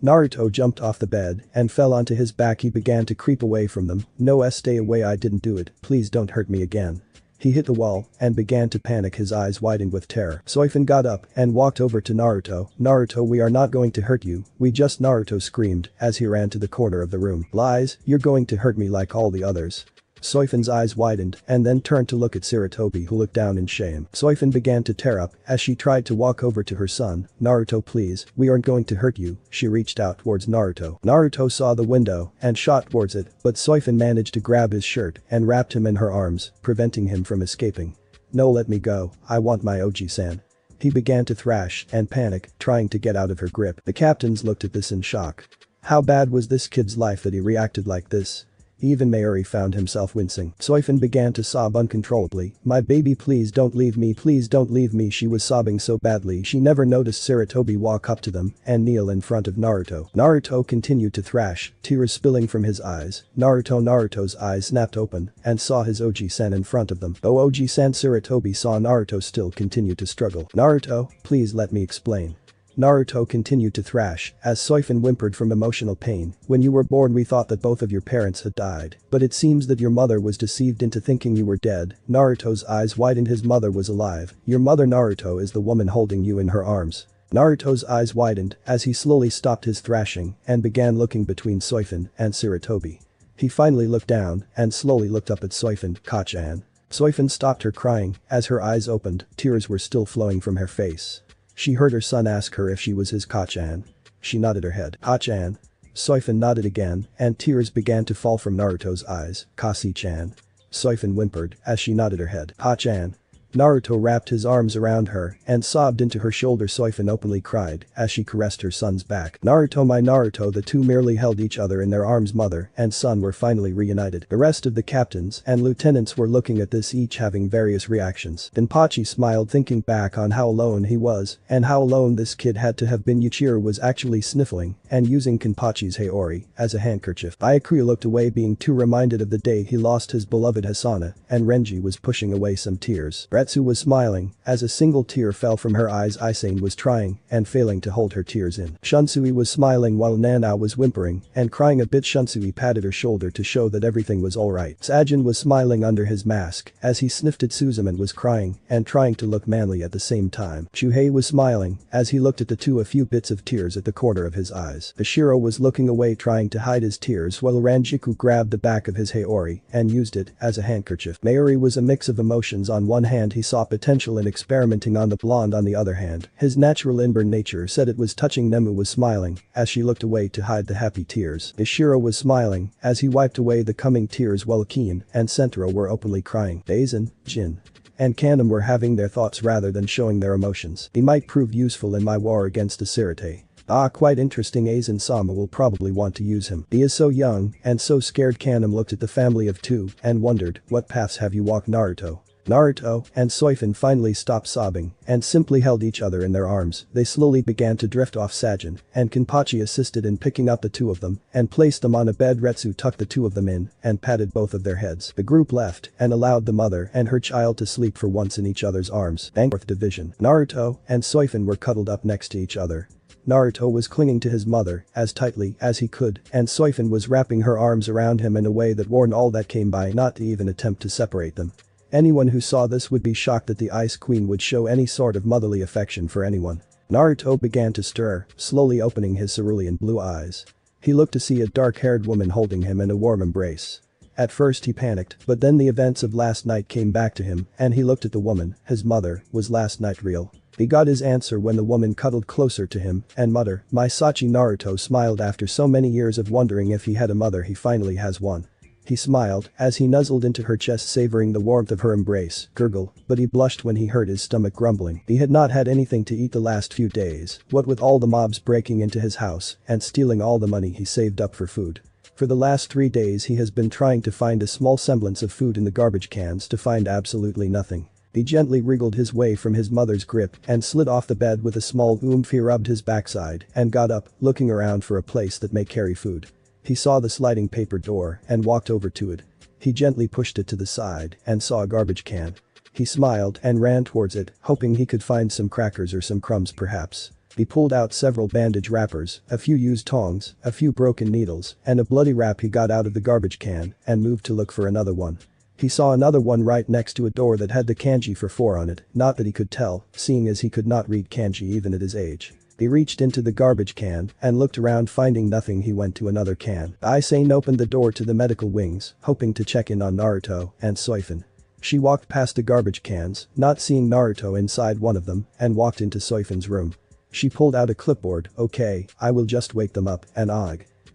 Naruto jumped off the bed and fell onto his back. He began to creep away from them. "No, stay away, I didn't do it, please don't hurt me again." He hit the wall and began to panic. His eyes widened with terror. Soifin got up and walked over to Naruto. "Naruto, we are not going to hurt you, we just..." Naruto screamed as he ran to the corner of the room. "Lies, you're going to hurt me like all the others." Soifin's eyes widened and then turned to look at Sarutobi, who looked down in shame. Soifin began to tear up as she tried to walk over to her son. "Naruto, please, we aren't going to hurt you." She reached out towards Naruto. Naruto saw the window and shot towards it, but Soifin managed to grab his shirt and wrapped him in her arms, preventing him from escaping. "No, let me go, I want my Oji-san." He began to thrash and panic, trying to get out of her grip. The captains looked at this in shock. How bad was this kid's life that he reacted like this? Even Mayuri found himself wincing. Soifin began to sob uncontrollably. "My baby, please don't leave me, please don't leave me." She was sobbing so badly she never noticed Sarutobi walk up to them and kneel in front of Naruto. Naruto continued to thrash, tears spilling from his eyes. Naruto's eyes snapped open and saw his Oji-san in front of them. "Oh, Oji-san." Sarutobi saw Naruto still continue to struggle. "Naruto, please let me explain." Naruto continued to thrash as Soifin whimpered from emotional pain. "When you were born we thought that both of your parents had died, but it seems that your mother was deceived into thinking you were dead." Naruto's eyes widened. "His mother was alive. Your mother, Naruto, is the woman holding you in her arms." Naruto's eyes widened as he slowly stopped his thrashing and began looking between Soifin and Sarutobi. He finally looked down and slowly looked up at Soifin. "Kachan." Soifin stopped her crying as her eyes opened. Tears were still flowing from her face. She heard her son ask her if she was his Kachan. She nodded her head. "Kachan." Soifin nodded again and tears began to fall from Naruto's eyes. "Kasi-chan." Soifin whimpered as she nodded her head. "Kachan." Naruto wrapped his arms around her and sobbed into her shoulder. Soifin openly cried as she caressed her son's back. "Naruto, my Naruto." The two merely held each other in their arms. Mother and son were finally reunited. The rest of the captains and lieutenants were looking at this, each having various reactions. Denpachi smiled, thinking back on how alone he was and how alone this kid had to have been. Yuichiro was actually sniffling and using Kenpachi's Haori as a handkerchief. Byakuya looked away, being too reminded of the day he lost his beloved Hasana, and Renji was pushing away some tears. Retsu was smiling as a single tear fell from her eyes. Isane was trying and failing to hold her tears in. Shunsui was smiling while Nana was whimpering and crying a bit. Shunsui patted her shoulder to show that everything was alright. Sajin was smiling under his mask as he sniffed at Suzuman was crying and trying to look manly at the same time. Shuhei was smiling as he looked at the two, a few bits of tears at the corner of his eyes. Hashiro was looking away, trying to hide his tears, while Ranjiku grabbed the back of his Haori and used it as a handkerchief. Mayuri was a mix of emotions. On one hand hand he saw potential in experimenting on the blonde. On the other hand, his natural inborn nature said it was touching. Nemu was smiling as she looked away to hide the happy tears. Ishiro was smiling as he wiped away the coming tears while Kiin and Sentaro were openly crying. Aizen, Jin, and Kanem were having their thoughts rather than showing their emotions. He might prove useful in my war against Asirate. Ah, quite interesting. Aizen-sama will probably want to use him. He is so young and so scared. Kanem looked at the family of two and wondered, what paths have you walked? Naruto and Soifin finally stopped sobbing and simply held each other in their arms. They slowly began to drift off. Sajin and Kenpachi assisted in picking up the two of them and placed them on a bed. Retsu tucked the two of them in and patted both of their heads. The group left and allowed the mother and her child to sleep for once in each other's arms. 4th Division. Naruto and Soifin were cuddled up next to each other. Naruto was clinging to his mother as tightly as he could, and Soifin was wrapping her arms around him in a way that warned all that came by not to even attempt to separate them. Anyone who saw this would be shocked that the Ice Queen would show any sort of motherly affection for anyone. Naruto began to stir, slowly opening his cerulean blue eyes. He looked to see a dark-haired woman holding him in a warm embrace. At first he panicked, but then the events of last night came back to him, and he looked at the woman. His mother. Was last night real? He got his answer when the woman cuddled closer to him and muttered, "My Sachi." Naruto smiled. After so many years of wondering if he had a mother, he finally has one. He smiled as he nuzzled into her chest, savoring the warmth of her embrace. Gurgle, but he blushed when he heard his stomach grumbling. He had not had anything to eat the last few days, what with all the mobs breaking into his house and stealing all the money he saved up for food. For the last 3 days he has been trying to find a small semblance of food in the garbage cans to find absolutely nothing. He gently wriggled his way from his mother's grip and slid off the bed with a small oomph. He rubbed his backside and got up, looking around for a place that may carry food. He saw the sliding paper door and walked over to it. He gently pushed it to the side and saw a garbage can. He smiled and ran towards it, hoping he could find some crackers or some crumbs perhaps. He pulled out several bandage wrappers, a few used tongs, a few broken needles, and a bloody wrap. He got out of the garbage can and moved to look for another one. He saw another one right next to a door that had the kanji for 4 on it, not that he could tell, seeing as he could not read kanji even at his age. He reached into the garbage can and looked around. Finding nothing, he went to another can. Aizen opened the door to the medical wings, hoping to check in on Naruto and Soifin. She walked past the garbage cans, not seeing Naruto inside one of them, and walked into Soifin's room. She pulled out a clipboard. "Okay, I will just wake them up," and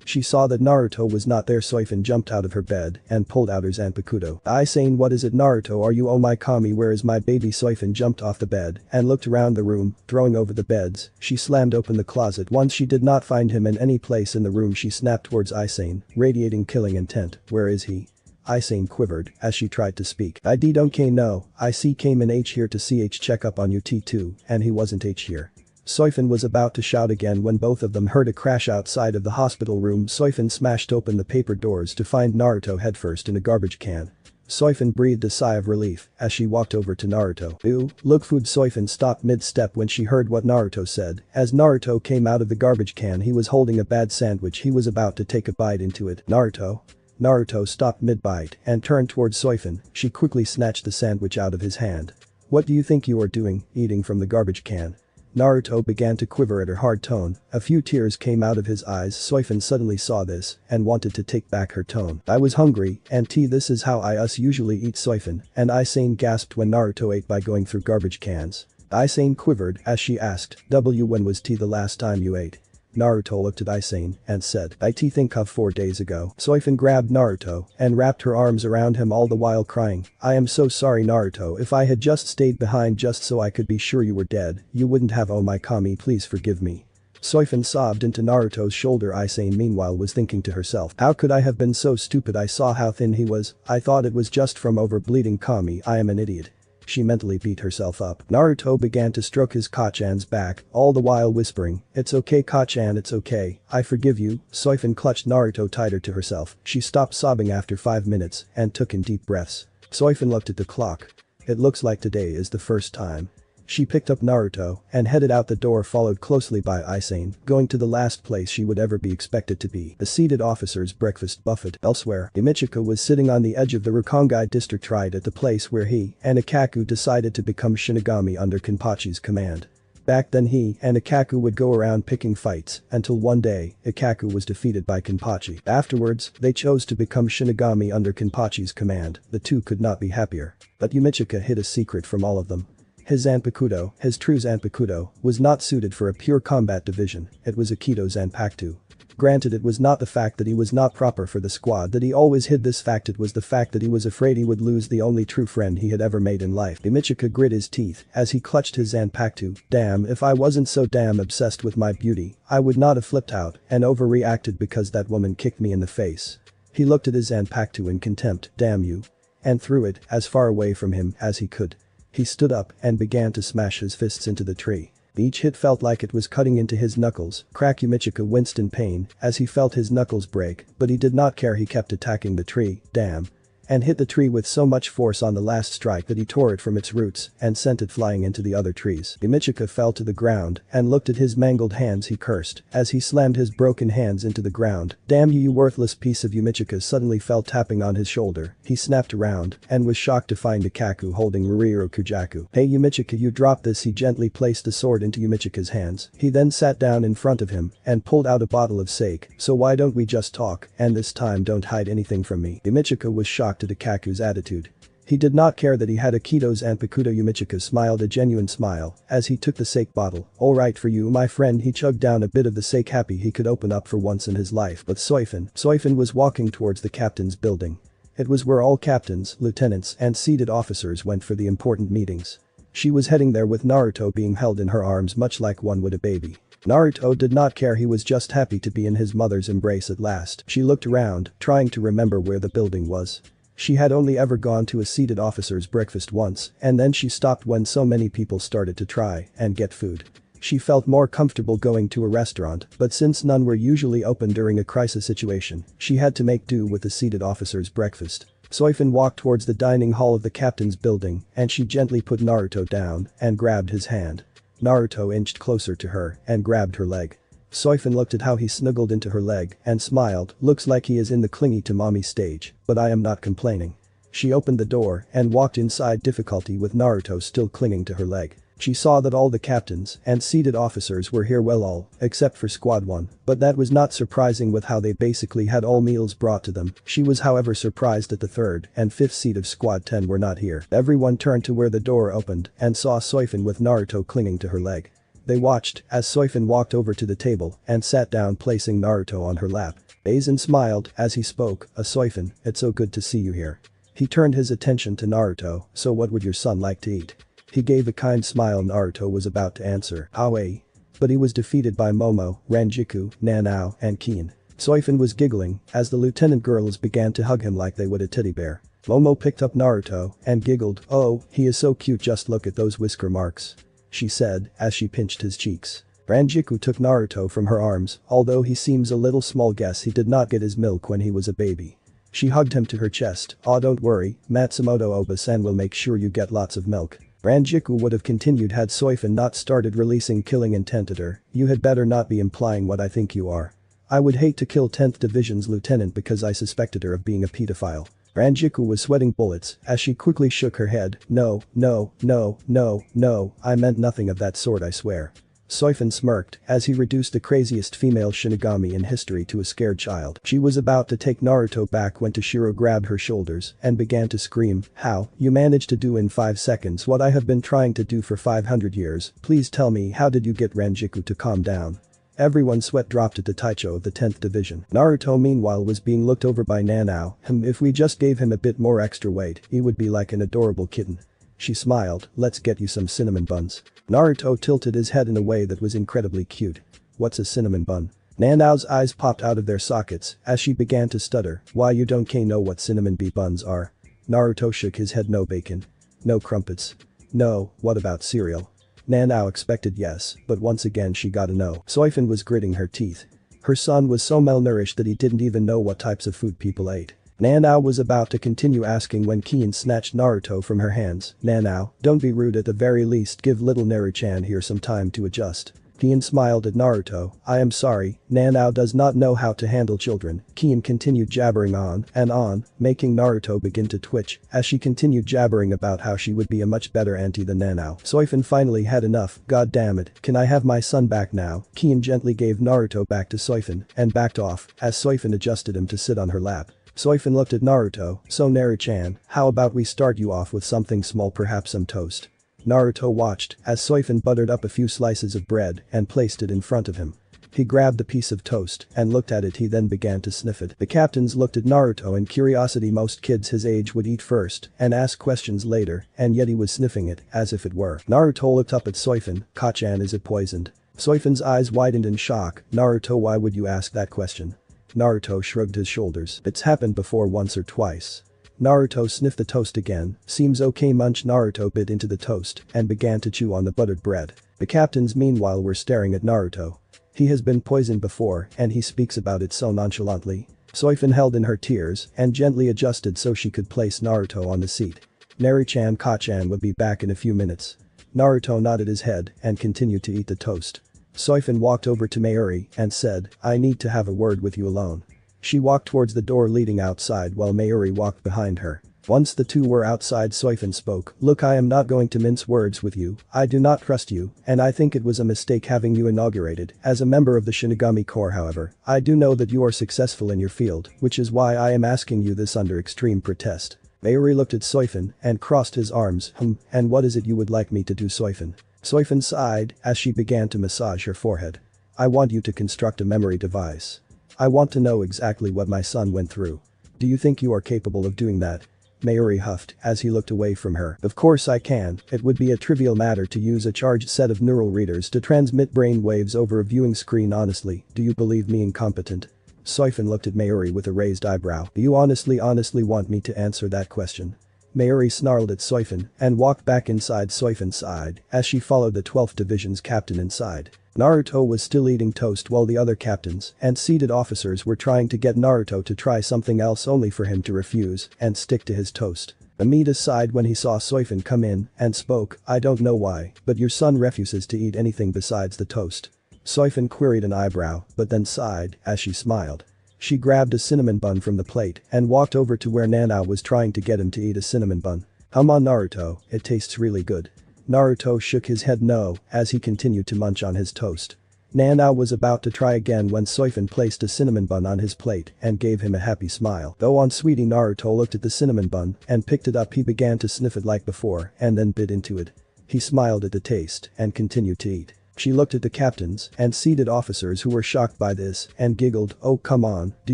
she saw that Naruto was not there. Soifin jumped out of her bed and pulled out her Zanpakuto. Aizen, what is it? Naruto, are you? Oh my kami, where is my baby? Soifin jumped off the bed and looked around the room, throwing over the beds. She slammed open the closet. Once she did not find him in any place in the room, she snapped towards Aizen, radiating killing intent. Where is he? Aizen quivered as she tried to speak. I don't know, I see came in H here to ch check up on you T2, and he wasn't H here. Soifin was about to shout again when both of them heard a crash outside of the hospital room. Soifin smashed open the paper doors to find Naruto headfirst in a garbage can. Soifin breathed a sigh of relief as she walked over to Naruto. "Ooh, look, food." Soifin stopped mid-step when she heard what Naruto said. As Naruto came out of the garbage can, he was holding a bad sandwich. He was about to take a bite into it. Naruto stopped mid-bite and turned towards Soifin. She quickly snatched the sandwich out of his hand. "What do you think you are doing, eating from the garbage can?" Naruto began to quiver at her hard tone. A few tears came out of his eyes. Soifin suddenly saw this and wanted to take back her tone. "I was hungry, and this is how I usually eat." Soifin and Aizen gasped when Naruto ate by going through garbage cans. Aizen quivered as she asked, when was the last time you ate?" Naruto looked at Aizen and said, "I think of 4 days ago." Soifin grabbed Naruto and wrapped her arms around him, all the while crying, "I am so sorry Naruto, if I had just stayed behind just so I could be sure you were dead, you wouldn't have. Oh my kami, please forgive me." Soifin sobbed into Naruto's shoulder. Aizen meanwhile was thinking to herself, how could I have been so stupid? I saw how thin he was, I thought it was just from over-bleeding. Kami, I am an idiot. She mentally beat herself up. Naruto began to stroke his Kachan's back, all the while whispering, "It's okay Kachan, it's okay, I forgive you." Soifin clutched Naruto tighter to herself. She stopped sobbing after 5 minutes and took in deep breaths. Soifin looked at the clock. It looks like today is the first time. She picked up Naruto and headed out the door, followed closely by Aizen, going to the last place she would ever be expected to be, the seated officers' breakfast buffet. Elsewhere, Imichika was sitting on the edge of the Rukongai district, right at the place where he and Ikaku decided to become Shinigami under Kenpachi's command. Back then he and Ikaku would go around picking fights until one day, Ikaku was defeated by Kenpachi. Afterwards, they chose to become Shinigami under Kenpachi's command. The two could not be happier. But Yumichika hid a secret from all of them. His Zanpakuto, his true Zanpakuto, was not suited for a pure combat division, it was Aikido Zanpakuto. Granted, it was not the fact that he was not proper for the squad that he always hid this fact, it was the fact that he was afraid he would lose the only true friend he had ever made in life. Yumichika grit his teeth as he clutched his Zanpakuto. Damn, if I wasn't so damn obsessed with my beauty, I would not have flipped out and overreacted because that woman kicked me in the face. He looked at his Zanpakuto in contempt, damn you. And threw it as far away from him as he could. He stood up and began to smash his fists into the tree. Each hit felt like it was cutting into his knuckles. Crack. Yumichika winced in pain as he felt his knuckles break, but he did not care, he kept attacking the tree, damn. And hit the tree with so much force on the last strike that he tore it from its roots and sent it flying into the other trees. Yumichika fell to the ground and looked at his mangled hands, he cursed as he slammed his broken hands into the ground. Damn you worthless piece of. Yumichika suddenly felt tapping on his shoulder. He snapped around and was shocked to find Ikaku holding Ruriro Kujaku. Hey Yumichika, you dropped this. He gently placed the sword into Yumichika's hands. He then sat down in front of him and pulled out a bottle of sake. So why don't we just talk, and this time don't hide anything from me. Yumichika was shocked at Ikaku's attitude. He did not care that he had Aikido Zanpakuto. Yumichika smiled a genuine smile as he took the sake bottle. Alright for you my friend. He chugged down a bit of the sake, happy he could open up for once in his life. But Soifin was walking towards the captain's building. It was where all captains, lieutenants and seated officers went for the important meetings. She was heading there with Naruto being held in her arms much like one would a baby. Naruto did not care, he was just happy to be in his mother's embrace at last. She looked around, trying to remember where the building was. She had only ever gone to a seated officer's breakfast once, and then she stopped when so many people started to try and get food. She felt more comfortable going to a restaurant, but since none were usually open during a crisis situation, she had to make do with the seated officer's breakfast. Soifin walked towards the dining hall of the captain's building, and she gently put Naruto down and grabbed his hand. Naruto inched closer to her and grabbed her leg. Soifin looked at how he snuggled into her leg and smiled, looks like he is in the clingy to mommy stage, but I am not complaining. She opened the door and walked inside, difficulty with Naruto still clinging to her leg. She saw that all the captains and seated officers were here, well all, except for Squad 1, but that was not surprising with how they basically had all meals brought to them. She was however surprised that the 3rd and 5th seat of Squad 10 were not here. Everyone turned to where the door opened and saw Soifin with Naruto clinging to her leg. They watched as Soifin walked over to the table and sat down, placing Naruto on her lap. Aizen smiled as he spoke, Soifin, it's so good to see you here. He turned his attention to Naruto, so what would your son like to eat? He gave a kind smile. Naruto was about to answer, Aoi. But he was defeated by Momo, Ranjiku, Nanao, and Keen. Soifin was giggling as the lieutenant girls began to hug him like they would a teddy bear. Momo picked up Naruto and giggled, oh, he is so cute, just look at those whisker marks. She said as she pinched his cheeks. Ranjiku took Naruto from her arms, although he seems a little small, guess he did not get his milk when he was a baby. She hugged him to her chest, oh don't worry, Matsumoto Oba-san will make sure you get lots of milk. Ranjiku would have continued had Soifin not started releasing killing intent at her. You had better not be implying what I think you are. I would hate to kill 10th Division's lieutenant because I suspected her of being a pedophile. Ranjiku was sweating bullets as she quickly shook her head, no, I meant nothing of that sort, I swear. Soifin smirked as he reduced the craziest female Shinigami in history to a scared child. She was about to take Naruto back when Toshiro grabbed her shoulders and began to scream, how, you managed to do in 5 seconds what I have been trying to do for 500 years, please tell me how did you get Ranjiku to calm down. Everyone's sweat dropped at the Taicho of the 10th Division. Naruto meanwhile was being looked over by Nanao, if we just gave him a bit more extra weight, he would be like an adorable kitten. She smiled, let's get you some cinnamon buns. Naruto tilted his head in a way that was incredibly cute. What's a cinnamon bun? Nanao's eyes popped out of their sockets as she began to stutter, why you don't know what cinnamon bee buns are? Naruto shook his head, no bacon. No crumpets. No, what about cereal? Nanao expected yes, but once again she got a no. Soifin was gritting her teeth. Her son was so malnourished that he didn't even know what types of food people ate. Nanao was about to continue asking when Keen snatched Naruto from her hands. Nanao, don't be rude, at the very least give little Naru-chan here some time to adjust. Kiin smiled at Naruto. I am sorry, Nanao does not know how to handle children. Kiin continued jabbering on and on, making Naruto begin to twitch as she continued jabbering about how she would be a much better auntie than Nanao. Soifin finally had enough. God damn it, can I have my son back now? Kiin gently gave Naruto back to Soifin and backed off as Soifin adjusted him to sit on her lap. Soifin looked at Naruto. So Naru-chan, how about we start you off with something small, perhaps some toast? Naruto watched as Soifin buttered up a few slices of bread and placed it in front of him. He grabbed a piece of toast and looked at it. He then began to sniff it. The captains looked at Naruto in curiosity. Most kids his age would eat first and ask questions later, and yet he was sniffing it as if it were. Naruto looked up at Soifin. Kachan, is it poisoned? Soifin's eyes widened in shock. Naruto, why would you ask that question? Naruto shrugged his shoulders. It's happened before once or twice. Naruto sniffed the toast again. Seems okay. Munch. Naruto bit into the toast and began to chew on the buttered bread. The captains meanwhile were staring at Naruto. He has been poisoned before and he speaks about it so nonchalantly. Soifin held in her tears and gently adjusted so she could place Naruto on the seat. Naru-chan, Kachan would be back in a few minutes. Naruto nodded his head and continued to eat the toast. Soifin walked over to Mayuri and said, I need to have a word with you alone. She walked towards the door leading outside while Mayuri walked behind her. Once the two were outside, Soifin spoke. Look, I am not going to mince words with you. I do not trust you, and I think it was a mistake having you inaugurated as a member of the Shinigami Corps. However, I do know that you are successful in your field, which is why I am asking you this under extreme protest. Mayuri looked at Soifin and crossed his arms. And what is it you would like me to do, Soifin? Soifin sighed as she began to massage her forehead. I want you to construct a memory device. I want to know exactly what my son went through. Do you think you are capable of doing that? Mayuri huffed as he looked away from her. Of course I can. It would be a trivial matter to use a charged set of neural readers to transmit brain waves over a viewing screen. Honestly, do you believe me incompetent? Soifin looked at Mayuri with a raised eyebrow. Do you honestly want me to answer that question? Mayuri snarled at Soifin and walked back inside. Soifin sighed as she followed the 12th Division's captain inside. Naruto was still eating toast while the other captains and seated officers were trying to get Naruto to try something else only for him to refuse and stick to his toast. Amida sighed when he saw Soifin come in and spoke, I don't know why, but your son refuses to eat anything besides the toast. Soifin queried an eyebrow, but then sighed as she smiled. She grabbed a cinnamon bun from the plate and walked over to where Nanao was trying to get him to eat a cinnamon bun. Come on Naruto, it tastes really good. Naruto shook his head no as he continued to munch on his toast. Nanao was about to try again when Soifin placed a cinnamon bun on his plate and gave him a happy smile. Though on sweetie, Naruto looked at the cinnamon bun and picked it up. He began to sniff it like before and then bit into it. He smiled at the taste and continued to eat. She looked at the captains and seated officers who were shocked by this and giggled, oh come on, do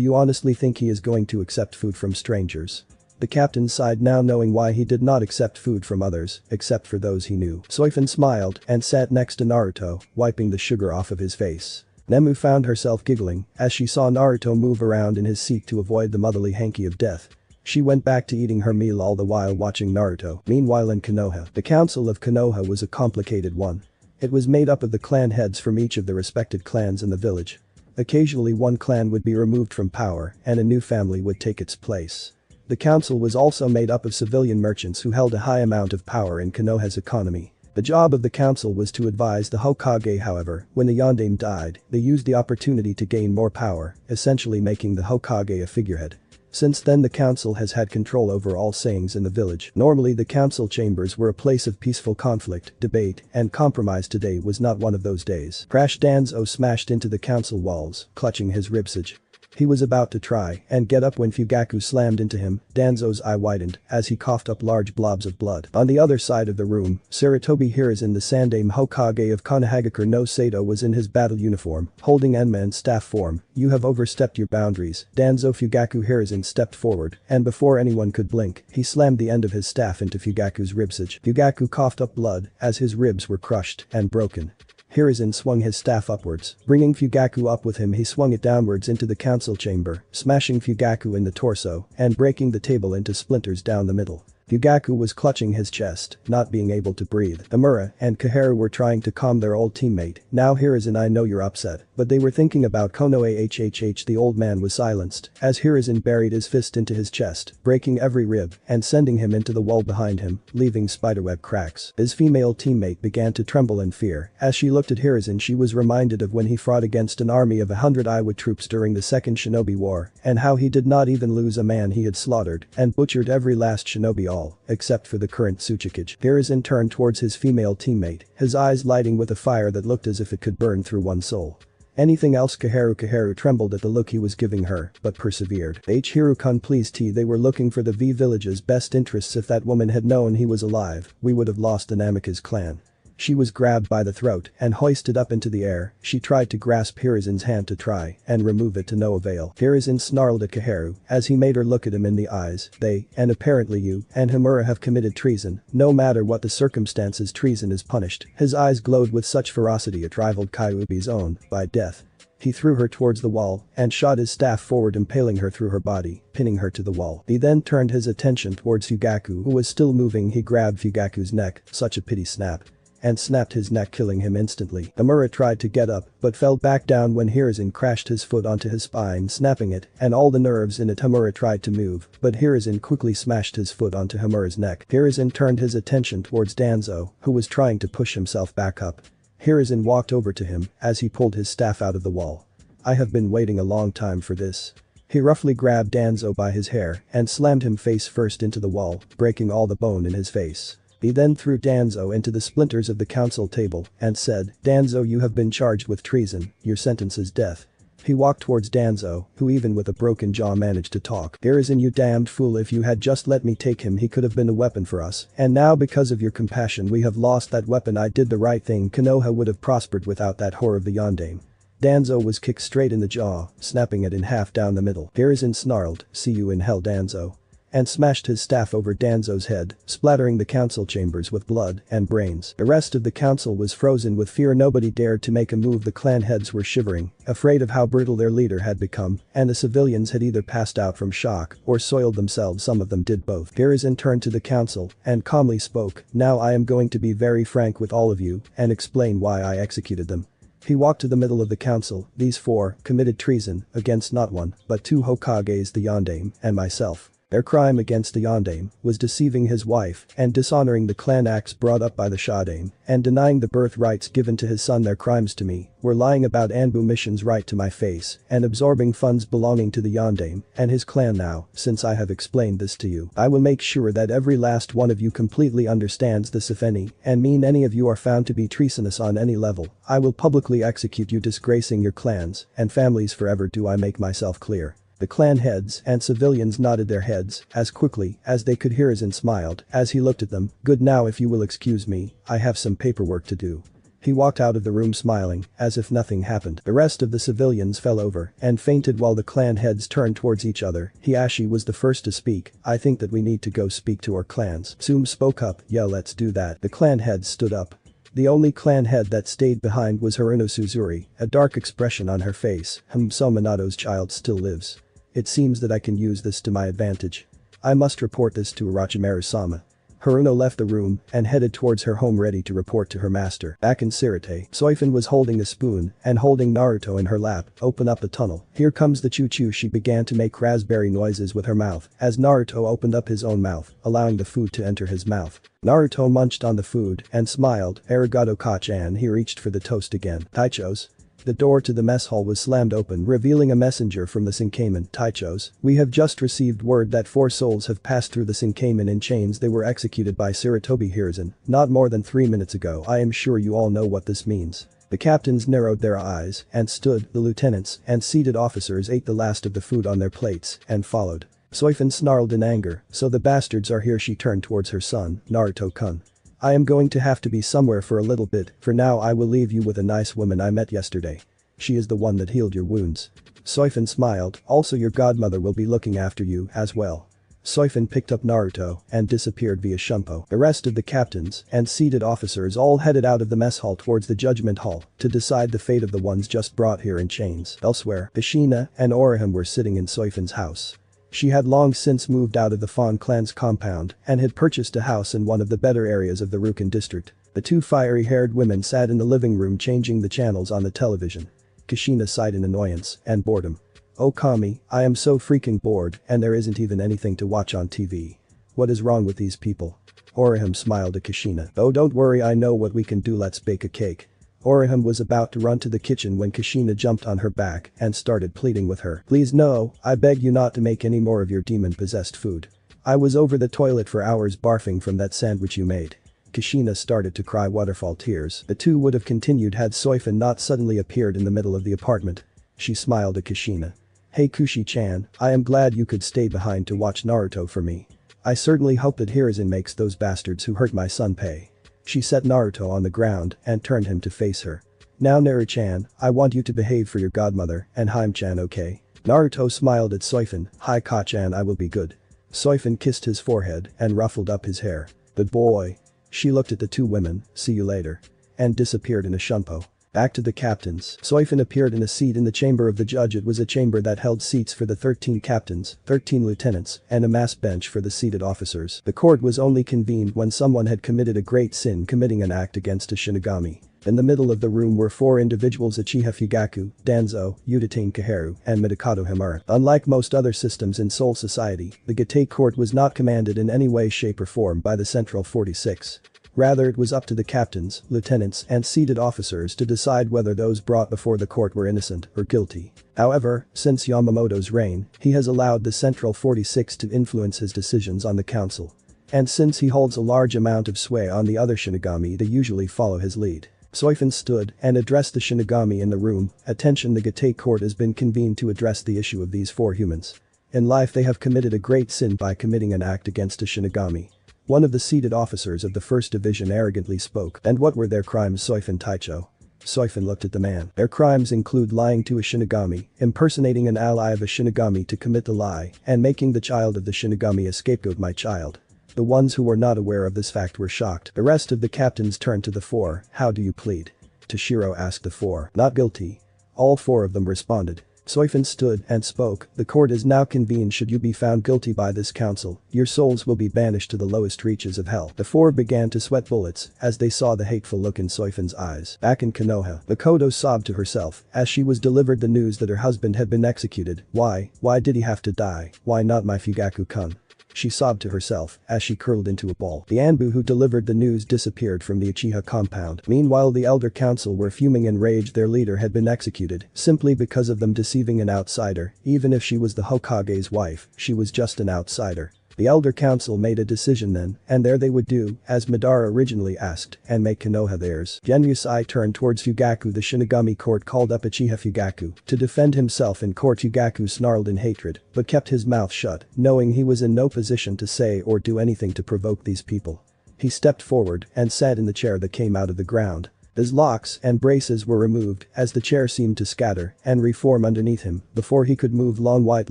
you honestly think he is going to accept food from strangers? The captain sighed now knowing why he did not accept food from others, except for those he knew. Soifin smiled and sat next to Naruto, wiping the sugar off of his face. Nemu found herself giggling as she saw Naruto move around in his seat to avoid the motherly hanky of death. She went back to eating her meal all the while watching Naruto. Meanwhile in Konoha, the council of Konoha was a complicated one. It was made up of the clan heads from each of the respected clans in the village. Occasionally one clan would be removed from power and a new family would take its place. The council was also made up of civilian merchants who held a high amount of power in Konoha's economy. The job of the council was to advise the Hokage. However, when the Yondaime died, they used the opportunity to gain more power, essentially making the Hokage a figurehead. Since then the council has had control over all sayings in the village. Normally the council chambers were a place of peaceful conflict, debate, and compromise. Today was not one of those days. Crash Danzo smashed into the council walls, clutching his ribcage. He was about to try and get up when Fugaku slammed into him. Danzo's eye widened as he coughed up large blobs of blood. On the other side of the room, Sarutobi Hiruzen, the Sandaime Hokage of Konohagakure no Sato, was in his battle uniform, holding Enma in staff form. You have overstepped your boundaries. Danzo. Fugaku Hiruzen stepped forward, and before anyone could blink, he slammed the end of his staff into Fugaku's ribcage. Fugaku coughed up blood as his ribs were crushed and broken. Hiruzen swung his staff upwards, bringing Fugaku up with him. He swung it downwards into the council chamber, smashing Fugaku in the torso and breaking the table into splinters down the middle. Fugaku was clutching his chest, not being able to breathe. Amura and Kaharu were trying to calm their old teammate. Now Hiruzen, I know you're upset, but they were thinking about Konoe hhh. The old man was silenced as Hiruzen buried his fist into his chest, breaking every rib and sending him into the wall behind him, leaving spiderweb cracks. His female teammate began to tremble in fear. As she looked at Hiruzen, she was reminded of when he fought against an army of 100 Iowa troops during the Second Shinobi War, and how he did not even lose a man he had slaughtered and butchered every last shinobi, all except for the current Tsuchikage. Hiruzen turned towards his female teammate, his eyes lighting with a fire that looked as if it could burn through one's soul. Anything else? Kaharu trembled at the look he was giving her, but persevered. Hiru-kun, please T, they were looking for the V village's best interests. If that woman had known he was alive, we would have lost the Namikaze clan. She was grabbed by the throat and hoisted up into the air. She tried to grasp Hiruzen's hand to try and remove it, to no avail. Hiruzen snarled at Kaharu as he made her look at him in the eyes. They, and apparently you, and Hamura have committed treason. No matter what the circumstances, treason is punished. His eyes glowed with such ferocity it rivaled Kyuubi's own, by death. He threw her towards the wall and shot his staff forward, impaling her through her body, pinning her to the wall. He then turned his attention towards Fugaku, who was still moving. He grabbed Fugaku's neck, such a pity snap, and snapped his neck, killing him instantly. Amura tried to get up but fell back down when Hiruzen crashed his foot onto his spine, snapping it and all the nerves in it. Hamura tried to move, but Hiruzen quickly smashed his foot onto Hamura's neck. Hiruzen turned his attention towards Danzo, who was trying to push himself back up. Hiruzen walked over to him as he pulled his staff out of the wall. I have been waiting a long time for this. He roughly grabbed Danzo by his hair and slammed him face first into the wall, breaking all the bone in his face. He then threw Danzo into the splinters of the council table and said, Danzo, you have been charged with treason, your sentence is death. He walked towards Danzo, who even with a broken jaw managed to talk. Hiruzen, you damned fool, if you had just let me take him, he could have been a weapon for us, and now because of your compassion we have lost that weapon. I did the right thing. Konoha would have prospered without that whore of the Yondaime. Danzo was kicked straight in the jaw, snapping it in half down the middle. Hiruzen snarled, see you in hell, Danzo, and smashed his staff over Danzo's head, splattering the council chambers with blood and brains. The rest of the council was frozen with fear. Nobody dared to make a move. The clan heads were shivering, afraid of how brutal their leader had become, and the civilians had either passed out from shock or soiled themselves. Some of them did both. Hiruzen turned to the council and calmly spoke, now I am going to be very frank with all of you and explain why I executed them. He walked to the middle of the council. These four committed treason against not one, but two Hokages, the Yondaime and myself. Their crime against the Yondaime was deceiving his wife and dishonoring the clan acts brought up by the Shadaime and denying the birthrights given to his son. Their crimes to me were lying about Anbu missions right to my face and absorbing funds belonging to the Yondaime and his clan. Now, since I have explained this to you, I will make sure that every last one of you completely understands this. If any of you are found to be treasonous on any level, I will publicly execute you, disgracing your clans and families forever. Do I make myself clear? The clan heads and civilians nodded their heads as quickly as they could. Hiruzen smiled as he looked at them. Good, now if you will excuse me, I have some paperwork to do. He walked out of the room smiling as if nothing happened. The rest of the civilians fell over and fainted while the clan heads turned towards each other. Hiashi was the first to speak. I think that we need to go speak to our clans. Sum spoke up. Yeah, let's do that. The clan heads stood up. The only clan head that stayed behind was Haruno Suzuri, a dark expression on her face. So Minato's child still lives. It seems that I can use this to my advantage. I must report this to Orochimaru-sama. Haruno left the room and headed towards her home, ready to report to her master. Back in Sirte, Soifin was holding a spoon and holding Naruto in her lap. Open up the tunnel. Here comes the choo-choo. She began to make raspberry noises with her mouth as Naruto opened up his own mouth, allowing the food to enter his mouth. Naruto munched on the food and smiled. Arigato Kachan. He reached for the toast again. Taichos. The door to the mess hall was slammed open, revealing a messenger from the Sinkamen. Taichos, we have just received word that 4 souls have passed through the Sinkamen in chains. They were executed by Sarutobi Hiruzen not more than 3 minutes ago. I am sure you all know what this means. The captains narrowed their eyes and stood. The lieutenants and seated officers ate the last of the food on their plates and followed. Soifin snarled in anger, so the bastards are here. She turned towards her son, Naruto-kun. I am going to have to be somewhere for a little bit. For now I will leave you with a nice woman I met yesterday. She is the one that healed your wounds. Soifin smiled. Also, your godmother will be looking after you as well. Soifin picked up Naruto and disappeared via Shunpo. The rest of the captains and seated officers all headed out of the mess hall towards the judgment hall to decide the fate of the ones just brought here in chains. Elsewhere, Kushina and Orihime were sitting in Soifin's house. She had long since moved out of the Fawn clan's compound and had purchased a house in one of the better areas of the Rukan district. The two fiery-haired women sat in the living room changing the channels on the television. Kushina sighed in annoyance and boredom. "Oh Kami, I am so freaking bored and there isn't even anything to watch on TV. What is wrong with these people?" Orihime smiled at Kushina. "Oh don't worry, I know what we can do, let's bake a cake." Orihime was about to run to the kitchen when Kushina jumped on her back and started pleading with her. "Please no, I beg you not to make any more of your demon-possessed food. I was over the toilet for hours barfing from that sandwich you made." Kushina started to cry waterfall tears. The two would have continued had Soifin not suddenly appeared in the middle of the apartment. She smiled at Kushina. "Hey Kushi-chan, I am glad you could stay behind to watch Naruto for me. I certainly hope that Hiruzen makes those bastards who hurt my son pay." She set Naruto on the ground and turned him to face her. "Now Naru-chan, I want you to behave for your godmother and Hime-chan, okay?" Naruto smiled at Soifin. "Hi Ka-chan, I will be good." Soifin kissed his forehead and ruffled up his hair. "Good boy." She looked at the two women, "See you later." And disappeared in a shunpo. Back to the captains. Soifin appeared in a seat in the chamber of the judge. It was a chamber that held seats for the 13 captains, 13 lieutenants, and a mass bench for the seated officers. The court was only convened when someone had committed a great sin, committing an act against a Shinigami. In the middle of the room were 4 individuals: Uchiha Fugaku, Danzo, Udatain Kaharu, and Midokado Himura. Unlike most other systems in Soul Society, the Gatei court was not commanded in any way, shape or form by the Central 46. Rather, it was up to the captains, lieutenants, and seated officers to decide whether those brought before the court were innocent or guilty. However, since Yamamoto's reign, he has allowed the Central 46 to influence his decisions on the council. And since he holds a large amount of sway on the other Shinigami, they usually follow his lead. Soifin stood and addressed the Shinigami in the room. "Attention, the Gatei court has been convened to address the issue of these 4 humans. In life they have committed a great sin by committing an act against a Shinigami." One of the seated officers of the 1st Division arrogantly spoke. "And what were their crimes, Soifin Taicho?" Soifin looked at the man. "Their crimes include lying to a Shinigami, impersonating an ally of a Shinigami to commit the lie, and making the child of the Shinigami a scapegoat." "My child." The ones who were not aware of this fact were shocked. The rest of the captains turned to the 4. "How do you plead?" Toshiro asked the 4. "Not guilty." All 4 of them responded. Soifin stood and spoke. "The court is now convened. Should you be found guilty by this council, your souls will be banished to the lowest reaches of hell." The 4 began to sweat bullets as they saw the hateful look in Soifin's eyes. Back in Konoha, Makoto sobbed to herself as she was delivered the news that her husband had been executed. Why did he have to die? Why not my Fugaku-kun? She sobbed to herself as she curled into a ball. The Anbu who delivered the news disappeared from the Uchiha compound. Meanwhile, the Elder Council were fuming in rage. Their leader had been executed simply because of them deceiving an outsider. Even if she was the Hokage's wife, she was just an outsider. The Elder Council made a decision then, and there they would do, as Madara originally asked, and make Konoha theirs. Genryusai turned towards Fugaku. The Shinigami court called up Uchiha Fugaku to defend himself in court. Fugaku snarled in hatred, but kept his mouth shut, knowing he was in no position to say or do anything to provoke these people. He stepped forward and sat in the chair that came out of the ground. His locks and braces were removed as the chair seemed to scatter and reform underneath him. Before he could move, long white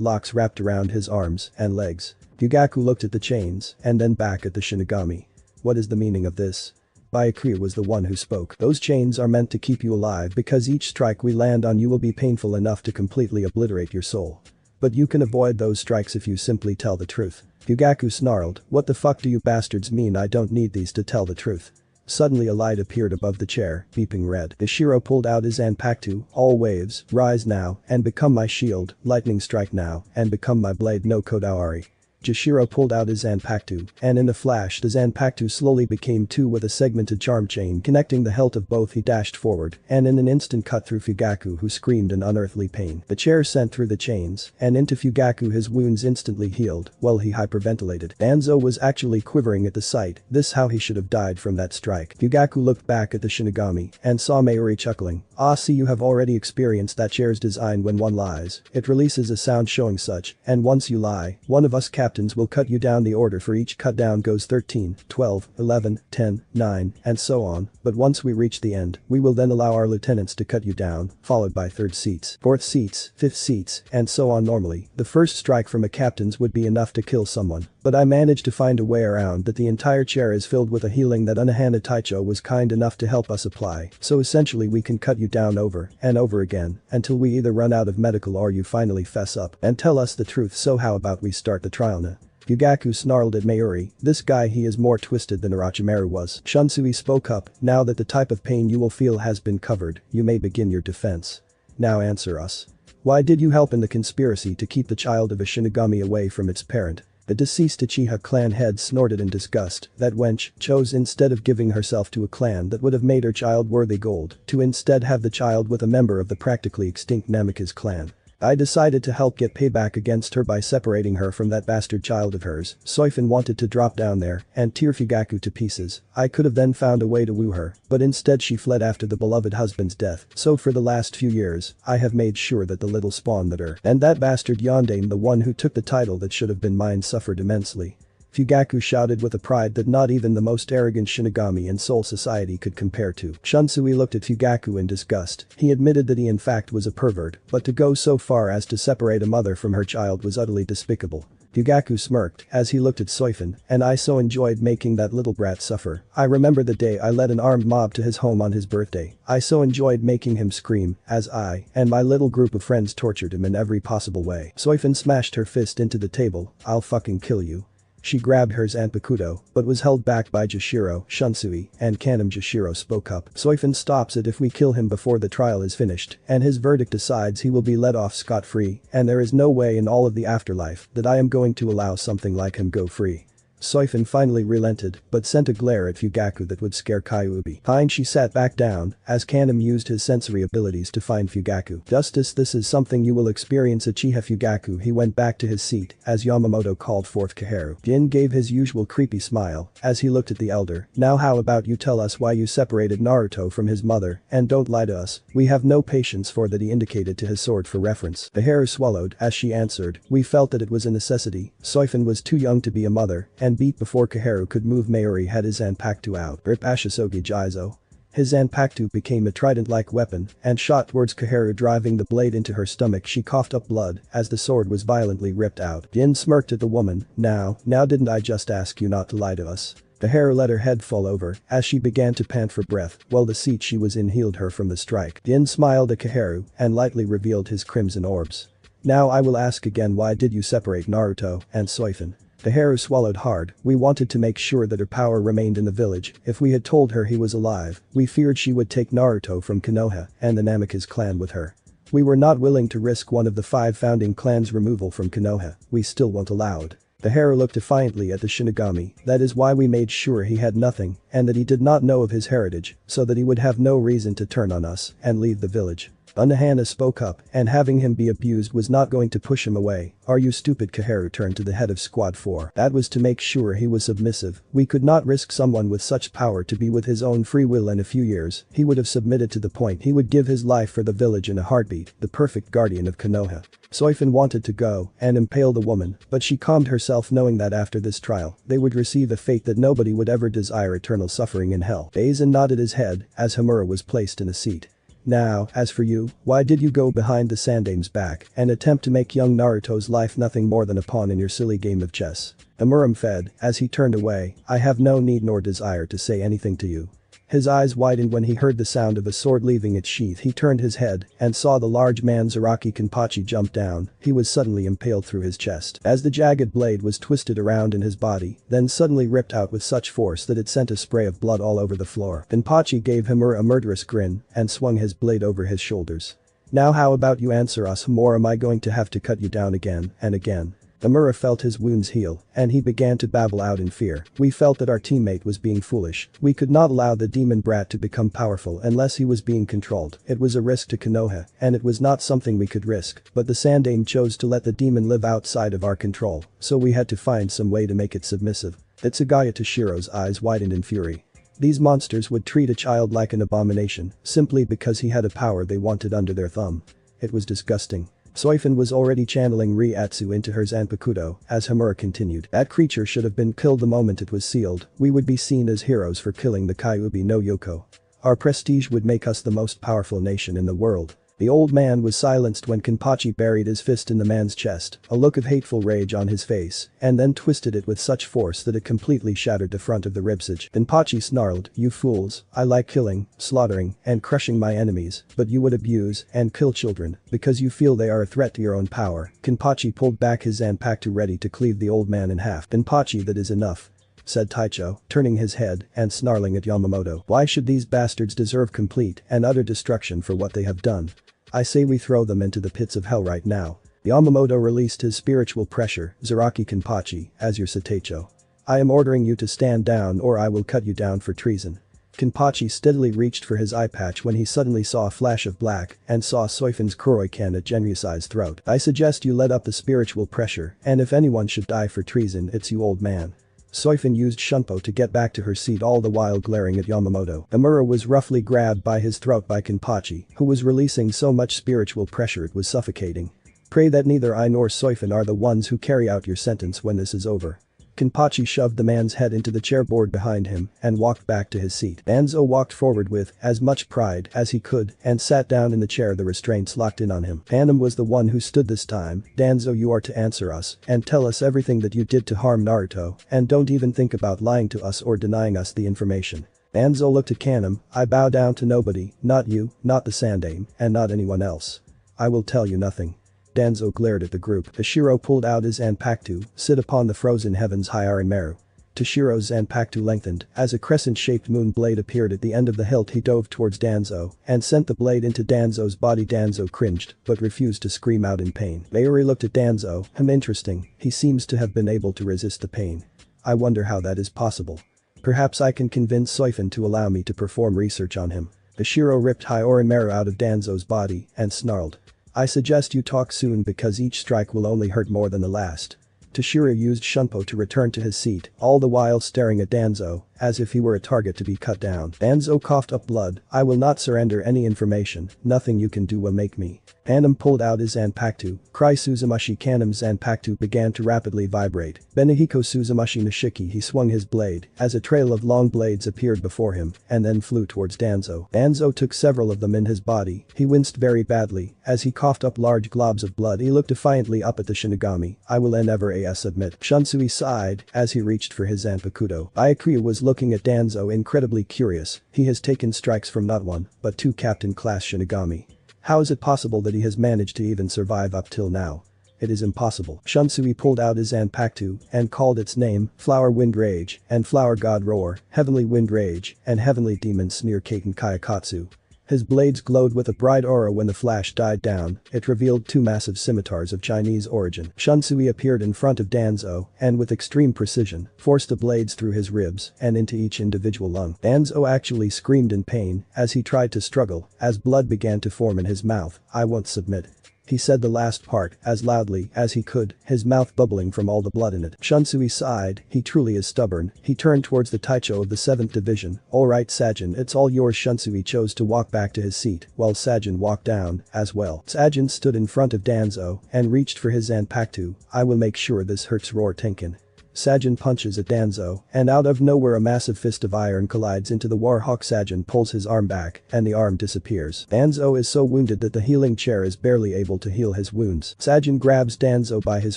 locks wrapped around his arms and legs. Fugaku looked at the chains and then back at the Shinigami. "What is the meaning of this?" Byakuya was the one who spoke. "Those chains are meant to keep you alive because each strike we land on you will be painful enough to completely obliterate your soul. But you can avoid those strikes if you simply tell the truth." Fugaku snarled. "What the fuck do you bastards mean? I don't need these to tell the truth." Suddenly a light appeared above the chair, beeping red. Ishiro pulled out his Zanpakuto. "All waves, rise now and become my shield, lightning strike now and become my blade no Kodaori." Jashiro pulled out his Zanpakuto, and in a flash the Zanpakuto slowly became 2 with a segmented charm chain connecting the hilt of both. He dashed forward and in an instant cut through Fugaku, who screamed in unearthly pain. The chair sent through the chains and into Fugaku. His wounds instantly healed while he hyperventilated. Danzo was actually quivering at the sight. This how he should have died from that strike. Fugaku looked back at the Shinigami and saw Mayuri chuckling. "Ah, see, you have already experienced that chair's design. When one lies, it releases a sound showing such, and once you lie, one of us captains captains will cut you down. The order for each cut down goes 13, 12, 11, 10, 9, and so on, but once we reach the end, we will then allow our lieutenants to cut you down, followed by third seats, fourth seats, fifth seats, and so on. Normally, the first strike from a captain's would be enough to kill someone, but I managed to find a way around that. The entire chair is filled with a healing that Unohana Taicho was kind enough to help us apply, so essentially we can cut you down over and over again until we either run out of medical or you finally fess up and tell us the truth. So how about we start the trial now? Fugaku snarled at Mayuri, this guy, he is more twisted than Orochimaru was. Shunsui spoke up, now that the type of pain you will feel has been covered, you may begin your defense. Now answer us. Why did you help in the conspiracy to keep the child of a Shinigami away from its parent? The deceased Uchiha clan head snorted in disgust. That wench chose, instead of giving herself to a clan that would have made her child worthy gold, to instead have the child with a member of the practically extinct Namikaze clan. I decided to help get payback against her by separating her from that bastard child of hers. Soifin wanted to drop down there and tear Fugaku to pieces. I could have then found a way to woo her, but instead she fled after the beloved husband's death. So for the last few years, I have made sure that the little spawn that her and that bastard Yondaime, the one who took the title that should have been mine, suffered immensely. Fugaku shouted with a pride that not even the most arrogant Shinigami in Soul Society could compare to. Shunsui looked at Fugaku in disgust. He admitted that he in fact was a pervert, but to go so far as to separate a mother from her child was utterly despicable. Fugaku smirked as he looked at Soifin, and I so enjoyed making that little brat suffer. I remember the day I led an armed mob to his home on his birthday. I so enjoyed making him scream as I and my little group of friends tortured him in every possible way. Soifin smashed her fist into the table. I'll fucking kill you. She grabbed hers and Pakuto, but was held back by Jashiro. Shunsui and Kanem. Jashiro spoke up. Soifin stops it if we kill him before the trial is finished, and his verdict decides he will be let off scot-free, and there is no way in all of the afterlife that I am going to allow something like him go free. Soifin finally relented, but sent a glare at Fugaku that would scare Kyuubi. Fine, she sat back down, as Kanem used his sensory abilities to find Fugaku. Justice, this is something you will experience. Uchiha Fugaku. He went back to his seat, as Yamamoto called forth Kaharu. Jin gave his usual creepy smile, as he looked at the elder. Now how about you tell us why you separated Naruto from his mother, and don't lie to us. We have no patience for that. He indicated to his sword for reference. Kaharu swallowed, as she answered, we felt that it was a necessity. Soifin was too young to be a mother, and beat before Kaharu could move. Mayuri had his Zanpakuto out. Rip Ashisogi Jizo. His Zanpakuto became a trident-like weapon and shot towards Kaharu, driving the blade into her stomach. She coughed up blood as the sword was violently ripped out. Jin smirked at the woman. Now didn't I just ask you not to lie to us? Kaharu let her head fall over as she began to pant for breath while the seat she was in healed her from the strike. Jin smiled at Kaharu and lightly revealed his crimson orbs. Now I will ask again, why did you separate Naruto and Soifin? Kaharu swallowed hard. We wanted to make sure that her power remained in the village. If we had told her he was alive, we feared she would take Naruto from Konoha and the Namikaze clan with her. We were not willing to risk one of the 5 founding clans' removal from Konoha. We still won't allow it. Kaharu looked defiantly at the Shinigami. That is why we made sure he had nothing and that he did not know of his heritage, so that he would have no reason to turn on us and leave the village. Unohana spoke up, and having him be abused was not going to push him away. Are you stupid? Kaharu turned to the head of Squad 4. That was to make sure he was submissive. We could not risk someone with such power to be with his own free will. In a few years, he would have submitted to the point he would give his life for the village in a heartbeat, the perfect guardian of Konoha. Soifin wanted to go and impale the woman, but she calmed herself, knowing that after this trial, they would receive a fate that nobody would ever desire: eternal suffering in hell. Aizen nodded his head as Homura was placed in a seat. Now, as for you, why did you go behind the Sandaime's back and attempt to make young Naruto's life nothing more than a pawn in your silly game of chess? Homura fed as he turned away. I have no need nor desire to say anything to you. His eyes widened when he heard the sound of a sword leaving its sheath. He turned his head and saw the large man Zaraki Kenpachi jump down. He was suddenly impaled through his chest as the jagged blade was twisted around in his body, then suddenly ripped out with such force that it sent a spray of blood all over the floor. Kenpachi gave Homura a murderous grin and swung his blade over his shoulders. Now how about you answer us, or am I going to have to cut you down again and again? Homura felt his wounds heal, and he began to babble out in fear. We felt that our teammate was being foolish. We could not allow the demon brat to become powerful unless he was being controlled. It was a risk to Konoha, and it was not something we could risk, but the Sandaime chose to let the demon live outside of our control, so we had to find some way to make it submissive. Itsugaya Toshiro's eyes widened in fury. These monsters would treat a child like an abomination, simply because he had a power they wanted under their thumb. It was disgusting. Soifin was already channeling Ryatsu into her Zanpakuto as Hamura continued. That creature should have been killed the moment it was sealed. We would be seen as heroes for killing the Kyuubi no Yoko. Our prestige would make us the most powerful nation in the world. The old man was silenced when Kenpachi buried his fist in the man's chest, a look of hateful rage on his face, and then twisted it with such force that it completely shattered the front of the ribsage. Kenpachi snarled, "You fools, I like killing, slaughtering, and crushing my enemies, but you would abuse and kill children because you feel they are a threat to your own power." Kenpachi pulled back his Zanpakuto ready to cleave the old man in half. "Kenpachi, that is enough," said Taicho, turning his head and snarling at Yamamoto. "Why should these bastards deserve complete and utter destruction for what they have done? I say we throw them into the pits of hell right now." Yamamoto released his spiritual pressure. "Zaraki Kenpachi, as your Sateicho. I am ordering you to stand down or I will cut you down for treason." Kenpachi steadily reached for his eye patch when he suddenly saw a flash of black and saw Soifin's Kuroikan at Genyusai's throat. "I suggest you let up the spiritual pressure, and if anyone should die for treason it's you, old man." Soifin used Shunpo to get back to her seat, all the while glaring at Yamamoto. Amura was roughly grabbed by his throat by Kenpachi, who was releasing so much spiritual pressure it was suffocating. "Pray that neither I nor Soifin are the ones who carry out your sentence when this is over." Kenpachi shoved the man's head into the chairboard behind him and walked back to his seat. Danzo walked forward with as much pride as he could and sat down in the chair, the restraints locked in on him. Panem was the one who stood this time. "Danzo, you are to answer us and tell us everything that you did to harm Naruto, and don't even think about lying to us or denying us the information." Danzo looked at Kanem. "I bow down to nobody, not you, not the Sandaime, and not anyone else. I will tell you nothing." Danzo glared at the group. Toshiro pulled out his Zanpakuto, "Sit upon the frozen heavens, Hyari Meru." Toshiro's Zanpakuto lengthened as a crescent-shaped moon blade appeared at the end of the hilt. He dove towards Danzo and sent the blade into Danzo's body. Danzo cringed but refused to scream out in pain. Mayuri looked at Danzo. Interesting, he seems to have been able to resist the pain. I wonder how that is possible. Perhaps I can convince Soifin to allow me to perform research on him." Toshiro ripped Hyori Meru out of Danzo's body and snarled, "I suggest you talk soon because each strike will only hurt more than the last." Toshiro used Shunpo to return to his seat, all the while staring at Danzo as if he were a target to be cut down. Danzo coughed up blood. "I will not surrender any information, nothing you can do will make me." Panem pulled out his Zanpakuto. Cry Suzumashi. Kanem's Zanpakuto began to rapidly vibrate. Benihiko Suzumashi Nishiki. He swung his blade as a trail of long blades appeared before him and then flew towards Danzo. Danzo took several of them in his body. He winced very badly as he coughed up large globs of blood. He looked defiantly up at the Shinigami. "I will never submit." Shunsui sighed as he reached for his Zanpakuto. Byakuya was looking at Danzo, incredibly curious. He has taken strikes from not one, but two captain-class Shinigami. How is it possible that he has managed to even survive up till now? It is impossible. Shunsui pulled out his Zanpakuto and called its name, Flower Wind Rage and Flower God Roar, Heavenly Wind Rage and Heavenly Demon Sneer Kaiten Kayakatsu. His blades glowed with a bright aura. When the flash died down, it revealed two massive scimitars of Chinese origin. Shunsui appeared in front of Danzo and with extreme precision, forced the blades through his ribs and into each individual lung. Danzo actually screamed in pain as he tried to struggle as blood began to form in his mouth. "I won't submit." He said the last part as loudly as he could, his mouth bubbling from all the blood in it. Shunsui sighed. He truly is stubborn. He turned towards the Taicho of the 7th Division. "Alright Sajin, it's all yours." Shunsui chose to walk back to his seat while Sajin walked down as well. Sajin stood in front of Danzo and reached for his Zanpakuto. "I will make sure this hurts." Roar Tenkin. Sajin punches at Danzo, and out of nowhere a massive fist of iron collides into the Warhawk. Sajin pulls his arm back, and the arm disappears. Danzo is so wounded that the healing chair is barely able to heal his wounds. Sajin grabs Danzo by his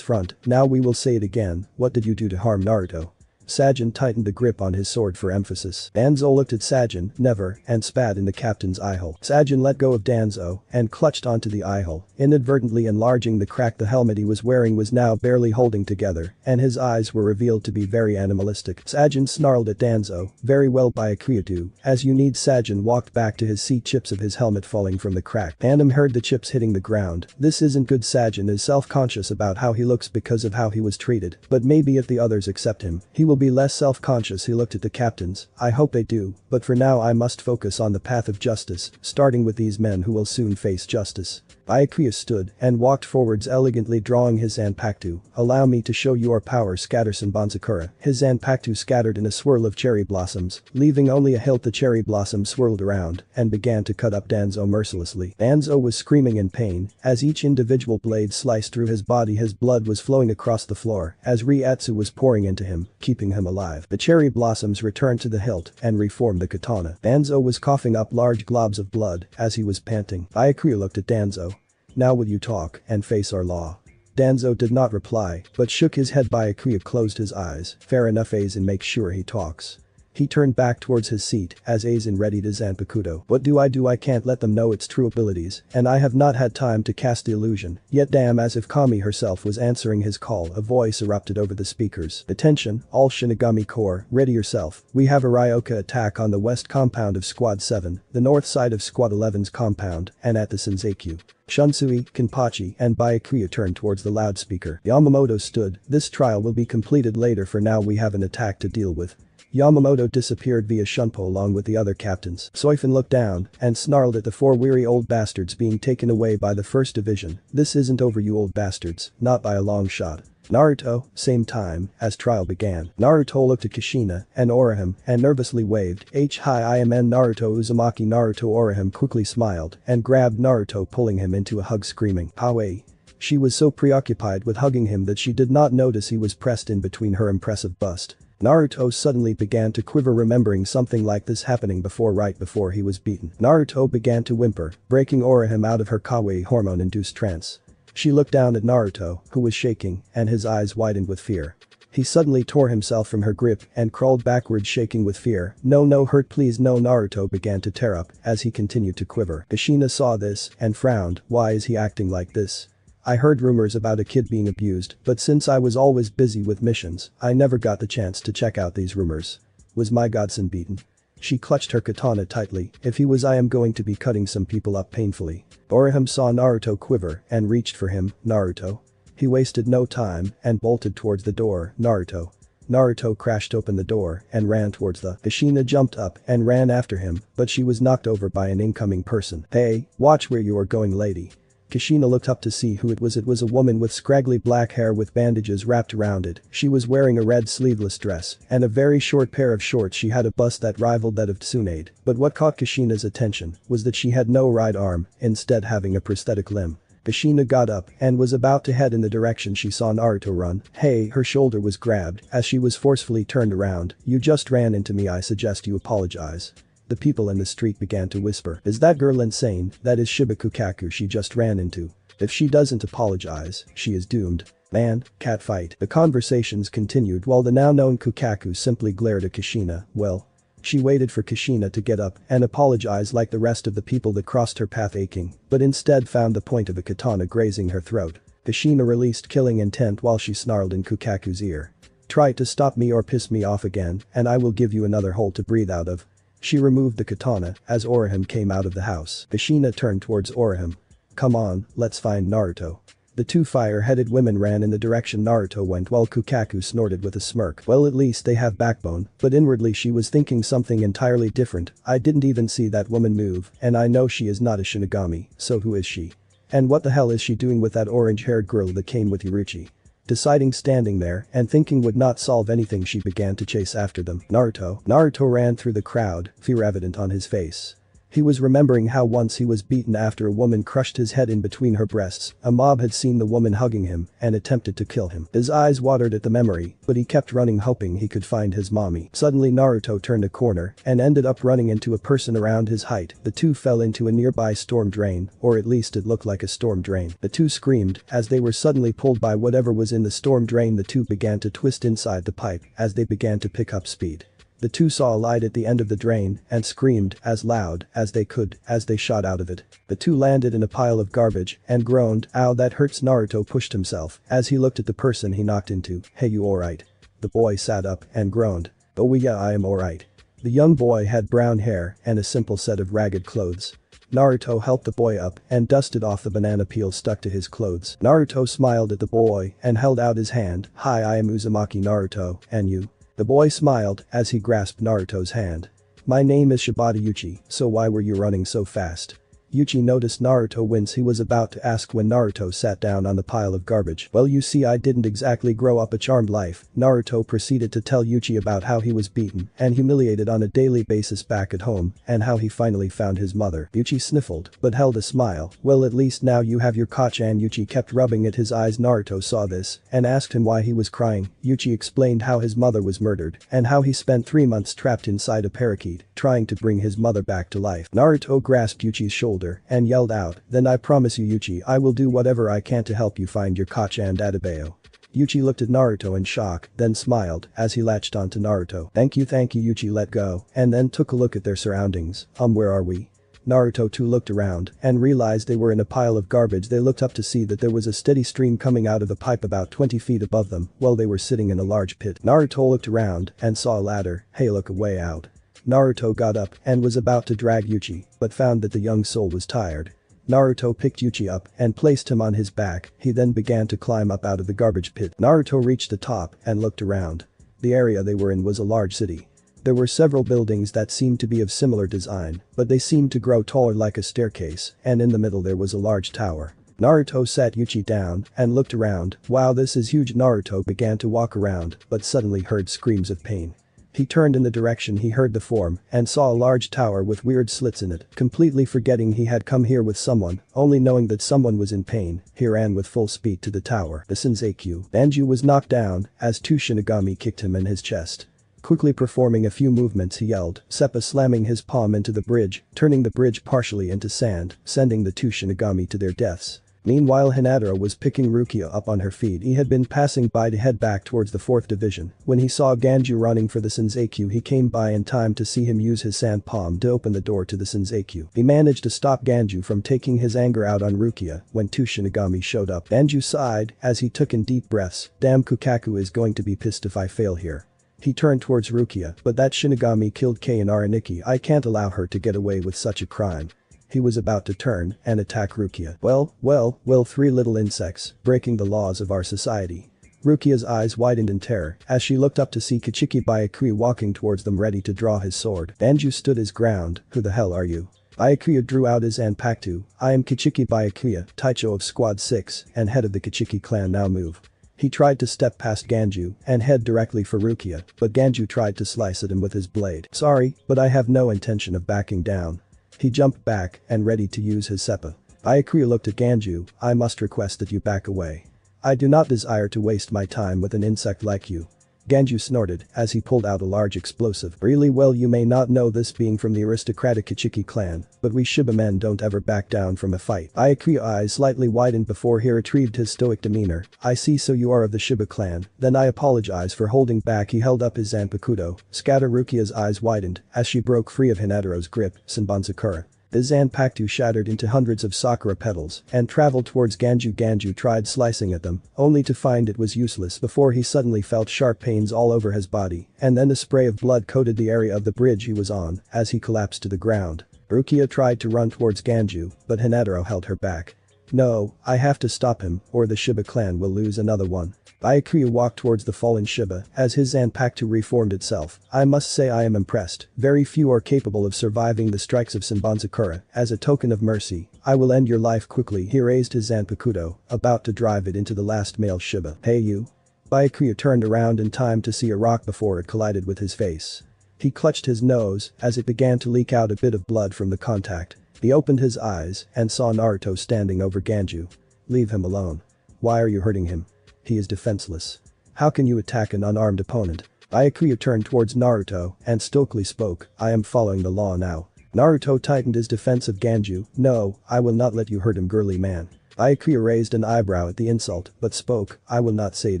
front. "Now we will say it again, what did you do to harm Naruto?" Sajin tightened the grip on his sword for emphasis. Danzo looked at Sajin, "Never," and spat in the captain's eyehole. Sajin let go of Danzo and clutched onto the eyehole, inadvertently enlarging the crack. The helmet he was wearing was now barely holding together, and his eyes were revealed to be very animalistic. Sajin snarled at Danzo, "Very well Byakuya, as you need." Sajin walked back to his seat, chips of his helmet falling from the crack. Panem heard the chips hitting the ground. "This isn't good." Sajin is self-conscious about how he looks because of how he was treated, but maybe if the others accept him, he will be less self-conscious. He looked at the captains. "I hope they do, but for now I must focus on the path of justice, starting with these men who will soon face justice." Byakuya stood and walked forwards elegantly drawing his Zanpakuto. Allow me to show your power Scatterson Banzakura. His Zanpakuto scattered in a swirl of cherry blossoms, leaving only a hilt. The cherry blossoms swirled around and began to cut up Danzo mercilessly. Danzo was screaming in pain as each individual blade sliced through his body. His blood was flowing across the floor as Ryatsu was pouring into him, keeping him alive. The cherry blossoms returned to the hilt and reformed the katana. Danzo was coughing up large globs of blood as he was panting. Byakuya looked at Danzo. Now will you talk and face our law? Danzo did not reply, but shook his head. Byakuya closed his eyes. Fair enough, Aizen, make sure he talks. He turned back towards his seat as Aizen readied his Zanpakuto. What do? I can't let them know its true abilities, and I have not had time to cast the illusion. Yet damn, as if Kami herself was answering his call, a voice erupted over the speakers. Attention, all Shinigami Corps, ready yourself. We have a Ryoka attack on the west compound of Squad 7, the north side of Squad 11's compound, and at the Senseiku. Shunsui, Kenpachi, and Byakuya turned towards the loudspeaker. Yamamoto stood. This trial will be completed later. For now we have an attack to deal with. Yamamoto disappeared via Shunpo along with the other captains. Soifin looked down and snarled at the 4 weary old bastards being taken away by the 1st Division. This isn't over, you old bastards, not by a long shot. Naruto, same time, as trial began. Naruto looked at Kushina and Orihime and nervously waved. Hi, I am Naruto Uzumaki. Naruto. Orihime quickly smiled and grabbed Naruto, pulling him into a hug, screaming, "Pawe." She was so preoccupied with hugging him that she did not notice he was pressed in between her impressive bust. Naruto suddenly began to quiver, remembering something like this happening before, right before he was beaten. Naruto began to whimper, breaking Orihime out of her kawaii hormone-induced trance. She looked down at Naruto, who was shaking, and his eyes widened with fear. He suddenly tore himself from her grip and crawled backwards, shaking with fear. No, hurt, please, no. Naruto began to tear up as he continued to quiver. Kushina saw this and frowned. Why is he acting like this? I heard rumors about a kid being abused, but since I was always busy with missions, I never got the chance to check out these rumors. Was my godson beaten? She clutched her katana tightly. If he was, I am going to be cutting some people up painfully. Orihime saw Naruto quiver and reached for him. Naruto. He wasted no time and bolted towards the door. Naruto. Naruto crashed open the door and ran towards the. Kushina jumped up and ran after him, but she was knocked over by an incoming person. Hey, watch where you are going, lady. Kushina looked up to see who it was. It was a woman with scraggly black hair with bandages wrapped around it. She was wearing a red sleeveless dress and a very short pair of shorts. She had a bust that rivaled that of Tsunade, but what caught Kushina's attention was that she had no right arm, instead having a prosthetic limb. Kushina got up and was about to head in the direction she saw Naruto run. Hey, her shoulder was grabbed as she was forcefully turned around. You just ran into me, I suggest you apologize. The people in the street began to whisper. Is that girl insane? That is Shiba Kukaku she just ran into. If she doesn't apologize, she is doomed. Man, cat fight. The conversations continued while the now known Kukaku simply glared at Kushina. Well, she waited for Kushina to get up and apologize like the rest of the people that crossed her path, aching, but instead found the point of a katana grazing her throat. Kushina released killing intent while she snarled in Kukaku's ear. Try to stop me or piss me off again and I will give you another hole to breathe out of. She removed the katana as Orihime came out of the house. Kushina turned towards Orihime. Come on, let's find Naruto. The 2 fire-headed women ran in the direction Naruto went while Kukaku snorted with a smirk. Well, at least they have backbone, but inwardly she was thinking something entirely different. I didn't even see that woman move, and I know she is not a Shinigami, so who is she? And what the hell is she doing with that orange-haired girl that came with Yuruchi? Deciding standing there and thinking would not solve anything, she began to chase after them. Naruto ran through the crowd, fear evident on his face. He was remembering how once he was beaten after a woman crushed his head in between her breasts. A mob had seen the woman hugging him and attempted to kill him. His eyes watered at the memory, but he kept running hoping he could find his mommy. Suddenly Naruto turned a corner and ended up running into a person around his height. The 2 fell into a nearby storm drain, or at least it looked like a storm drain. The 2 screamed as they were suddenly pulled by whatever was in the storm drain. The 2 began to twist inside the pipe as they began to pick up speed. The 2 saw a light at the end of the drain and screamed as loud as they could as they shot out of it. The 2 landed in a pile of garbage and groaned, ow, that hurts. Naruto pushed himself as he looked at the person he knocked into. Hey, you alright? The boy sat up and groaned. Oh yeah, I am alright. The young boy had brown hair and a simple set of ragged clothes. Naruto helped the boy up and dusted off the banana peel stuck to his clothes. Naruto smiled at the boy and held out his hand. Hi, I am Uzumaki Naruto, and you? The boy smiled as he grasped Naruto's hand. My name is Shibata Yuchi, so why were you running so fast? Yuchi noticed Naruto wince. He was about to ask when Naruto sat down on the pile of garbage. Well, you see, I didn't exactly grow up a charmed life. Naruto proceeded to tell Yuchi about how he was beaten and humiliated on a daily basis back at home and how he finally found his mother. Yuchi sniffled but held a smile. Well, at least now you have your Kacchan. Yuchi kept rubbing at his eyes. Naruto saw this and asked him why he was crying. Yuchi explained how his mother was murdered and how he spent 3 months trapped inside a parakeet trying to bring his mother back to life. Naruto grasped Yuchi's shoulder and yelled out, "Then I promise you, Yuchi, I will do whatever I can to help you find your Kacchan Adebayo." Yuchi looked at Naruto in shock, then smiled as he latched onto Naruto. Thank you, Yuchi let go and then took a look at their surroundings. Where are we? Naruto too looked around and realized they were in a pile of garbage. They looked up to see that there was a steady stream coming out of the pipe about 20 feet above them while they were sitting in a large pit. Naruto looked around and saw a ladder. Hey, look, a way out. Naruto got up and was about to drag Yuchi, but found that the young soul was tired. Naruto picked Yuchi up and placed him on his back. He then began to climb up out of the garbage pit. Naruto reached the top and looked around. The area they were in was a large city. There were several buildings that seemed to be of similar design, but they seemed to grow taller like a staircase, and in the middle there was a large tower. Naruto sat Yuchi down and looked around. Wow, this is huge. Naruto began to walk around, but suddenly heard screams of pain. He turned in the direction he heard the form and saw a large tower with weird slits in it. Completely forgetting he had come here with someone, only knowing that someone was in pain, he ran with full speed to the tower. The Senseikyuu. Danju was knocked down as 2 Shinigami kicked him in his chest. Quickly performing a few movements, he yelled, Seppa, slamming his palm into the bridge, turning the bridge partially into sand, sending the 2 Shinigami to their deaths. Meanwhile, Hinata was picking Rukia up on her feet. He had been passing by to head back towards the 4th division. When he saw Ganju running for the Senseikyuu, he came by in time to see him use his sand palm to open the door to the Senseikyuu. He managed to stop Ganju from taking his anger out on Rukia when 2 Shinigami showed up. Ganju sighed as he took in deep breaths. Damn, Kukaku is going to be pissed if I fail here. He turned towards Rukia, but that Shinigami killed Kei and Araniki. I can't allow her to get away with such a crime. He was about to turn and attack Rukia. Well, 3 little insects, breaking the laws of our society. Rukia's eyes widened in terror as she looked up to see Kichiki Byakuya walking towards them ready to draw his sword. Danju stood his ground. Who the hell are you? Byakuya drew out his Zanpakuto. I am Kichiki Byakuya, Taicho of Squad 6 and head of the Kichiki clan. Now move. He tried to step past Ganju and head directly for Rukia, but Ganju tried to slice at him with his blade. Sorry, but I have no intention of backing down. He jumped back and ready to use his seppa. Byakuya looked at Ganju. I must request that you back away. I do not desire to waste my time with an insect like you. Ganju snorted as he pulled out a large explosive. Really? Well, you may not know this being from the aristocratic Kichiki clan, but we Shiba men don't ever back down from a fight. Byakuya's eyes slightly widened before he retrieved his stoic demeanor. I see, so you are of the Shiba clan. Then I apologize for holding back. He held up his Zanpakuto. Scatter. Rukia's eyes widened as she broke free of Hinataro's grip. Senbon. The Zanpakuto shattered into hundreds of sakura petals and traveled towards Ganju. Ganju tried slicing at them, only to find it was useless before he suddenly felt sharp pains all over his body, and then a spray of blood coated the area of the bridge he was on as he collapsed to the ground. Rukia tried to run towards Ganju, but Hinataro held her back. No, I have to stop him, or the Shiba clan will lose another one. Byakuya walked towards the fallen Shiba as his Zanpakuto reformed itself. I must say I am impressed. Very few are capable of surviving the strikes of Senbon. As a token of mercy, I will end your life quickly. He raised his Zanpakuto, about to drive it into the last male Shiba. Hey you. Byakuya turned around in time to see a rock before it collided with his face. He clutched his nose as it began to leak out a bit of blood from the contact. He opened his eyes and saw Naruto standing over Ganju. Leave him alone. Why are you hurting him? He is defenseless. How can you attack an unarmed opponent? Byakuya turned towards Naruto and stoically spoke, I am following the law now. Naruto tightened his defense of Ganju. No, I will not let you hurt him, girly man. Byakuya raised an eyebrow at the insult but spoke, I will not say it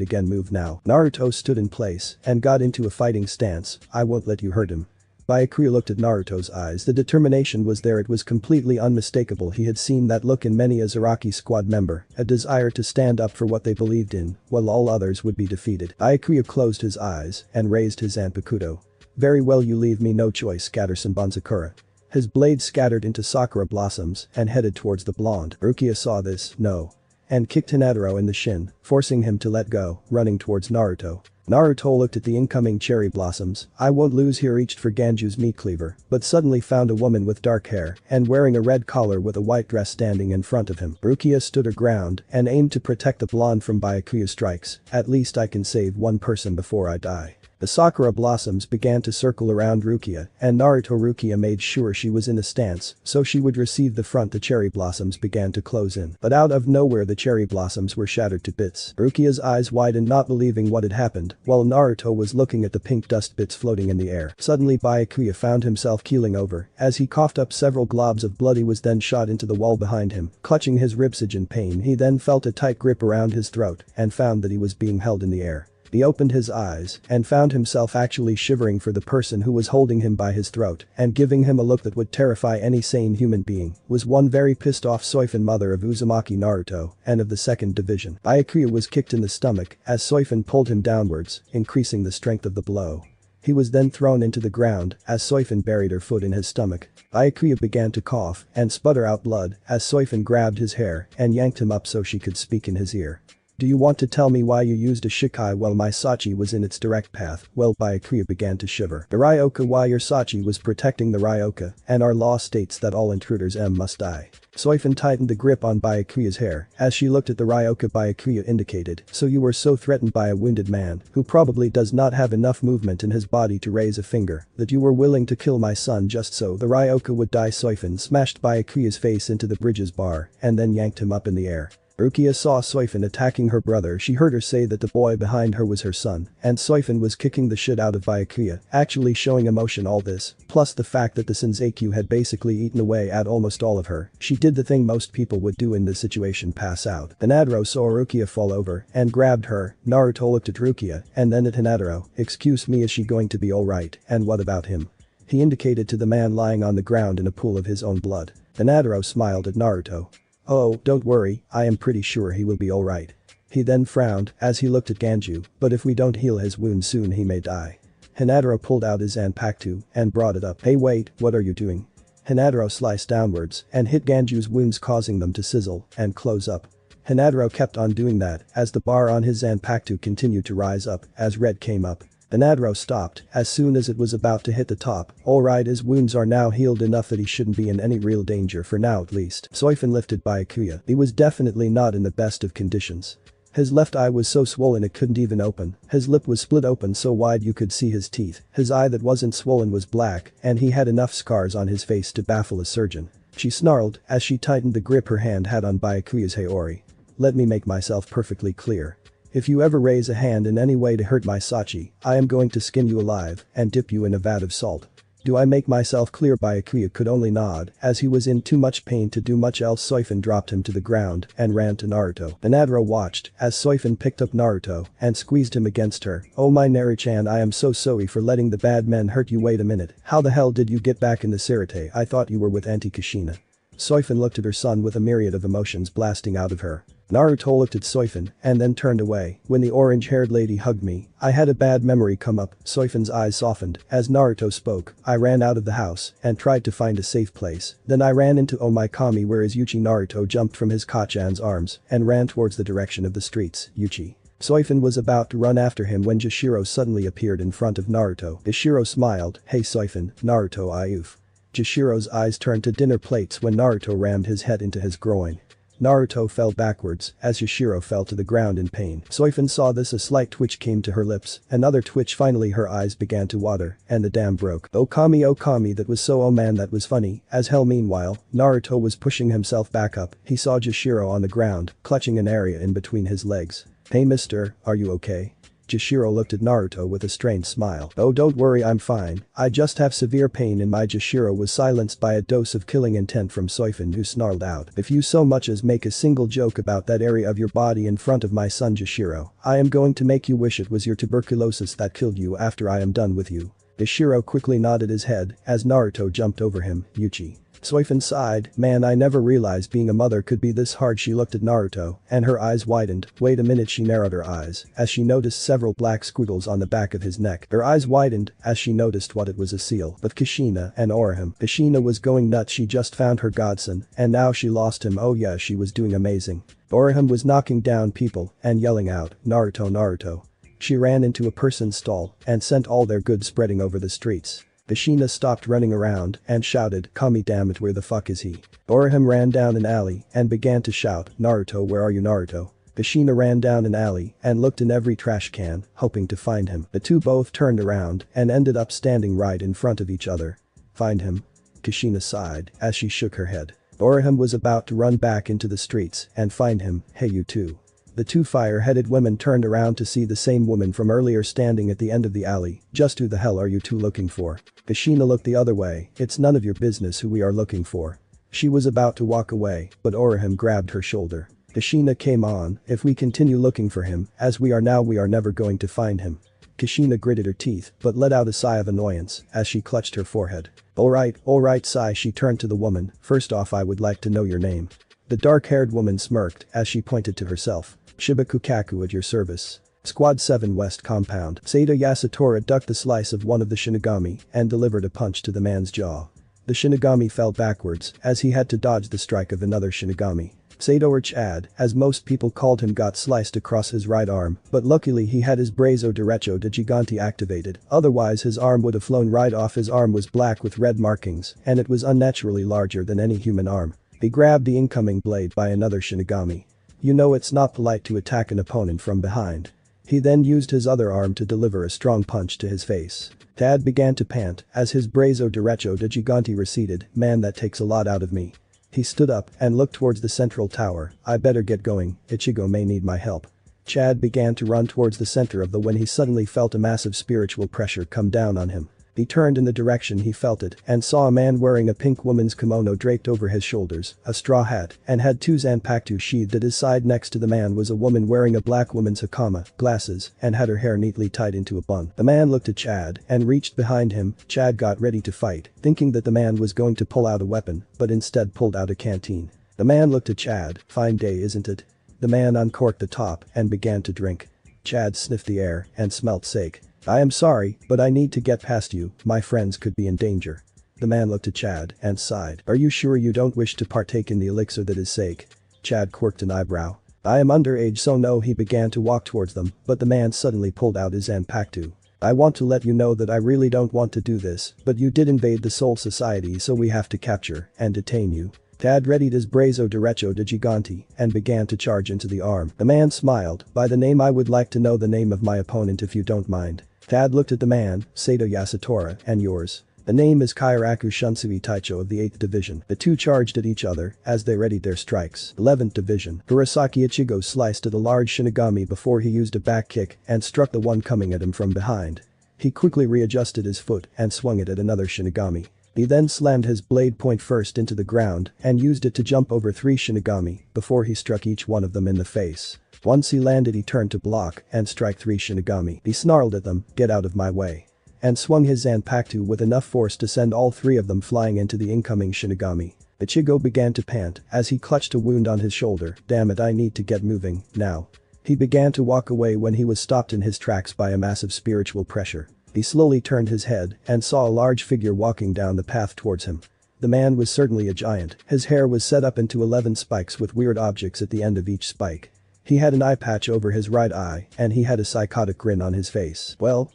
again. Move now. Naruto stood in place and got into a fighting stance. I won't let you hurt him. Byakuya looked at Naruto's eyes. The determination was there. It was completely unmistakable. He had seen that look in many a Zaraki squad member, a desire to stand up for what they believed in, while all others would be defeated. Byakuya closed his eyes and raised his Zanpakuto. Very well, you leave me no choice. Scatter. Senbon. His blade scattered into sakura blossoms and headed towards the blonde. Rukia saw this. No. and kicked Hinataro in the shin, forcing him to let go, running towards Naruto. Naruto looked at the incoming cherry blossoms. I won't lose. He reached for Ganju's meat cleaver, but suddenly found a woman with dark hair and wearing a red collar with a white dress standing in front of him. Rukia stood her ground and aimed to protect the blonde from Byakuya's strikes. At least I can save one person before I die. The sakura blossoms began to circle around Rukia, and Rukia made sure she was in a stance so she would receive the front. The cherry blossoms began to close in, but out of nowhere the cherry blossoms were shattered to bits. Rukia's eyes widened, not believing what had happened, while Naruto was looking at the pink dust bits floating in the air. Suddenly Byakuya found himself keeling over as he coughed up several globs of blood. He was then shot into the wall behind him, clutching his ribcage in pain. He then felt a tight grip around his throat and found that he was being held in the air. He opened his eyes and found himself actually shivering for the person who was holding him by his throat and giving him a look that would terrify any sane human being was one very pissed off Soifin, mother of Uzumaki Naruto and of the 2nd Division. Byakuya was kicked in the stomach as Soifin pulled him downwards, increasing the strength of the blow. He was then thrown into the ground as Soifin buried her foot in his stomach. Byakuya began to cough and sputter out blood as Soifin grabbed his hair and yanked him up so she could speak in his ear. Do you want to tell me why you used a shikai while my Sachi was in its direct path? Well, Byakuya began to shiver. The Ryoka, why your Sachi was protecting the Ryoka, and our law states that all intruders must die. Soifin tightened the grip on Byakuya's hair as she looked at the Ryoka. Byakuya indicated, so you were so threatened by a wounded man who probably does not have enough movement in his body to raise a finger that you were willing to kill my son just so the Ryoka would die. Soifin smashed Byakuya's face into the bridge's bar and then yanked him up in the air. Rukia saw Soifin attacking her brother. She heard her say that the boy behind her was her son, and Soifin was kicking the shit out of Byakuya, actually showing emotion. All this, plus the fact that the Senseikyuu had basically eaten away at almost all of her. She did the thing most people would do in this situation, pass out. Hinataro saw Rukia fall over and grabbed her. Naruto looked at Rukia and then at Hinataro. Excuse me, is she going to be alright, and what about him? He indicated to the man lying on the ground in a pool of his own blood. Hinataro smiled at Naruto. Oh, don't worry, I am pretty sure he will be alright. He then frowned as he looked at Ganju, but if we don't heal his wound soon he may die. Hinataro pulled out his Zanpakuto and brought it up. Hey wait, what are you doing? Hinataro sliced downwards and hit Ganju's wounds, causing them to sizzle and close up. Hinataro kept on doing that as the bar on his Zanpakuto continued to rise up as red came up. Hinataro stopped as soon as it was about to hit the top. Alright, his wounds are now healed enough that he shouldn't be in any real danger for now at least. Soifin lifted Byakuya. He was definitely not in the best of conditions. His left eye was so swollen it couldn't even open. His lip was split open so wide you could see his teeth. His eye that wasn't swollen was black, and he had enough scars on his face to baffle a surgeon. She snarled as she tightened the grip her hand had on Byakuya's Haori. Let me make myself perfectly clear. If you ever raise a hand in any way to hurt my Sachi, I am going to skin you alive and dip you in a vat of salt. Do I make myself clear? Byakuya could only nod as he was in too much pain to do much else. Soifin dropped him to the ground and ran to Naruto. Hinataro watched as Soifin picked up Naruto and squeezed him against her. Oh my Naru-chan, I am so sorry for letting the bad men hurt you. Wait a minute, how the hell did you get back in the Sarate? I thought you were with Auntie Kushina. Soifin looked at her son with a myriad of emotions blasting out of her. Naruto looked at Soifin and then turned away. When the orange-haired lady hugged me, I had a bad memory come up. Soifin's eyes softened as Naruto spoke. I ran out of the house and tried to find a safe place. Then I ran into Omaikami where is Yuchi. Naruto jumped from his Kachan's arms and ran towards the direction of the streets. Yuchi. Soifin was about to run after him when Jashiro suddenly appeared in front of Naruto. Jashiro smiled. Hey Soifin, Naruto Ayuf. Jashiro's eyes turned to dinner plates when Naruto rammed his head into his groin. Naruto fell backwards as Jashiro fell to the ground in pain. Soifin saw this, a slight twitch came to her lips, another twitch, finally her eyes began to water and the dam broke. Okami, that was so, oh man, that was funny as hell. Meanwhile, Naruto was pushing himself back up. He saw Jashiro on the ground, clutching an area in between his legs. Hey mister, are you okay? Jashiro looked at Naruto with a strained smile. Oh don't worry, I'm fine, I just have severe pain in my. Jashiro was silenced by a dose of killing intent from Soifin, who snarled out. If you so much as make a single joke about that area of your body in front of my son Jashiro, I am going to make you wish it was your tuberculosis that killed you after I am done with you. Ishiro quickly nodded his head as Naruto jumped over him. Yuchi. Soifin sighed, man, I never realized being a mother could be this hard. She looked at Naruto and her eyes widened. Wait a minute, she narrowed her eyes as she noticed several black squiggles on the back of his neck. Her eyes widened as she noticed what it was, a seal. But Kushina and Orihime. Kushina was going nuts, she just found her godson and now she lost him. Oh yeah, she was doing amazing. Orihime was knocking down people and yelling out, Naruto, Naruto. She ran into a person's stall and sent all their goods spreading over the streets. Kushina stopped running around and shouted, Kami, damn it, where the fuck is he? Orihime ran down an alley and began to shout, Naruto, where are you, Naruto? Kushina ran down an alley and looked in every trash can, hoping to find him. The two both turned around and ended up standing right in front of each other. Find him? Kushina sighed as she shook her head. Orihime was about to run back into the streets and find him. Hey, you two. The two fire-headed women turned around to see the same woman from earlier standing at the end of the alley. Just who the hell are you two looking for? Kushina looked the other way. It's none of your business who we are looking for. She was about to walk away, but Orihime grabbed her shoulder. Kushina came on, if we continue looking for him, as we are now, we are never going to find him. Kushina gritted her teeth, but let out a sigh of annoyance as she clutched her forehead. Alright, sigh. She turned to the woman. First off, I would like to know your name. The dark-haired woman smirked as she pointed to herself. Shibakukaku, at your service. Squad 7 West Compound. Sato Yasutora ducked the slice of one of the Shinigami and delivered a punch to the man's jaw. The Shinigami fell backwards as he had to dodge the strike of another Shinigami. Sato, or Chad, as most people called him, got sliced across his right arm, but luckily he had his Brazo Derecho de Gigante activated, otherwise his arm would have flown right off. His arm was black with red markings and it was unnaturally larger than any human arm. He grabbed the incoming blade by another Shinigami. You know it's not polite to attack an opponent from behind. He then used his other arm to deliver a strong punch to his face. Tad began to pant as his Brazo Derecho de Gigante receded. Man, that takes a lot out of me. He stood up and looked towards the central tower. I better get going, Ichigo may need my help. Chad began to run towards the center of the when he suddenly felt a massive spiritual pressure come down on him. He turned in the direction he felt it and saw a man wearing a pink woman's kimono draped over his shoulders, a straw hat, and had two zanpakuto sheathed at his side. Next to the man was a woman wearing a black woman's hakama, glasses, and had her hair neatly tied into a bun. The man looked at Chad and reached behind him. Chad got ready to fight, thinking that the man was going to pull out a weapon, but instead pulled out a canteen. The man looked at Chad. Fine day, isn't it? The man uncorked the top and began to drink. Chad sniffed the air and smelt sake. I am sorry, but I need to get past you, my friends could be in danger. The man looked at Chad and sighed. Are you sure you don't wish to partake in the elixir that is sake? Chad quirked an eyebrow. I am underage, so no. He began to walk towards them, but the man suddenly pulled out his zanpakuto. I want to let you know that I really don't want to do this, but you did invade the Soul Society, so we have to capture and detain you. Tad readied his Brazo Derecho de Gigante and began to charge into the arm. The man smiled. By the name, I would like to know the name of my opponent if you don't mind. Tad looked at the man. Sato Yasutora, and yours? The name is Kairaku Shunsui Taicho of the 8th Division. The two charged at each other as they readied their strikes. 11th Division. Kurosaki Ichigo sliced at a large Shinigami before he used a back kick and struck the one coming at him from behind. He quickly readjusted his foot and swung it at another Shinigami. He then slammed his blade point first into the ground and used it to jump over 3 Shinigami before he struck each one of them in the face. Once he landed, he turned to block and strike 3 Shinigami. He snarled at them, get out of my way. And swung his zanpakuto with enough force to send all 3 of them flying into the incoming Shinigami. Ichigo began to pant as he clutched a wound on his shoulder. Damn it, I need to get moving, now. He began to walk away when he was stopped in his tracks by a massive spiritual pressure. He slowly turned his head and saw a large figure walking down the path towards him. The man was certainly a giant. His hair was set up into 11 spikes with weird objects at the end of each spike. He had an eye patch over his right eye and he had a psychotic grin on his face. Well,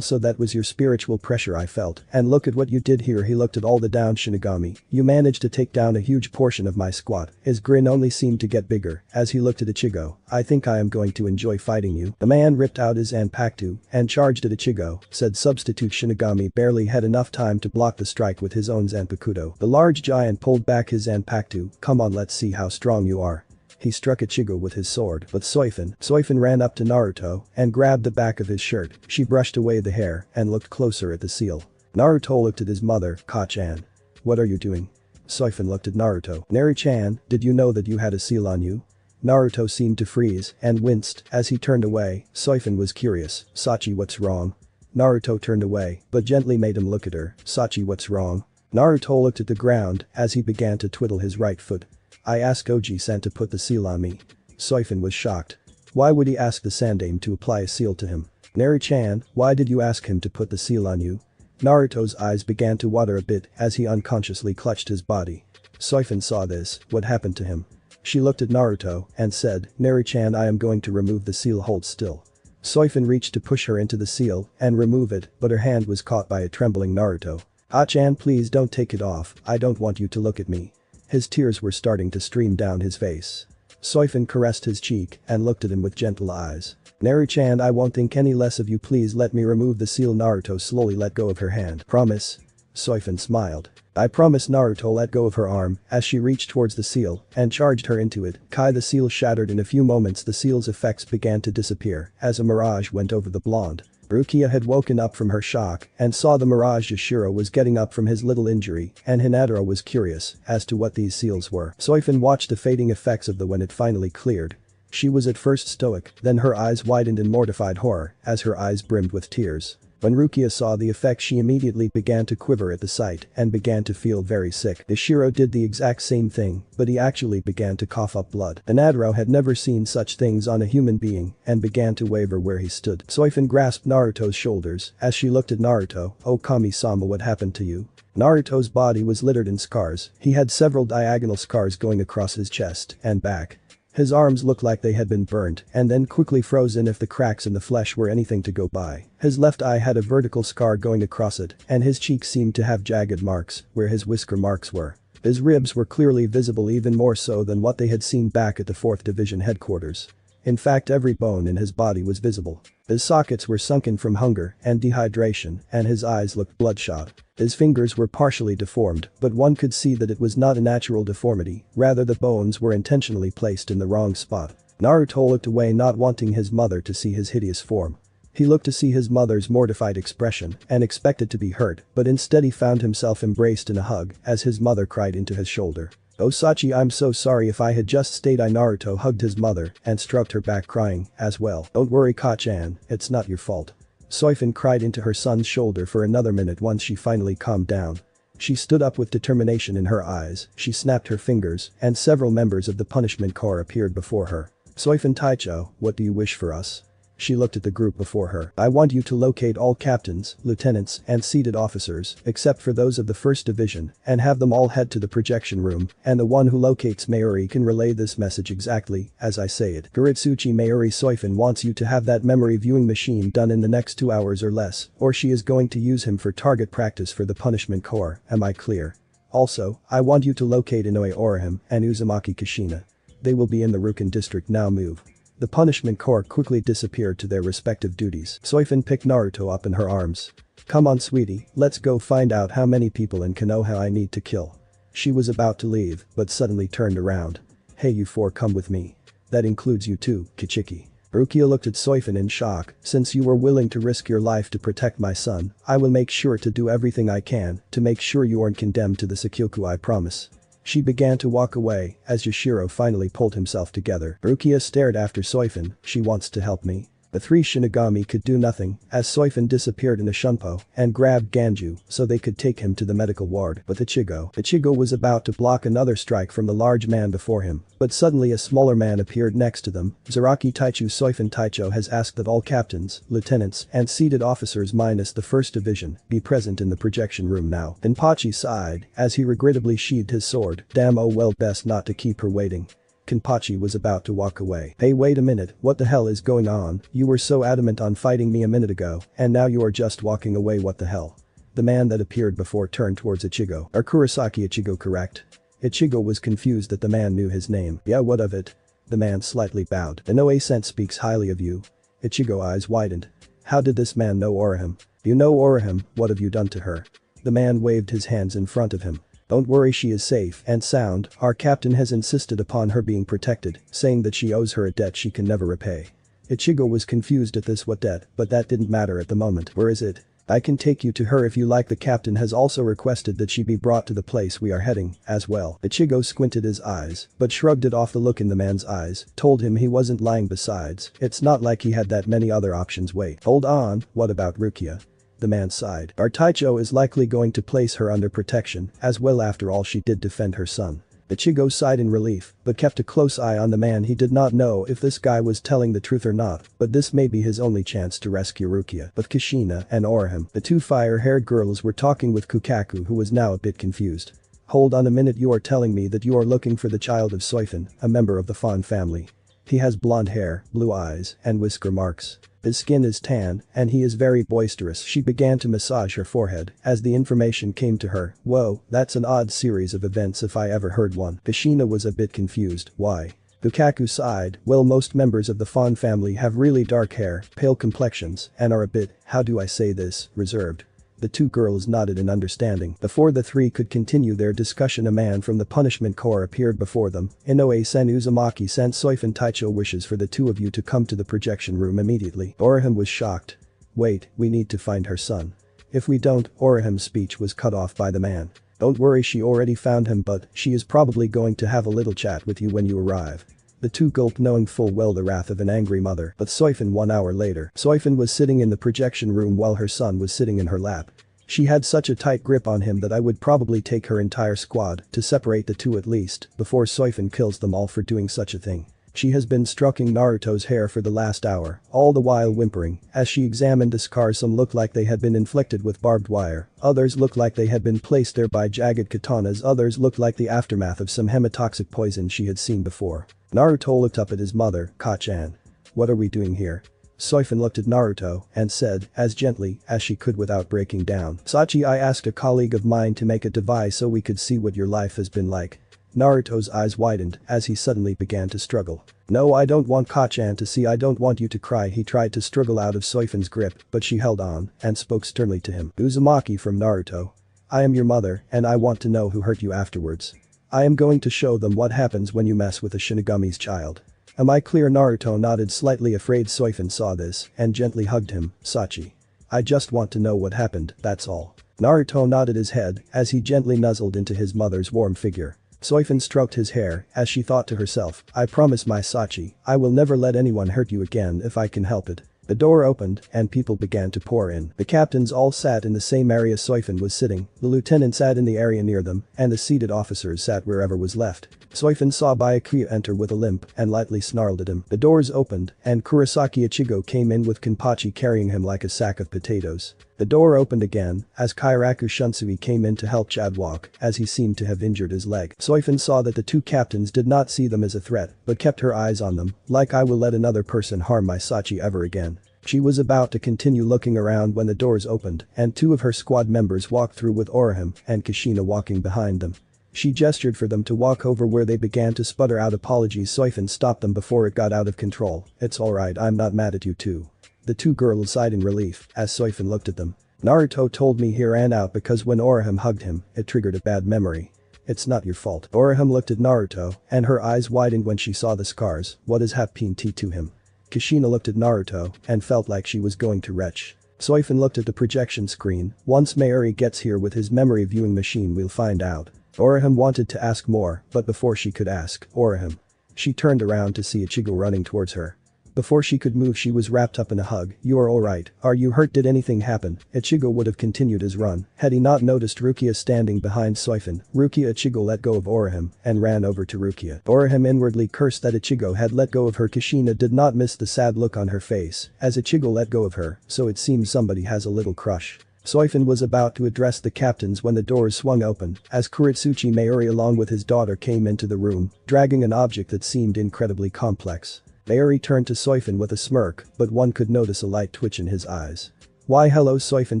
so that was your spiritual pressure, I felt. And look at what you did here. He looked at all the down Shinigami. You managed to take down a huge portion of my squad. His grin only seemed to get bigger as he looked at Ichigo. I think I am going to enjoy fighting you. The man ripped out his zanpakuto and charged at Ichigo. Said substitute Shinigami barely had enough time to block the strike with his own zanpakuto. The large giant pulled back his zanpakuto. Come on, let's see how strong you are. He struck Ichigo with his sword, but Soifin ran up to Naruto and grabbed the back of his shirt. She brushed away the hair and looked closer at the seal. Naruto looked at his mother, Ka-chan. What are you doing? Soifin looked at Naruto. Nari-chan, did you know that you had a seal on you? Naruto seemed to freeze and winced as he turned away. Soifin was curious. Sachi, what's wrong? Naruto turned away, but gently made him look at her. Sachi, what's wrong? Naruto looked at the ground as he began to twiddle his right foot. I asked Oji-san to put the seal on me. Soifin was shocked. Why would he ask the Sandame to apply a seal to him? Neri-chan, why did you ask him to put the seal on you? Naruto's eyes began to water a bit as he unconsciously clutched his body. Soifin saw this, what happened to him? She looked at Naruto and said, Neri-chan, I am going to remove the seal, hold still. Soifin reached to push her into the seal and remove it, but her hand was caught by a trembling Naruto. Ah-chan, please don't take it off, I don't want you to look at me. His tears were starting to stream down his face. Soifin caressed his cheek and looked at him with gentle eyes. Neri-chan, I won't think any less of you, please let me remove the seal. Naruto slowly let go of her hand. Promise? Soifin smiled. I promise. Naruto let go of her arm as she reached towards the seal and charged her into it. The seal shattered in a few moments. The seal's effects began to disappear as a mirage went over the blonde. Rukia had woken up from her shock and saw the mirage. Yashiro was getting up from his little injury and Hinadara was curious as to what these seals were. Soifin watched the fading effects of the when it finally cleared. She was at first stoic, then her eyes widened in mortified horror as her eyes brimmed with tears. When Rukia saw the effect, she immediately began to quiver at the sight and began to feel very sick. Yashiro did the exact same thing, but he actually began to cough up blood. Hinadara had never seen such things on a human being and began to waver where he stood. Soifin grasped Naruto's shoulders as she looked at Naruto. Oh, Kami-sama, what happened to you? Naruto's body was littered in scars. He had several diagonal scars going across his chest and back. His arms looked like they had been burned and then quickly frozen if the cracks in the flesh were anything to go by. His left eye had a vertical scar going across it and his cheeks seemed to have jagged marks where his whisker marks were. His ribs were clearly visible, even more so than what they had seen back at the 4th Division headquarters. In fact, every bone in his body was visible. His sockets were sunken from hunger and dehydration and his eyes looked bloodshot. His fingers were partially deformed, but one could see that it was not a natural deformity, rather the bones were intentionally placed in the wrong spot. Naruto looked away, not wanting his mother to see his hideous form. He looked to see his mother's mortified expression and expected to be hurt, but instead he found himself embraced in a hug as his mother cried into his shoulder. Oh Sachi, I'm so sorry, if I had just stayed. Naruto hugged his mother and stroked her back, crying as well. Don't worry, Ka-chan, it's not your fault. Soifin cried into her son's shoulder for another minute. Once she finally calmed down, she stood up with determination in her eyes. She snapped her fingers and several members of the punishment corps appeared before her. Soifin Taicho, what do you wish for us? She looked at the group before her. I want you to locate all captains, lieutenants, and seated officers, except for those of the 1st Division, and have them all head to the projection room, and the one who locates Mayuri can relay this message exactly as I say it. Kuritsuchi Mayuri, Soifin wants you to have that memory viewing machine done in the next 2 hours or less, or she is going to use him for target practice for the punishment corps, am I clear? Also, I want you to locate Inoue Orihime and Uzumaki Kishina. They will be in the Rukin district now, move. The punishment corps quickly disappeared to their respective duties. Soifin picked Naruto up in her arms. Come on sweetie, let's go find out how many people in Konoha I need to kill. She was about to leave, but suddenly turned around. Hey, you four, come with me. That includes you too, Kichiki. Rukia looked at Soifin in shock. Since you were willing to risk your life to protect my son, I will make sure to do everything I can to make sure you aren't condemned to the Sakyoku, I promise. She began to walk away as Yashiro finally pulled himself together. Rukia stared after Soifin. She wants to help me. The 3 Shinigami could do nothing as Soifin disappeared in a shunpo and grabbed Ganju so they could take him to the medical ward. But Ichigo was about to block another strike from the large man before him, but suddenly a smaller man appeared next to them. Zaraki Taichu. Soifin Taicho has asked that all captains, lieutenants, and seated officers minus the 1st Division be present in the projection room now. Kenpachi sighed as he regrettably sheathed his sword. Damn, oh well, best not to keep her waiting. Kenpachi was about to walk away. Hey, wait a minute, what the hell is going on? You were so adamant on fighting me a minute ago, and now you are just walking away, what the hell? The man that appeared before turned towards Ichigo. Are Kurosaki Ichigo correct? Ichigo was confused that the man knew his name. Yeah, what of it? The man slightly bowed. Inoue-sen speaks highly of you. Ichigo eyes widened. How did this man know Orihime? You know Orihime, what have you done to her? The man waved his hands in front of him. Don't worry, she is safe and sound. Our captain has insisted upon her being protected, saying that she owes her a debt she can never repay. Ichigo was confused at this, what debt, but that didn't matter at the moment. Where is it? I can take you to her if you like. The captain has also requested that she be brought to the place we are heading, as well. Ichigo squinted his eyes, but shrugged it off. The look in the man's eyes told him he wasn't lying. Besides, it's not like he had that many other options. Wait, hold on, what about Rukia? The man sighed. Our Taicho is likely going to place her under protection, as well. After all, she did defend her son. Ichigo sighed in relief, but kept a close eye on the man. He did not know if this guy was telling the truth or not, but this may be his only chance to rescue Rukia. But Kushina and Orihime, the two fire-haired girls, were talking with Kukaku, who was now a bit confused. Hold on a minute, you are telling me that you are looking for the child of Soifin, a member of the Fawn family. He has blonde hair, blue eyes, and whisker marks. His skin is tan, and he is very boisterous. She began to massage her forehead as the information came to her. Whoa, that's an odd series of events if I ever heard one. Kushina was a bit confused. Why? Kukaku sighed. Well, most members of the Fawn family have really dark hair, pale complexions, and are a bit, how do I say this, reserved. The two girls nodded in understanding. Before the three could continue their discussion, a man from the punishment corps appeared before them. Inoue-sen Uzumaki-sen Soifin Taicho wishes for the two of you to come to the projection room immediately. Orihime was shocked. Wait, we need to find her son. If we don't, Orihime's speech was cut off by the man. Don't worry, she already found him, but she is probably going to have a little chat with you when you arrive. The two gulped, knowing full well the wrath of an angry mother. But Soifin 1 hour later. Soifin was sitting in the projection room while her son was sitting in her lap. She had such a tight grip on him that I would probably take her entire squad to separate the two at least before Soifin kills them all for doing such a thing. She has been stroking Naruto's hair for the last hour, all the while whimpering. As she examined the scars, some looked like they had been inflicted with barbed wire, others looked like they had been placed there by jagged katanas, others looked like the aftermath of some hematoxic poison she had seen before. Naruto looked up at his mother, Ka-chan. What are we doing here? Soifin looked at Naruto and said, as gently as she could without breaking down. Sachi, I asked a colleague of mine to make a device so we could see what your life has been like. Naruto's eyes widened as he suddenly began to struggle. No, I don't want Ka-chan to see, I don't want you to cry. He tried to struggle out of Soifin's grip, but she held on and spoke sternly to him. Uzumaki from Naruto. I am your mother and I want to know who hurt you afterwards. I am going to show them what happens when you mess with a Shinigami's child. Am I clear? Naruto nodded, slightly afraid. Soifin saw this and gently hugged him. Sachi. I just want to know what happened, that's all. Naruto nodded his head as he gently nuzzled into his mother's warm figure. Soifin stroked his hair as she thought to herself, I promise my Sachi, I will never let anyone hurt you again if I can help it. The door opened and people began to pour in. The captains all sat in the same area Soifin was sitting, the lieutenant sat in the area near them, and the seated officers sat wherever was left. Soifin saw Byakuya enter with a limp and lightly snarled at him. The doors opened and Kurosaki Ichigo came in with Kenpachi carrying him like a sack of potatoes. The door opened again as Kairaku Shunsui came in to help Chad walk as he seemed to have injured his leg. Soifin saw that the two captains did not see them as a threat but kept her eyes on them, like I will let another person harm my Sachi ever again. She was about to continue looking around when the doors opened and two of her squad members walked through with Orihime and Kushina walking behind them. She gestured for them to walk over where they began to sputter out apologies. Soifin stopped them before it got out of control. It's alright, I'm not mad at you too. The two girls sighed in relief as Soifin looked at them. Naruto told me he ran out because when Orihime hugged him, it triggered a bad memory. It's not your fault. Orihime looked at Naruto and her eyes widened when she saw the scars. What has happened to him? Kushina looked at Naruto and felt like she was going to retch. Soifin looked at the projection screen. Once Mayuri gets here with his memory viewing machine, we'll find out. Orihime wanted to ask more, but before she could ask, Orihime. She turned around to see Ichigo running towards her. Before she could move, she was wrapped up in a hug. You are alright, are you hurt? Did anything happen? Ichigo would have continued his run had he not noticed Rukia standing behind Soifin. Ichigo let go of Orihime and ran over to Rukia. Orihime inwardly cursed that Ichigo had let go of her. Kushina did not miss the sad look on her face as Ichigo let go of her, so it seems somebody has a little crush. Soifin was about to address the captains when the doors swung open as Kuritsuchi Mayuri along with his daughter came into the room, dragging an object that seemed incredibly complex. Mayuri turned to Soifin with a smirk, but one could notice a light twitch in his eyes. Why hello Soifin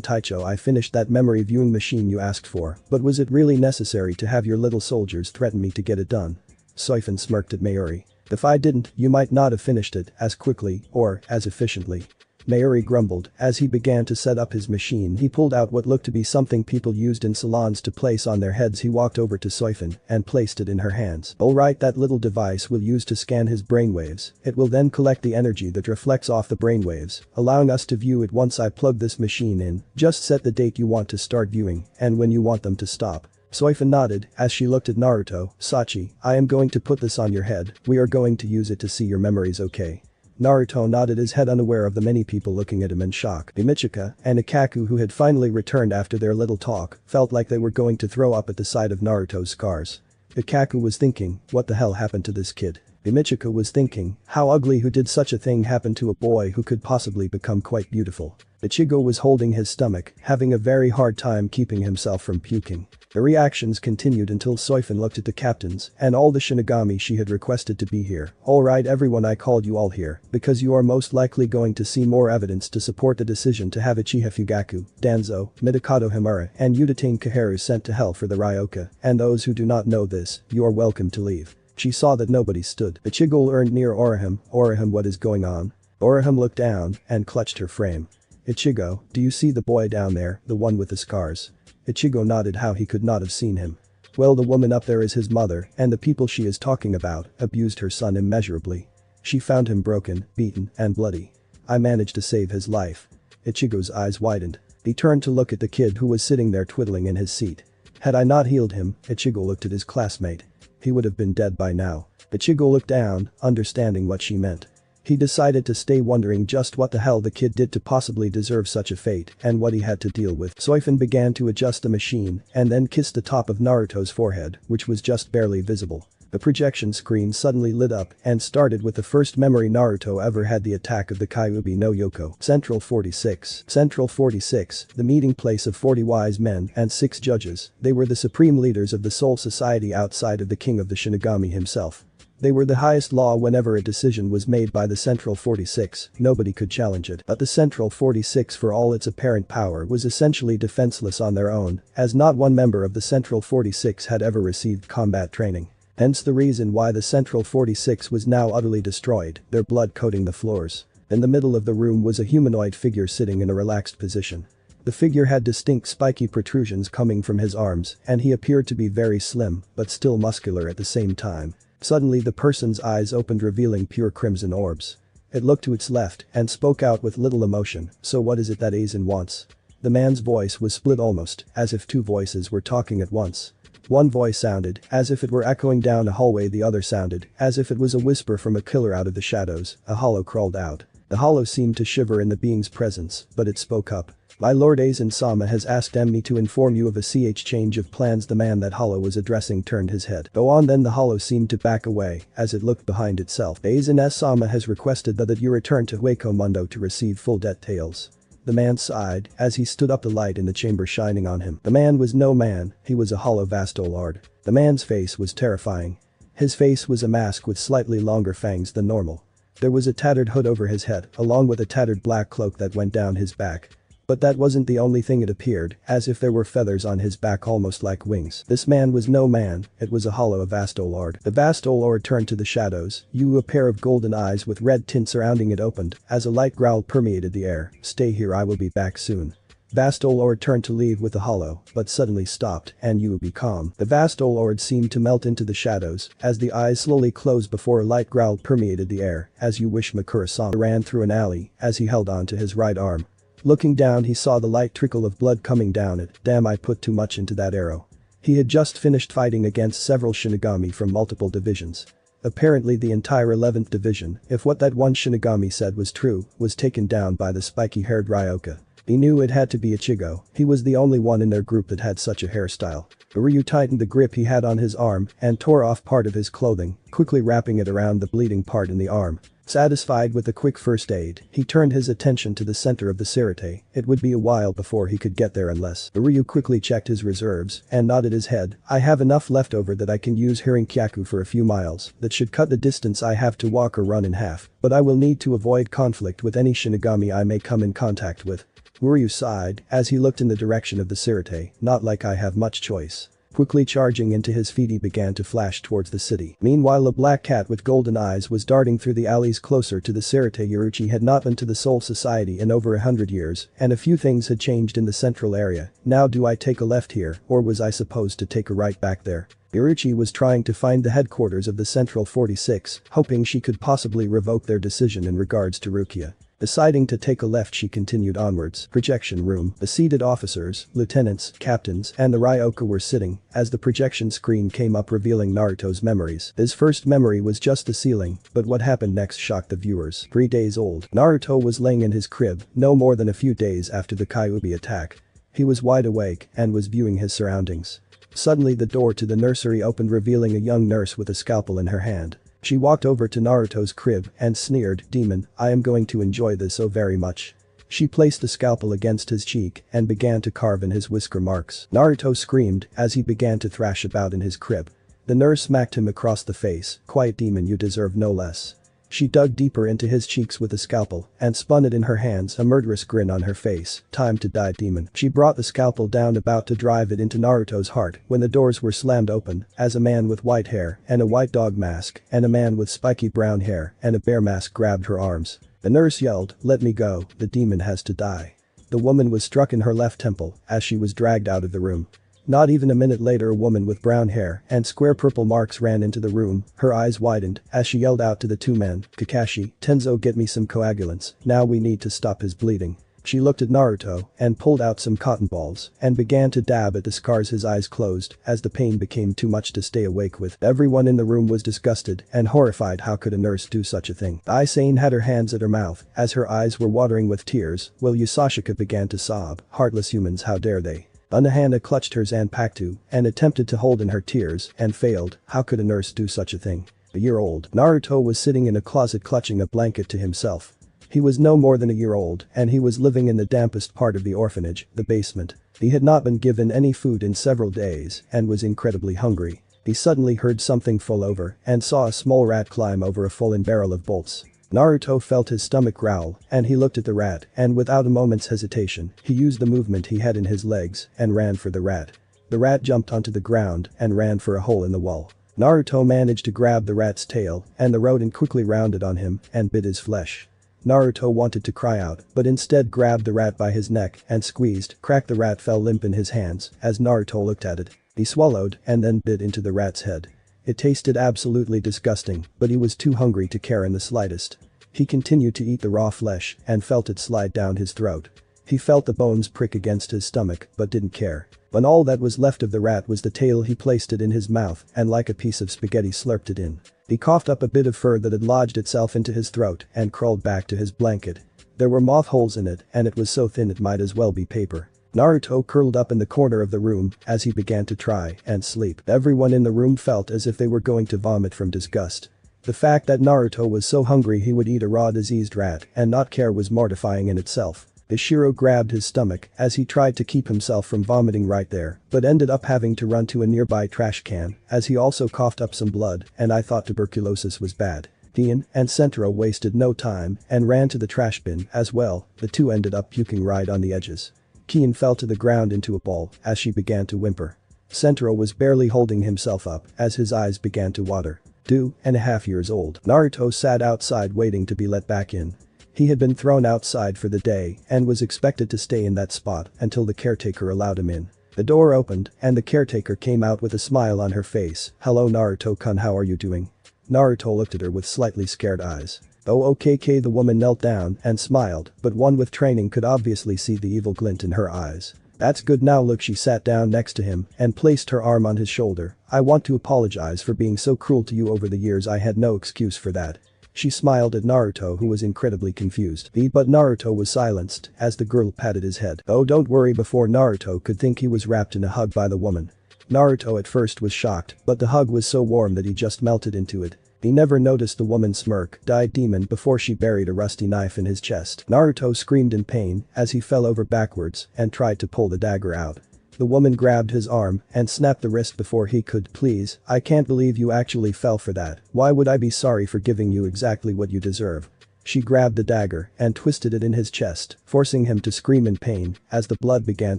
Taicho, I finished that memory viewing machine you asked for, but was it really necessary to have your little soldiers threaten me to get it done? Soifin smirked at Mayuri. If I didn't, you might not have finished it as quickly or as efficiently. Mayuri grumbled. As he began to set up his machine, he pulled out what looked to be something people used in salons to place on their heads. He walked over to Soifan and placed it in her hands. Alright, that little device will use to scan his brainwaves. It will then collect the energy that reflects off the brainwaves, allowing us to view it. Once I plug this machine in, just set the date you want to start viewing and when you want them to stop. Soifan nodded as she looked at Naruto. Sachi, I am going to put this on your head. We are going to use it to see your memories, okay? Naruto nodded, his head unaware of the many people looking at him in shock. Michika and Ikaku, who had finally returned after their little talk, felt like they were going to throw up at the sight of Naruto's scars. Ikaku was thinking, what the hell happened to this kid? Michika was thinking, how ugly, who did such a thing happen to a boy who could possibly become quite beautiful? Ichigo was holding his stomach, having a very hard time keeping himself from puking. The reactions continued until Soifan looked at the captains and all the Shinigami she had requested to be here. Alright everyone, I called you all here because you are most likely going to see more evidence to support the decision to have Uchiha Fugaku, Danzo, Midokado Himura and Udatain Kaharu sent to hell for the Ryoka, and those who do not know this, you are welcome to leave. She saw that nobody stood. Ichigo earned near Orihime. Orihime, what is going on? Orihime looked down and clutched her frame. Ichigo, do you see the boy down there, the one with the scars? Ichigo nodded. How he could not have seen him. Well, the woman up there is his mother, and the people she is talking about abused her son immeasurably. She found him broken, beaten, and bloody. I managed to save his life. Ichigo's eyes widened. He turned to look at the kid who was sitting there twiddling in his seat. Had I not healed him, Ichigo looked at his classmate. He would have been dead by now. Ichigo looked down, understanding what she meant. He decided to stay, wondering just what the hell the kid did to possibly deserve such a fate and what he had to deal with. Soifan began to adjust the machine and then kissed the top of Naruto's forehead, which was just barely visible. The projection screen suddenly lit up and started with the first memory Naruto ever had, the attack of the Kyuubi no Yoko. Central 46. Central 46, the meeting place of 40 wise men and 6 judges. They were the supreme leaders of the Soul Society outside of the king of the Shinigami himself. They were the highest law. Whenever a decision was made by the Central 46, nobody could challenge it. But the Central 46, for all its apparent power, was essentially defenseless on their own, as not one member of the Central 46 had ever received combat training. Hence the reason why the Central 46 was now utterly destroyed, their blood coating the floors. In the middle of the room was a humanoid figure sitting in a relaxed position. The figure had distinct spiky protrusions coming from his arms, and he appeared to be very slim, but still muscular at the same time. Suddenly the person's eyes opened, revealing pure crimson orbs. It looked to its left and spoke out with little emotion. So what is it that Aizen wants? The man's voice was split, almost as if 2 voices were talking at once. One voice sounded as if it were echoing down a hallway, the other sounded as if it was a whisper from a killer out of the shadows. A hollow crawled out. The hollow seemed to shiver in the being's presence, but it spoke up. My lord, Aizen-sama has asked me to inform you of a change of plans. The man that hollow was addressing turned his head. Go on. Then the hollow seemed to back away as it looked behind itself. Aizen-sama has requested that you return to Hueco Mundo to receive full details. The man sighed as he stood up, the light in the chamber shining on him. The man was no man, he was a hollow Vastolard. The man's face was terrifying. His face was a mask with slightly longer fangs than normal. There was a tattered hood over his head, along with a tattered black cloak that went down his back. But that wasn't the only thing. It appeared as if there were feathers on his back, almost like wings. This man was no man, it was a hollow Vastolard. The Vastolard turned to the shadows. A pair of golden eyes with red tint surrounding it opened as a light growl permeated the air. Stay here, I will be back soon. Vastolard turned to leave with the hollow, but suddenly stopped and be calm. The Vastolard seemed to melt into the shadows as the eyes slowly closed before a light growl permeated the air. As you wish. Makura-sama ran through an alley as he held on to his right arm. Looking down, he saw the light trickle of blood coming down it. Damn, I put too much into that arrow. He had just finished fighting against several Shinigami from multiple divisions. Apparently the entire 11th division, if what that one Shinigami said was true, was taken down by the spiky-haired Ryoka. He knew it had to be Ichigo. He was the only one in their group that had such a hairstyle. Uryu tightened the grip he had on his arm and tore off part of his clothing, quickly wrapping it around the bleeding part in the arm. Satisfied with the quick first aid, he turned his attention to the center of the Sirte. It would be a while before he could get there unless. Uryu quickly checked his reserves and nodded his head. I have enough left over that I can use Harinkyaku for a few miles. That should cut the distance I have to walk or run in half. But I will need to avoid conflict with any Shinigami I may come in contact with. Uryu sighed as he looked in the direction of the Sirte. Not like I have much choice. Quickly charging into his feet he began to flash towards the city. Meanwhile a black cat with golden eyes was darting through the alleys closer to the Sarate. Yaruchi had not been to the Soul Society in over 100 years, and a few things had changed in the central area. Now do I take a left here, or was I supposed to take a right back there? Yaruchi was trying to find the headquarters of the Central 46, hoping she could possibly revoke their decision in regards to Rukia. Deciding to take a left she continued onwards. Projection room. The seated officers, lieutenants, captains, and the Ryoka were sitting as the projection screen came up revealing Naruto's memories. His first memory was just the ceiling, but what happened next shocked the viewers. 3 days old. Naruto was laying in his crib, no more than a few days after the Kyuubi attack. He was wide awake and was viewing his surroundings. Suddenly the door to the nursery opened revealing a young nurse with a scalpel in her hand. She walked over to Naruto's crib and sneered, "Demon, I am going to enjoy this so very much." She placed the scalpel against his cheek and began to carve in his whisker marks. Naruto screamed as he began to thrash about in his crib. The nurse smacked him across the face, "Quiet demon, you deserve no less." She dug deeper into his cheeks with a scalpel and spun it in her hands, a murderous grin on her face. "Time to die, demon." She brought the scalpel down about to drive it into Naruto's heart when the doors were slammed open as a man with white hair and a white dog mask and a man with spiky brown hair and a bear mask grabbed her arms. The nurse yelled, "Let me go, the demon has to die." The woman was struck in her left temple as she was dragged out of the room. Not even a minute later a woman with brown hair and square purple marks ran into the room, her eyes widened as she yelled out to the two men, "Kakashi, Tenzo, get me some coagulants, now we need to stop his bleeding." She looked at Naruto and pulled out some cotton balls and began to dab at the scars. His eyes closed as the pain became too much to stay awake with. Everyone in the room was disgusted and horrified. How could a nurse do such a thing? Aisane had her hands at her mouth as her eyes were watering with tears while Yusashika began to sob, "Heartless humans, how dare they." Unohana clutched her Zanpakuto and attempted to hold in her tears and failed. How could a nurse do such a thing? A year old. Naruto was sitting in a closet clutching a blanket to himself. He was no more than a year old and he was living in the dampest part of the orphanage, the basement. He had not been given any food in several days and was incredibly hungry. He suddenly heard something fall over and saw a small rat climb over a fallen barrel of bolts. Naruto felt his stomach growl and he looked at the rat and without a moment's hesitation, he used the movement he had in his legs and ran for the rat. The rat jumped onto the ground and ran for a hole in the wall. Naruto managed to grab the rat's tail and the rodent quickly rounded on him and bit his flesh. Naruto wanted to cry out but instead grabbed the rat by his neck and squeezed. Crack. The rat fell limp in his hands as Naruto looked at it. He swallowed and then bit into the rat's head. It tasted absolutely disgusting, but he was too hungry to care in the slightest. He continued to eat the raw flesh and felt it slide down his throat. He felt the bones prick against his stomach but didn't care. When all that was left of the rat was the tail, he placed it in his mouth and like a piece of spaghetti slurped it in. He coughed up a bit of fur that had lodged itself into his throat and crawled back to his blanket. There were moth holes in it and it was so thin it might as well be paper. Naruto curled up in the corner of the room as he began to try and sleep. Everyone in the room felt as if they were going to vomit from disgust. The fact that Naruto was so hungry he would eat a raw diseased rat and not care was mortifying in itself. Ishiro grabbed his stomach as he tried to keep himself from vomiting right there, but ended up having to run to a nearby trash can as he also coughed up some blood and I thought tuberculosis was bad. Kiin and Sentaro wasted no time and ran to the trash bin as well. The two ended up puking right on the edges. Kiin fell to the ground into a ball as she began to whimper. Sentaro was barely holding himself up as his eyes began to water. 2.5 years old. Naruto sat outside waiting to be let back in. He had been thrown outside for the day and was expected to stay in that spot until the caretaker allowed him in. The door opened and the caretaker came out with a smile on her face. "Hello Naruto-kun, how are you doing?" Naruto looked at her with slightly scared eyes. "Oh okay." The woman knelt down and smiled, but one with training could obviously see the evil glint in her eyes. "That's good, now look." She sat down next to him and placed her arm on his shoulder. "I want to apologize for being so cruel to you over the years. I had no excuse for that." She smiled at Naruto who was incredibly confused. But Naruto was silenced as the girl patted his head. "Oh don't worry." Before Naruto could think he was wrapped in a hug by the woman. Naruto at first was shocked, but the hug was so warm that he just melted into it. He never noticed the woman smirk, "Died demon," before she buried a rusty knife in his chest. Naruto screamed in pain as he fell over backwards and tried to pull the dagger out. The woman grabbed his arm and snapped the wrist before he could. "Please, I can't believe you actually fell for that. Why would I be sorry for giving you exactly what you deserve?" She grabbed the dagger and twisted it in his chest, forcing him to scream in pain as the blood began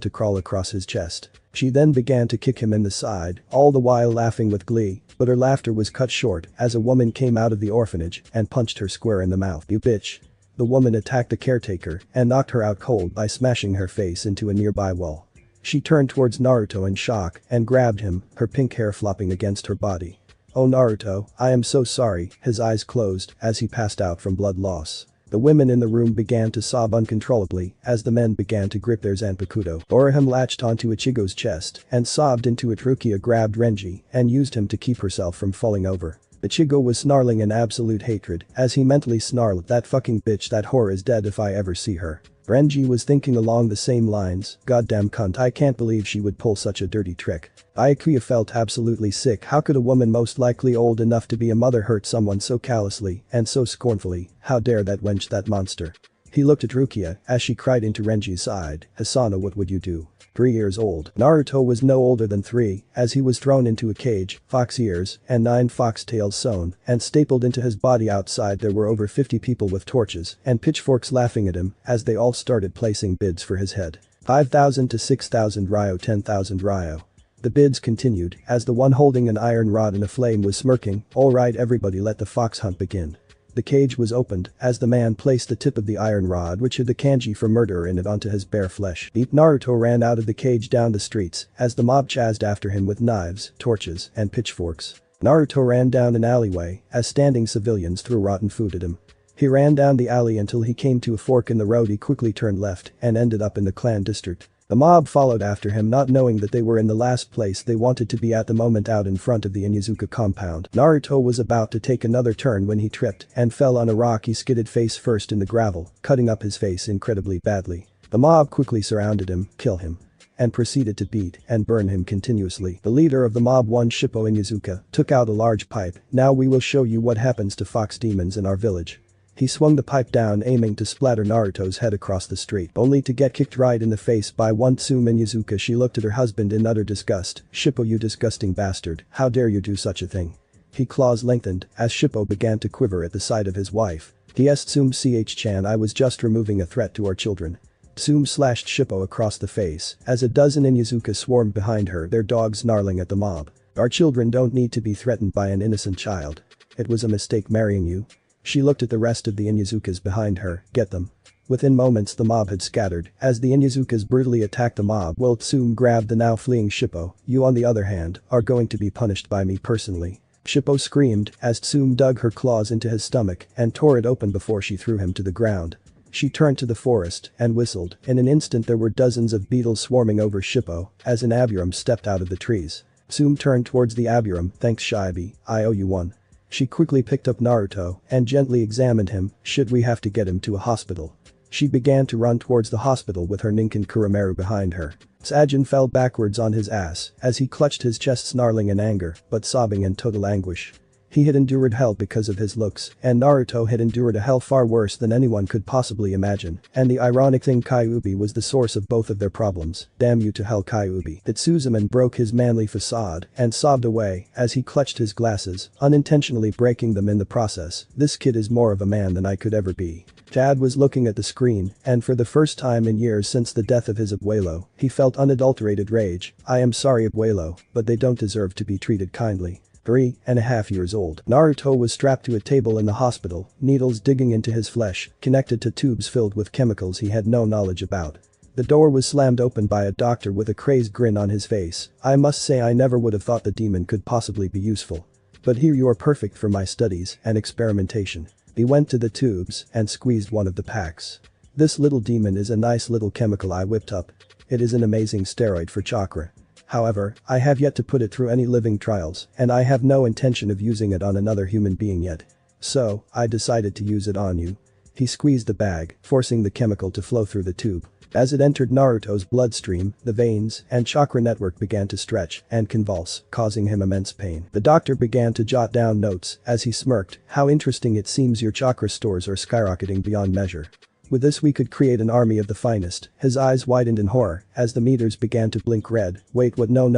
to crawl across his chest. She then began to kick him in the side, all the while laughing with glee, but her laughter was cut short as a woman came out of the orphanage and punched her square in the mouth. "You bitch." The woman attacked the caretaker and knocked her out cold by smashing her face into a nearby wall. She turned towards Naruto in shock and grabbed him, her pink hair flopping against her body. "Oh Naruto, I am so sorry," his eyes closed as he passed out from blood loss. The women in the room began to sob uncontrollably as the men began to grip their Zanpakuto. Orihime latched onto Ichigo's chest and sobbed into it. Rukia grabbed Renji and used him to keep herself from falling over. Ichigo was snarling in absolute hatred as he mentally snarled, "That fucking bitch, that whore is dead if I ever see her." Renji was thinking along the same lines, "Goddamn cunt, I can't believe she would pull such a dirty trick." Byakuya felt absolutely sick. How could a woman most likely old enough to be a mother hurt someone so callously and so scornfully? How dare that wench, that monster. He looked at Rukia as she cried into Renji's side, "Hisano, what would you do?" 3 years old. Naruto was no older than 3 as he was thrown into a cage, fox ears and 9 fox tails sewn and stapled into his body. Outside there were over 50 people with torches and pitchforks laughing at him as they all started placing bids for his head. 5,000 to 6,000 ryo, 10,000 ryo. The bids continued as the one holding an iron rod and a flame was smirking, "Alright everybody, let the fox hunt begin." The cage was opened as the man placed the tip of the iron rod, which had the kanji for murderer in it, onto his bare flesh. Naruto ran out of the cage down the streets as the mob chased after him with knives, torches, and pitchforks. Naruto ran down an alleyway as standing civilians threw rotten food at him. He ran down the alley until he came to a fork in the road. He quickly turned left and ended up in the clan district. The mob followed after him, not knowing that they were in the last place they wanted to be at the moment, out in front of the Inyazuka compound. Naruto was about to take another turn when he tripped and fell on a rock. He skidded face first in the gravel, cutting up his face incredibly badly. The mob quickly surrounded him, killed him, and proceeded to beat and burn him continuously. The leader of the mob, one Shippo Inyazuka, took out a large pipe. "Now we will show you what happens to fox demons in our village." He swung the pipe down, aiming to splatter Naruto's head across the street, only to get kicked right in the face by one Tsume Inyazuka. She looked at her husband in utter disgust. "Shippo, you disgusting bastard, how dare you do such a thing?" His claws lengthened as Shippo began to quiver at the sight of his wife. "Yes, Tsume CH-chan, I was just removing a threat to our children." Tsume slashed Shippo across the face as a dozen Inyazuka swarmed behind her, their dogs snarling at the mob. "Our children don't need to be threatened by an innocent child. It was a mistake marrying you." She looked at the rest of the Inyazukas behind her. "Get them." Within moments the mob had scattered as the Inyazukas brutally attacked the mob while Tsume grabbed the now fleeing Shippo. "You, on the other hand, are going to be punished by me personally." Shippo screamed as Tsume dug her claws into his stomach and tore it open before she threw him to the ground. She turned to the forest and whistled. In an instant there were dozens of beetles swarming over Shippo as an Aburum stepped out of the trees. Tsume turned towards the Aburum. "Thanks Shibi, I owe you one." She quickly picked up Naruto and gently examined him. "Should we have to get him to a hospital?" She began to run towards the hospital with her Ninken Kurumeru behind her. Sajin fell backwards on his ass as he clutched his chest, snarling in anger but sobbing in total anguish. He had endured hell because of his looks, and Naruto had endured a hell far worse than anyone could possibly imagine, and the ironic thing, Kyuubi was the source of both of their problems. "Damn you to hell, Kyuubi." Suzuman broke his manly facade and sobbed away as he clutched his glasses, unintentionally breaking them in the process. "This kid is more of a man than I could ever be." Chad was looking at the screen, and for the first time in years since the death of his abuelo, he felt unadulterated rage. "I am sorry abuelo, but they don't deserve to be treated kindly." 3.5 years old. Naruto was strapped to a table in the hospital, needles digging into his flesh, connected to tubes filled with chemicals he had no knowledge about. The door was slammed open by a doctor with a crazed grin on his face. "I must say I never would have thought the demon could possibly be useful. But here you are, perfect for my studies and experimentation." He went to the tubes and squeezed one of the packs. "This little demon is a nice little chemical I whipped up. It is an amazing steroid for chakra. However, I have yet to put it through any living trials, and I have no intention of using it on another human being yet. So, I decided to use it on you." He squeezed the bag, forcing the chemical to flow through the tube. As it entered Naruto's bloodstream, the veins and chakra network began to stretch and convulse, causing him immense pain. The doctor began to jot down notes as he smirked. "How interesting, it seems your chakra stores are skyrocketing beyond measure. With this we could create an army of the finest." His eyes widened in horror as the meters began to blink red. "Wait, what? No,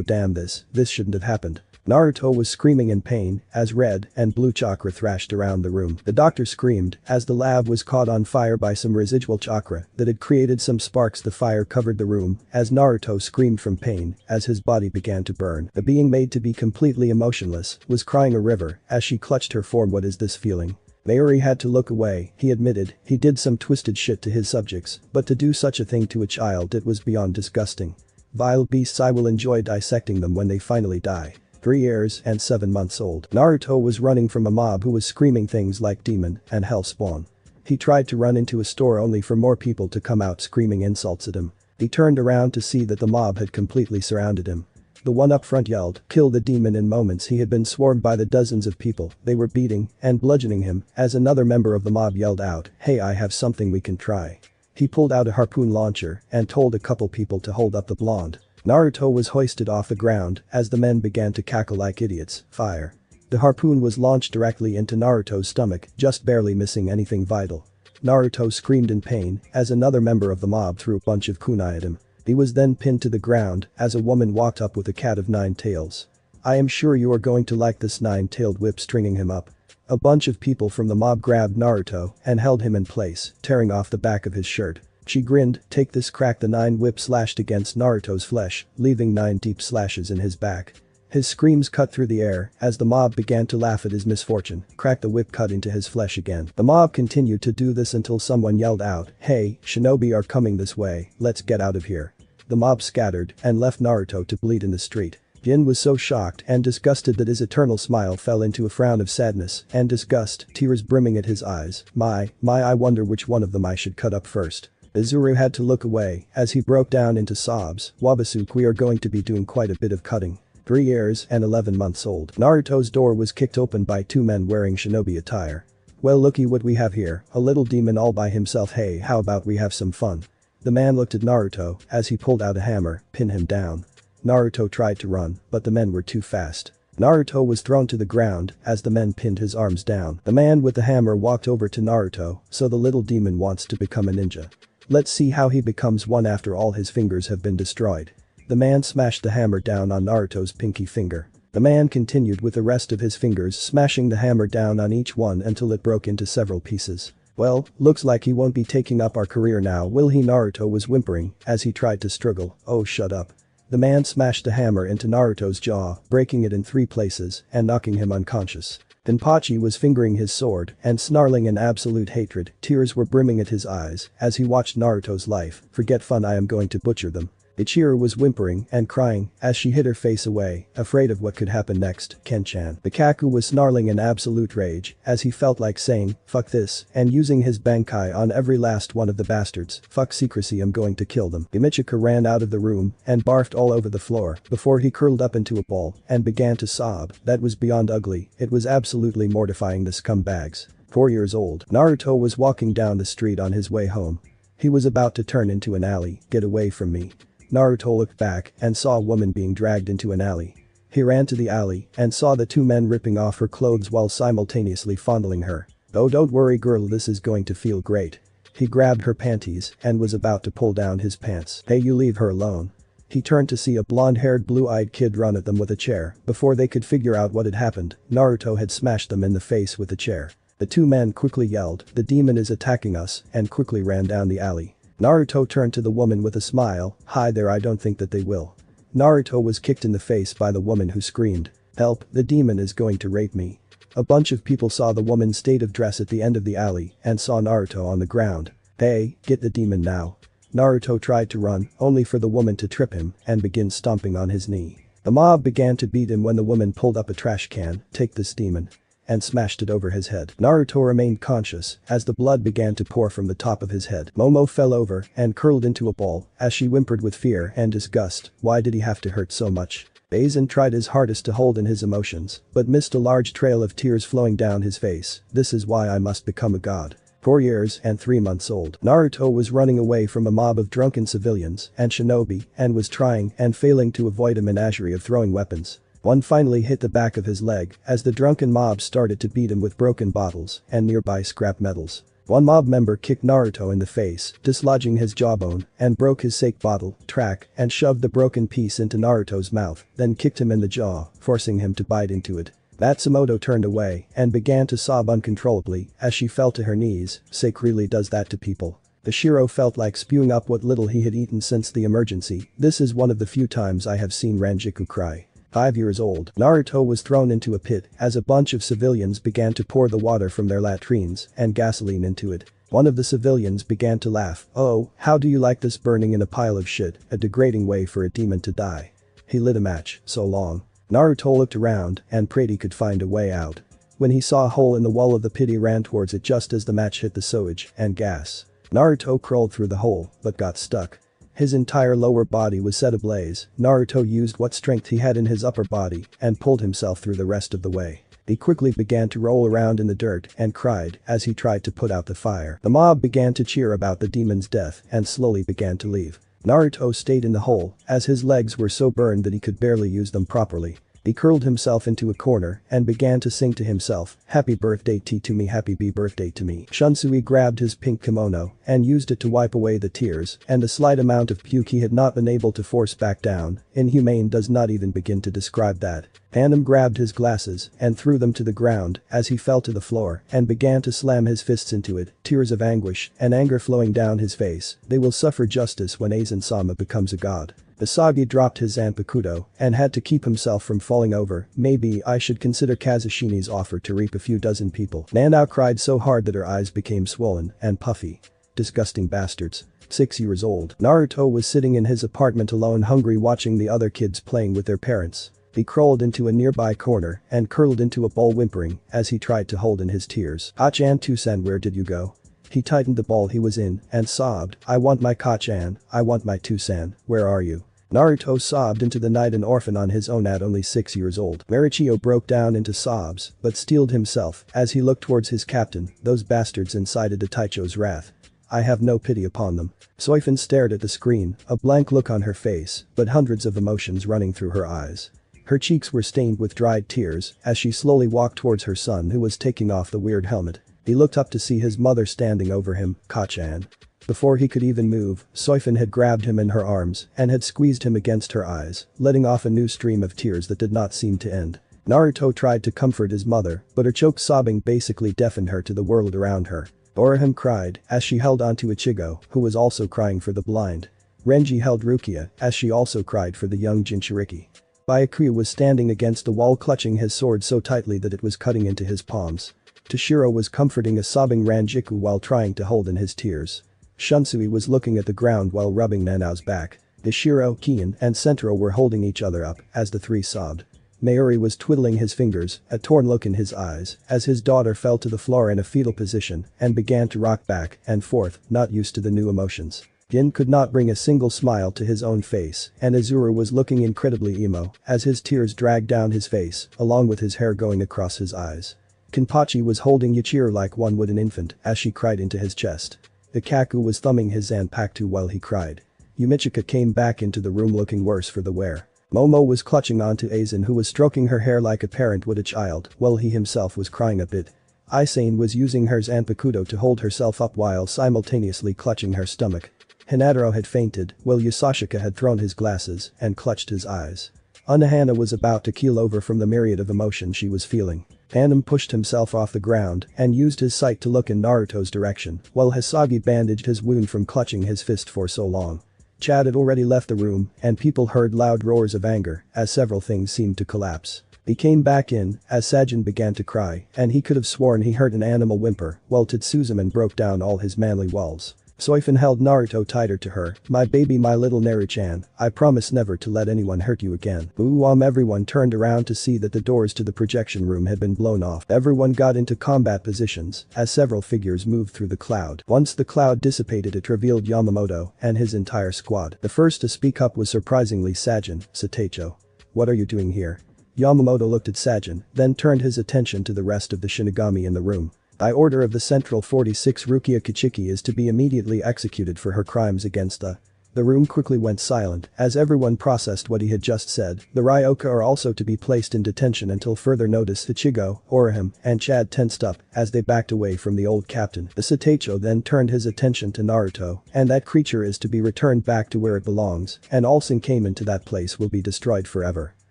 damn this shouldn't have happened." Naruto was screaming in pain as red and blue chakra thrashed around the room. The doctor screamed as the lab was caught on fire by some residual chakra that had created some sparks. The fire covered the room as Naruto screamed from pain as his body began to burn. The being made to be completely emotionless was crying a river as she clutched her form. What is this feeling? Mayuri had to look away. He admitted he did some twisted shit to his subjects, but to do such a thing to a child, it was beyond disgusting. Vile beasts, I will enjoy dissecting them when they finally die. 3 years and 7 months old. Naruto was running from a mob who was screaming things like demon and hell spawn. He tried to run into a store only for more people to come out screaming insults at him. He turned around to see that the mob had completely surrounded him. The one up front yelled, "Kill the demon." In moments he had been swarmed by the dozens of people. They were beating and bludgeoning him as another member of the mob yelled out, "Hey, I have something we can try." He pulled out a harpoon launcher and told a couple people to hold up the blonde. Naruto was hoisted off the ground as the men began to cackle like idiots. Fire. The harpoon was launched directly into Naruto's stomach, just barely missing anything vital. Naruto screamed in pain as another member of the mob threw a bunch of kunai at him. He was then pinned to the ground as a woman walked up with a cat of 9 tails. "I am sure you are going to like this," 9-tailed whip stringing him up. A bunch of people from the mob grabbed Naruto and held him in place, tearing off the back of his shirt. She grinned, "Take this." Crack. The 9 whip slashed against Naruto's flesh, leaving 9 deep slashes in his back. His screams cut through the air as the mob began to laugh at his misfortune. Crack. The whip cut into his flesh again. The mob continued to do this until someone yelled out, "Hey, shinobi are coming this way, let's get out of here." The mob scattered and left Naruto to bleed in the street. Jin was so shocked and disgusted that his eternal smile fell into a frown of sadness and disgust, tears brimming at his eyes. My, I wonder which one of them I should cut up first. Izuru had to look away as he broke down into sobs. "Wabasuke, we are going to be doing quite a bit of cutting." 3 years and 11 months old. Naruto's door was kicked open by 2 men wearing shinobi attire. "Well, looky what we have here, a little demon all by himself. Hey, how about we have some fun?" The man looked at Naruto as he pulled out a hammer, pinned him down. Naruto tried to run, but the men were too fast. Naruto was thrown to the ground as the men pinned his arms down. The man with the hammer walked over to Naruto, so the little demon wants to become a ninja. Let's see how he becomes one after all his fingers have been destroyed. The man smashed the hammer down on Naruto's pinky finger. The man continued with the rest of his fingers, smashing the hammer down on each one until it broke into several pieces. "Well, looks like he won't be taking up our career now, will he?" Naruto was whimpering as he tried to struggle. "Oh, shut up." The man smashed the hammer into Naruto's jaw, breaking it in 3 places and knocking him unconscious. Denpachi was fingering his sword and snarling in absolute hatred. Tears were brimming at his eyes as he watched Naruto's life. "Forget fun, I am going to butcher them." Ichiro was whimpering and crying as she hid her face away, afraid of what could happen next. Ken-chan. The Kaku was snarling in absolute rage as he felt like saying, "Fuck this," and using his bankai on every last one of the bastards. "Fuck secrecy, I'm going to kill them." Imichika ran out of the room and barfed all over the floor before he curled up into a ball and began to sob. That was beyond ugly. It was absolutely mortifying, the scumbags. 4 years old. Naruto was walking down the street on his way home. He was about to turn into an alley. "Get away from me." Naruto looked back and saw a woman being dragged into an alley. He ran to the alley and saw the 2 men ripping off her clothes while simultaneously fondling her. "Oh, don't worry girl, this is going to feel great." He grabbed her panties and was about to pull down his pants. "Hey, you leave her alone." He turned to see a blonde-haired blue-eyed kid run at them with a chair. Before they could figure out what had happened, Naruto had smashed them in the face with a chair. The 2 men quickly yelled, "The demon is attacking us," and quickly ran down the alley. Naruto turned to the woman with a smile. "Hi there, I don't think that they will." Naruto was kicked in the face by the woman who screamed, "Help, the demon is going to rape me." A bunch of people saw the woman's state of dress at the end of the alley and saw Naruto on the ground. "Hey, get the demon now." Naruto tried to run, only for the woman to trip him and begin stomping on his knee. The mob began to beat him when the woman pulled up a trash can, "Take this demon," and smashed it over his head. Naruto remained conscious as the blood began to pour from the top of his head. Momo fell over and curled into a ball as she whimpered with fear and disgust. Why did he have to hurt so much? Aizen tried his hardest to hold in his emotions, but missed a large trail of tears flowing down his face. "This is why I must become a god." 4 years and 3 months old. Naruto was running away from a mob of drunken civilians and shinobi and was trying and failing to avoid a menagerie of throwing weapons. One finally hit the back of his leg as the drunken mob started to beat him with broken bottles and nearby scrap metals. One mob member kicked Naruto in the face, dislodging his jawbone, and broke his sake bottle, track, and shoved the broken piece into Naruto's mouth, then kicked him in the jaw, forcing him to bite into it. Matsumoto turned away and began to sob uncontrollably as she fell to her knees. Sake really does that to people. The Shiro felt like spewing up what little he had eaten since the emergency. This is one of the few times I have seen Ranjiku cry. 5 years old, Naruto was thrown into a pit as a bunch of civilians began to pour the water from their latrines and gasoline into it. One of the civilians began to laugh. "Oh, how do you like this burning in a pile of shit, a degrading way for a demon to die." He lit a match. So long. Naruto looked around and prayed he could find a way out. When he saw a hole in the wall of the pit, he ran towards it just as the match hit the sewage and gas. Naruto crawled through the hole but got stuck. His entire lower body was set ablaze. Naruto used what strength he had in his upper body and pulled himself through the rest of the way. He quickly began to roll around in the dirt and cried as he tried to put out the fire. The mob began to cheer about the demon's death and slowly began to leave. Naruto stayed in the hole as his legs were so burned that he could barely use them properly. He curled himself into a corner and began to sing to himself, "Happy birthday to me, happy birthday to me." Shunsui grabbed his pink kimono and used it to wipe away the tears and the slight amount of puke he had not been able to force back down. Inhumane does not even begin to describe that. Hanum grabbed his glasses and threw them to the ground as he fell to the floor and began to slam his fists into it, tears of anguish and anger flowing down his face. They will suffer justice when Aizen-sama becomes a god. Asagi dropped his Zanpakuto and had to keep himself from falling over. "Maybe I should consider Kazushini's offer to reap a few dozen people." Nanao cried so hard that her eyes became swollen and puffy. Disgusting bastards. 6 years old, Naruto was sitting in his apartment alone, hungry, watching the other kids playing with their parents. He crawled into a nearby corner and curled into a ball, whimpering as he tried to hold in his tears. "Kachan Tusan, where did you go?" He tightened the ball he was in and sobbed, "I want my Kachan, I want my Tusan, where are you?" Naruto sobbed into the night, an orphan on his own at only 6 years old. Marichio broke down into sobs but steeled himself as he looked towards his captain. Those bastards incited Taicho's wrath. "I have no pity upon them." Soifin stared at the screen, a blank look on her face but hundreds of emotions running through her eyes. Her cheeks were stained with dried tears as she slowly walked towards her son, who was taking off the weird helmet. He looked up to see his mother standing over him. "Kachan." Before he could even move, Soifin had grabbed him in her arms and had squeezed him against her eyes, letting off a new stream of tears that did not seem to end. Naruto tried to comfort his mother, but her choked sobbing basically deafened her to the world around her. Orihime cried as she held onto Ichigo, who was also crying for the blind. Renji held Rukia as she also cried for the young Jinchuriki. Byakuya was standing against the wall, clutching his sword so tightly that it was cutting into his palms. Toshiro was comforting a sobbing Ranjiku while trying to hold in his tears. Shunsui was looking at the ground while rubbing Nanao's back. Ishiro, Kiin, and Sentaro were holding each other up as the three sobbed. Mayuri was twiddling his fingers, a torn look in his eyes, as his daughter fell to the floor in a fetal position and began to rock back and forth, not used to the new emotions. Gin could not bring a single smile to his own face, and Azuru was looking incredibly emo as his tears dragged down his face, along with his hair going across his eyes. Kenpachi was holding Yuichiro like one would an infant as she cried into his chest. Ikaku was thumbing his Zanpakuto while he cried. Yumichika came back into the room looking worse for the wear. Momo was clutching onto Aizen, who was stroking her hair like a parent would a child while he himself was crying a bit. Aisane was using her Zanpakuto to hold herself up while simultaneously clutching her stomach. Hinataro had fainted while Yusashika had thrown his glasses and clutched his eyes. Unohana was about to keel over from the myriad of emotions she was feeling. Hanum pushed himself off the ground and used his sight to look in Naruto's direction while Hisagi bandaged his wound from clutching his fist for so long. Chad had already left the room and people heard loud roars of anger as several things seemed to collapse. He came back in as Sajin began to cry and he could have sworn he heard an animal whimper while Tetsuzuman broke down all his manly walls. Soifin held Naruto tighter to her. "My baby, my little Naru-chan, I promise never to let anyone hurt you again." Everyone turned around to see that the doors to the projection room had been blown off. Everyone got into combat positions as several figures moved through the cloud. Once the cloud dissipated, it revealed Yamamoto and his entire squad. The first to speak up was surprisingly Sajin. "Sateicho. What are you doing here?" Yamamoto looked at Sajin, then turned his attention to the rest of the Shinigami in the room. By order of the Central 46, Rukia Kichiki is to be immediately executed for her crimes against the The room quickly went silent as everyone processed what he had just said. The Ryoka are also to be placed in detention until further notice. Ichigo, Orihime, and Chad tensed up as they backed away from the old captain. The Seicho then turned his attention to Naruto, and that creature is to be returned back to where it belongs, and all Shinkamen to that place will be destroyed forever.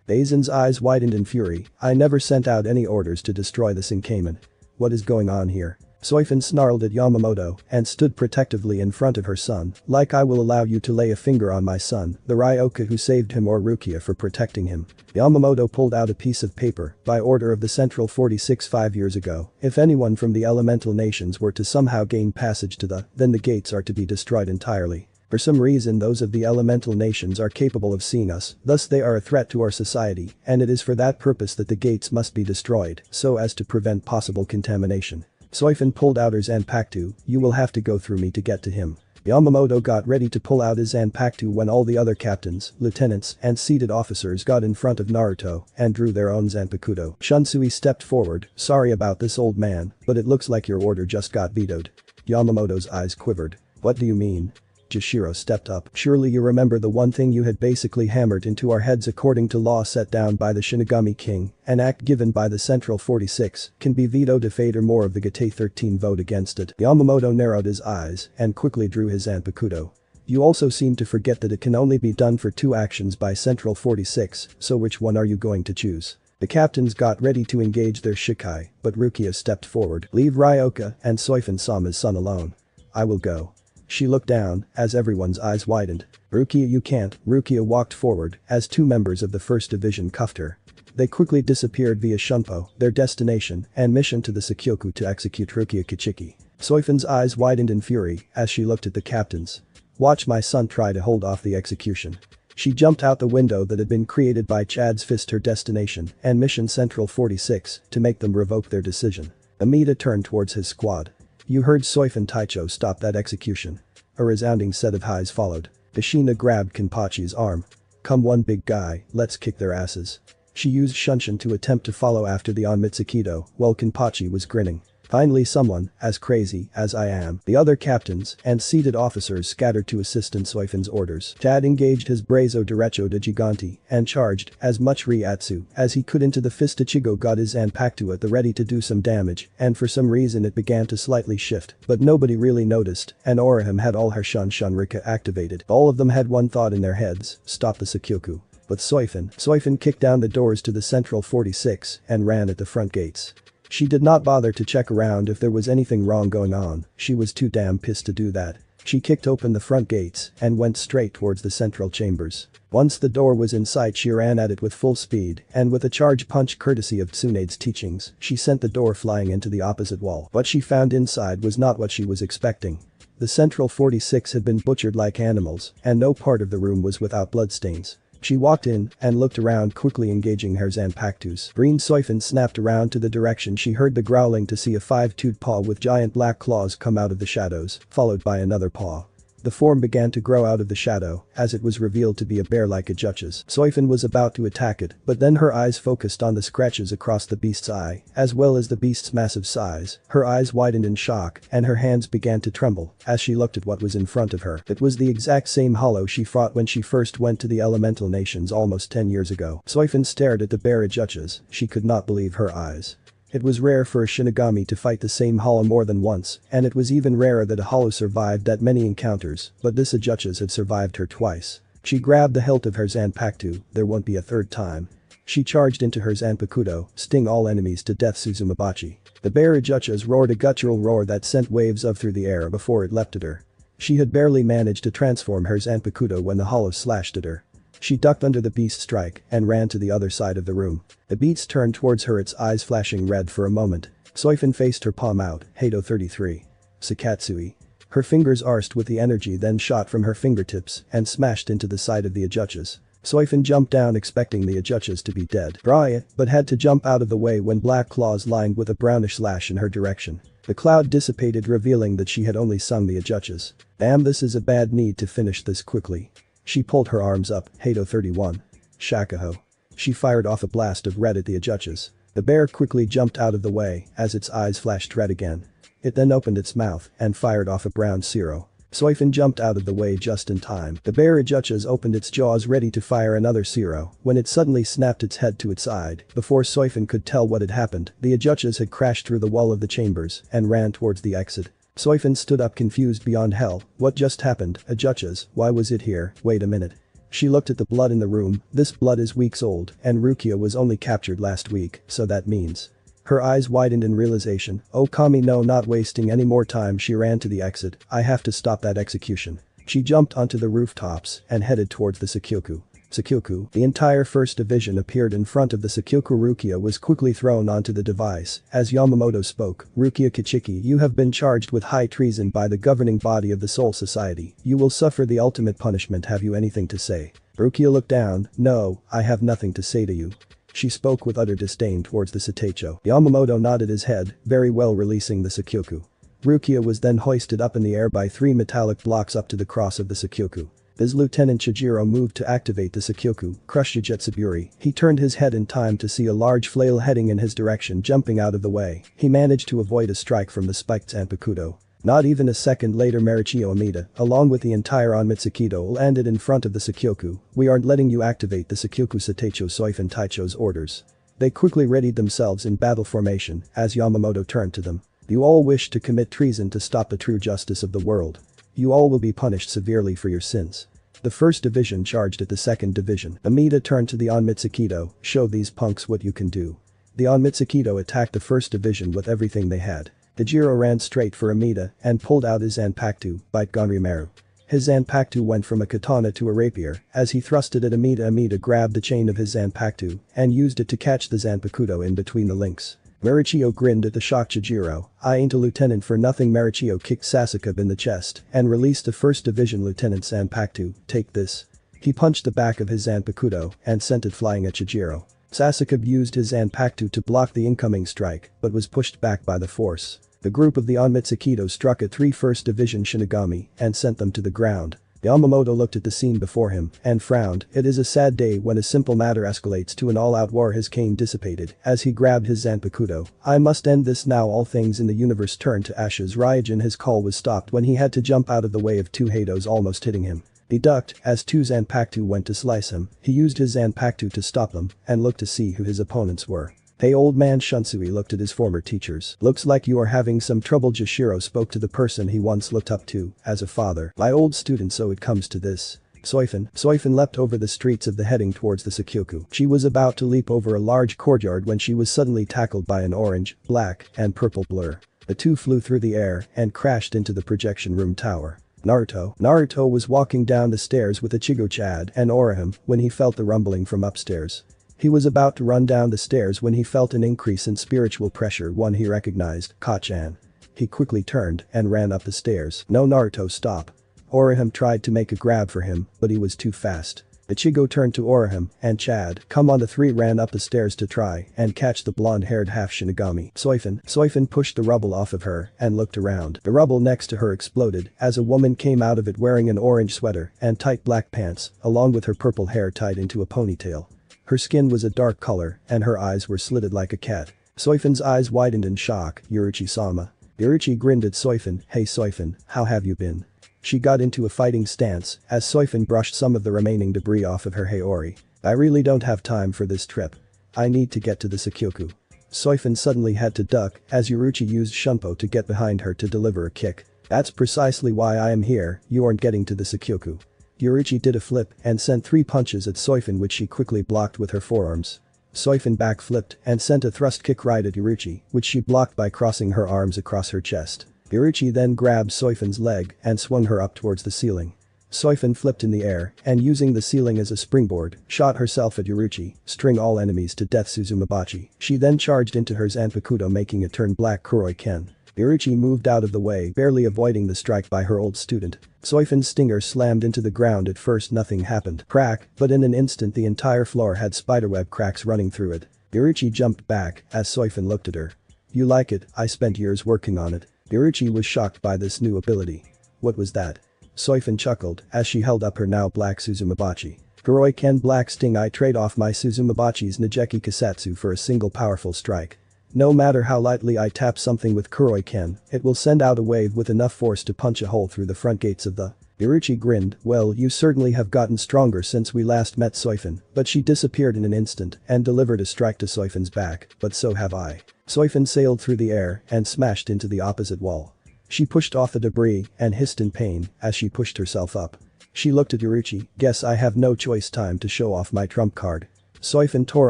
Aizen's eyes widened in fury. I never sent out any orders to destroy the Shinkamen. What is going on here? Soifin snarled at Yamamoto and stood protectively in front of her son, like I will allow you to lay a finger on my son, the Ryoka who saved him or Rukia for protecting him. Yamamoto pulled out a piece of paper, by order of the Central 46 5 years ago. If anyone from the elemental nations were to somehow gain passage to then the gates are to be destroyed entirely. For some reason those of the elemental nations are capable of seeing us, thus they are a threat to our society, and it is for that purpose that the gates must be destroyed, so as to prevent possible contamination. Soifin pulled out her Zanpakuto, you will have to go through me to get to him. Yamamoto got ready to pull out his Zanpakuto when all the other captains, lieutenants, and seated officers got in front of Naruto and drew their own Zanpakuto. Shunsui stepped forward, sorry about this old man, but it looks like your order just got vetoed. Yamamoto's eyes quivered. What do you mean? Jashiro stepped up. Surely you remember the one thing you had basically hammered into our heads according to law set down by the Shinigami King, an act given by the Central 46, can be vetoed if 8 or more of the Gate 13 vote against it. Yamamoto narrowed his eyes and quickly drew his Zanpakuto. You also seem to forget that it can only be done for 2 actions by Central 46, so which one are you going to choose? The captains got ready to engage their Shikai, but Rukia stepped forward. Leave Ryoka and Soifin Sama's son alone. I will go. She looked down as everyone's eyes widened. Rukia, you can't. Rukia walked forward as 2 members of the 1st Division cuffed her. They quickly disappeared via Shunpo, their destination and mission to the Sakyoku to execute Rukia Kichiki. Soifin's eyes widened in fury as she looked at the captains. Watch my son try to hold off the execution. She jumped out the window that had been created by Chad's fist, her destination and mission Central 46, to make them revoke their decision. Amida turned towards his squad. You heard Soifin Taicho stop that execution. A resounding set of highs followed. Kushina grabbed Kenpachi's arm. Come one big guy, let's kick their asses. She used Shunshin to attempt to follow after the Onmitsukido while Kenpachi was grinning. Finally someone, as crazy as I am. The other captains and seated officers scattered to assist in Soifin's orders. Chad engaged his Brazo Derecho de Gigante and charged as much Ryatsu as he could into the fist. Ichigo got his Zanpakuto at the ready to do some damage, and for some reason it began to slightly shift, but nobody really noticed, and Orihime had all her Shunrika activated. All of them had one thought in their heads, stop the Sakyoku. But Soifin kicked down the doors to the Central 46 and ran at the front gates. She did not bother to check around if there was anything wrong going on, she was too damn pissed to do that. She kicked open the front gates and went straight towards the central chambers. Once the door was in sight she ran at it with full speed and with a charge punch courtesy of Tsunade's teachings, she sent the door flying into the opposite wall. What she found inside was not what she was expecting. The Central 46 had been butchered like animals and no part of the room was without bloodstains. She walked in and looked around, quickly engaging her Zanpakutos. Green Soifin snapped around to the direction she heard the growling to see a 5-toed paw with giant black claws come out of the shadows, followed by another paw. The form began to grow out of the shadow as it was revealed to be a bear like Ajuch's. Soifin was about to attack it, but then her eyes focused on the scratches across the beast's eye, as well as the beast's massive size. Her eyes widened in shock and her hands began to tremble as she looked at what was in front of her. It was the exact same hollow she fought when she first went to the elemental nations almost 10 years ago. Soifin stared at the bear Ajuch's. She could not believe her eyes. It was rare for a Shinigami to fight the same hollow more than once, and it was even rarer that a hollow survived that many encounters, but this Ajuch's had survived her twice. She grabbed the hilt of her Zanpakuto, there won't be a third time. She charged into her Zanpakuto, sting all enemies to death Suzumabachi. The bear Ajuch's roared a guttural roar that sent waves of through the air before it leapt at her. She had barely managed to transform her Zanpakuto when the hollow slashed at her. She ducked under the beast's strike and ran to the other side of the room. The beast turned towards her, its eyes flashing red for a moment. Soifin faced her palm out, Hado 33. Sakatsui. Her fingers arsed with the energy then shot from her fingertips and smashed into the side of the Ajuch's. Soifin jumped down expecting the Ajuch's to be dead. Brian, but had to jump out of the way when black claws lined with a brownish lash in her direction. The cloud dissipated, revealing that she had only sung the Ajuch's. Damn, this is a bad need to finish this quickly. She pulled her arms up, Hado 31. Shakaho. She fired off a blast of red at the Ajuch's. The bear quickly jumped out of the way as its eyes flashed red again. It then opened its mouth and fired off a brown Zero. Soifin jumped out of the way just in time. The bear Ajuchas opened its jaws ready to fire another Zero when it suddenly snapped its head to its side. Before Soifin could tell what had happened, the Ajuchas had crashed through the wall of the chambers and ran towards the exit. Soifin stood up confused beyond hell. What just happened? Ajuchas, why was it here? Wait a minute. She looked at the blood in the room. This blood is weeks old and Rukia was only captured last week, so that means. Her eyes widened in realization. Oh Kami, no, not wasting any more time, she ran to the exit. I have to stop that execution. She jumped onto the rooftops and headed towards the Sakyoku. Sakyoku, the entire 1st Division appeared in front of the Sakyoku. Rukia was quickly thrown onto the device. As Yamamoto spoke, Rukia Kichiki, you have been charged with high treason by the governing body of the Soul Society. You will suffer the ultimate punishment. Have you anything to say? Rukia looked down. No, I have nothing to say to you. She spoke with utter disdain towards the Satecho. Yamamoto nodded his head, very well, releasing the Sakyoku. Rukia was then hoisted up in the air by 3 metallic blocks up to the cross of the Sakyoku. As Lieutenant Chijiro moved to activate the Sakyoku, crush Yujetsuburi, he turned his head in time to see a large flail heading in his direction jumping out of the way. He managed to avoid a strike from the spiked Zanpakuto. Not even a second later, Marichio Amida, along with the entire Onmitsukido, landed in front of the Sakyoku. We aren't letting you activate the Sakyoku. Satecho Soifin Taicho's orders. They quickly readied themselves in battle formation as Yamamoto turned to them. You all wish to commit treason to stop the true justice of the world. You all will be punished severely for your sins. The 1st Division charged at the 2nd Division. Amida turned to the Onmitsukido. Show these punks what you can do. The Onmitsukido attacked the 1st Division with everything they had. Tajiro ran straight for Amida and pulled out his Zanpakuto, bite Gonryumaru. His Zanpakuto went from a katana to a rapier. As he thrusted at Amida, Amida grabbed the chain of his Zanpakuto and used it to catch the Zanpakuto in between the links. Marichio grinned at the shocked Chijiro. I ain't a lieutenant for nothing. Marichio kicked Sasakib in the chest and released the 1st Division Lieutenant Zanpakuto. Take this. He punched the back of his Zanpakuto and sent it flying at Chijiro. Sasakib used his Zanpakuto to block the incoming strike but was pushed back by the force. The group of the Onmitsukido struck at 3 1st Division Shinigami and sent them to the ground. Yamamoto looked at the scene before him and frowned. It is a sad day when a simple matter escalates to an all-out war. His cane dissipated as he grabbed his Zanpakuto. I must end this now. All things in the universe turned to ashes. Ryujin, his call was stopped when he had to jump out of the way of 2 Hados almost hitting him. He ducked as 2 Zanpakuto went to slice him. He used his Zanpakuto to stop them and looked to see who his opponents were. Hey old man. Shunsui looked at his former teachers. Looks like you are having some trouble. Jashiro spoke to the person he once looked up to as a father. My old student, so it comes to this. Soifin leapt over the streets of the heading towards the Sakyoku. She was about to leap over a large courtyard when she was suddenly tackled by an orange, black, and purple blur. The two flew through the air and crashed into the projection room tower. Naruto was walking down the stairs with Ichigo, Chad, and Orihime when he felt the rumbling from upstairs. He was about to run down the stairs when he felt an increase in spiritual pressure. One he recognized, Kachan. He quickly turned and ran up the stairs. No, Naruto, stop. Orihime tried to make a grab for him, but he was too fast. Ichigo turned to Orihime and Chad. Come on. The three ran up the stairs to try and catch the blonde-haired half-Shinigami. Soifin pushed the rubble off of her and looked around. The rubble next to her exploded as a woman came out of it wearing an orange sweater and tight black pants, along with her purple hair tied into a ponytail. Her skin was a dark color and her eyes were slitted like a cat. Soifin's eyes widened in shock. Yuruchi-sama. Yuruchi grinned at Soifin. Hey Soifin, how have you been? She got into a fighting stance as Soifin brushed some of the remaining debris off of her Haori. I really don't have time for this trip. I need to get to the Sakyoku. Soifin suddenly had to duck as Yuruchi used Shunpo to get behind her to deliver a kick. That's precisely why I am here. You aren't getting to the Sakyoku. Yuruchi did a flip and sent 3 punches at Soifin, which she quickly blocked with her forearms. Soifin backflipped and sent a thrust kick right at Yuruchi, which she blocked by crossing her arms across her chest. Yuruchi then grabbed Soifin's leg and swung her up towards the ceiling. Soifin flipped in the air and using the ceiling as a springboard, shot herself at Yuruchi, string all enemies to death Suzumabachi. She then charged into her Zanpakuto, making it turn black Kuroi Ken. Yuruchi moved out of the way, barely avoiding the strike by her old student. Soifin's stinger slammed into the ground. At first nothing happened. Crack, but in an instant the entire floor had spiderweb cracks running through it. Yuruchi jumped back as Soifin looked at her. You like it? I spent years working on it. Yuruchi was shocked by this new ability. What was that? Soifin chuckled as she held up her now black Suzumabachi. Kuroi Ken black sting. I trade off my Suzumabachi's Nijeki Kasatsu for a single powerful strike. No matter how lightly I tap something with Kuroiken, it will send out a wave with enough force to punch a hole through the front gates of the. Iruchi grinned, well you certainly have gotten stronger since we last met Soifin, but she disappeared in an instant and delivered a strike to Soifin's back, but so have I. Soifin sailed through the air and smashed into the opposite wall. She pushed off the debris and hissed in pain as she pushed herself up. She looked at Iruchi, guess I have no choice, time to show off my trump card. Soifin tore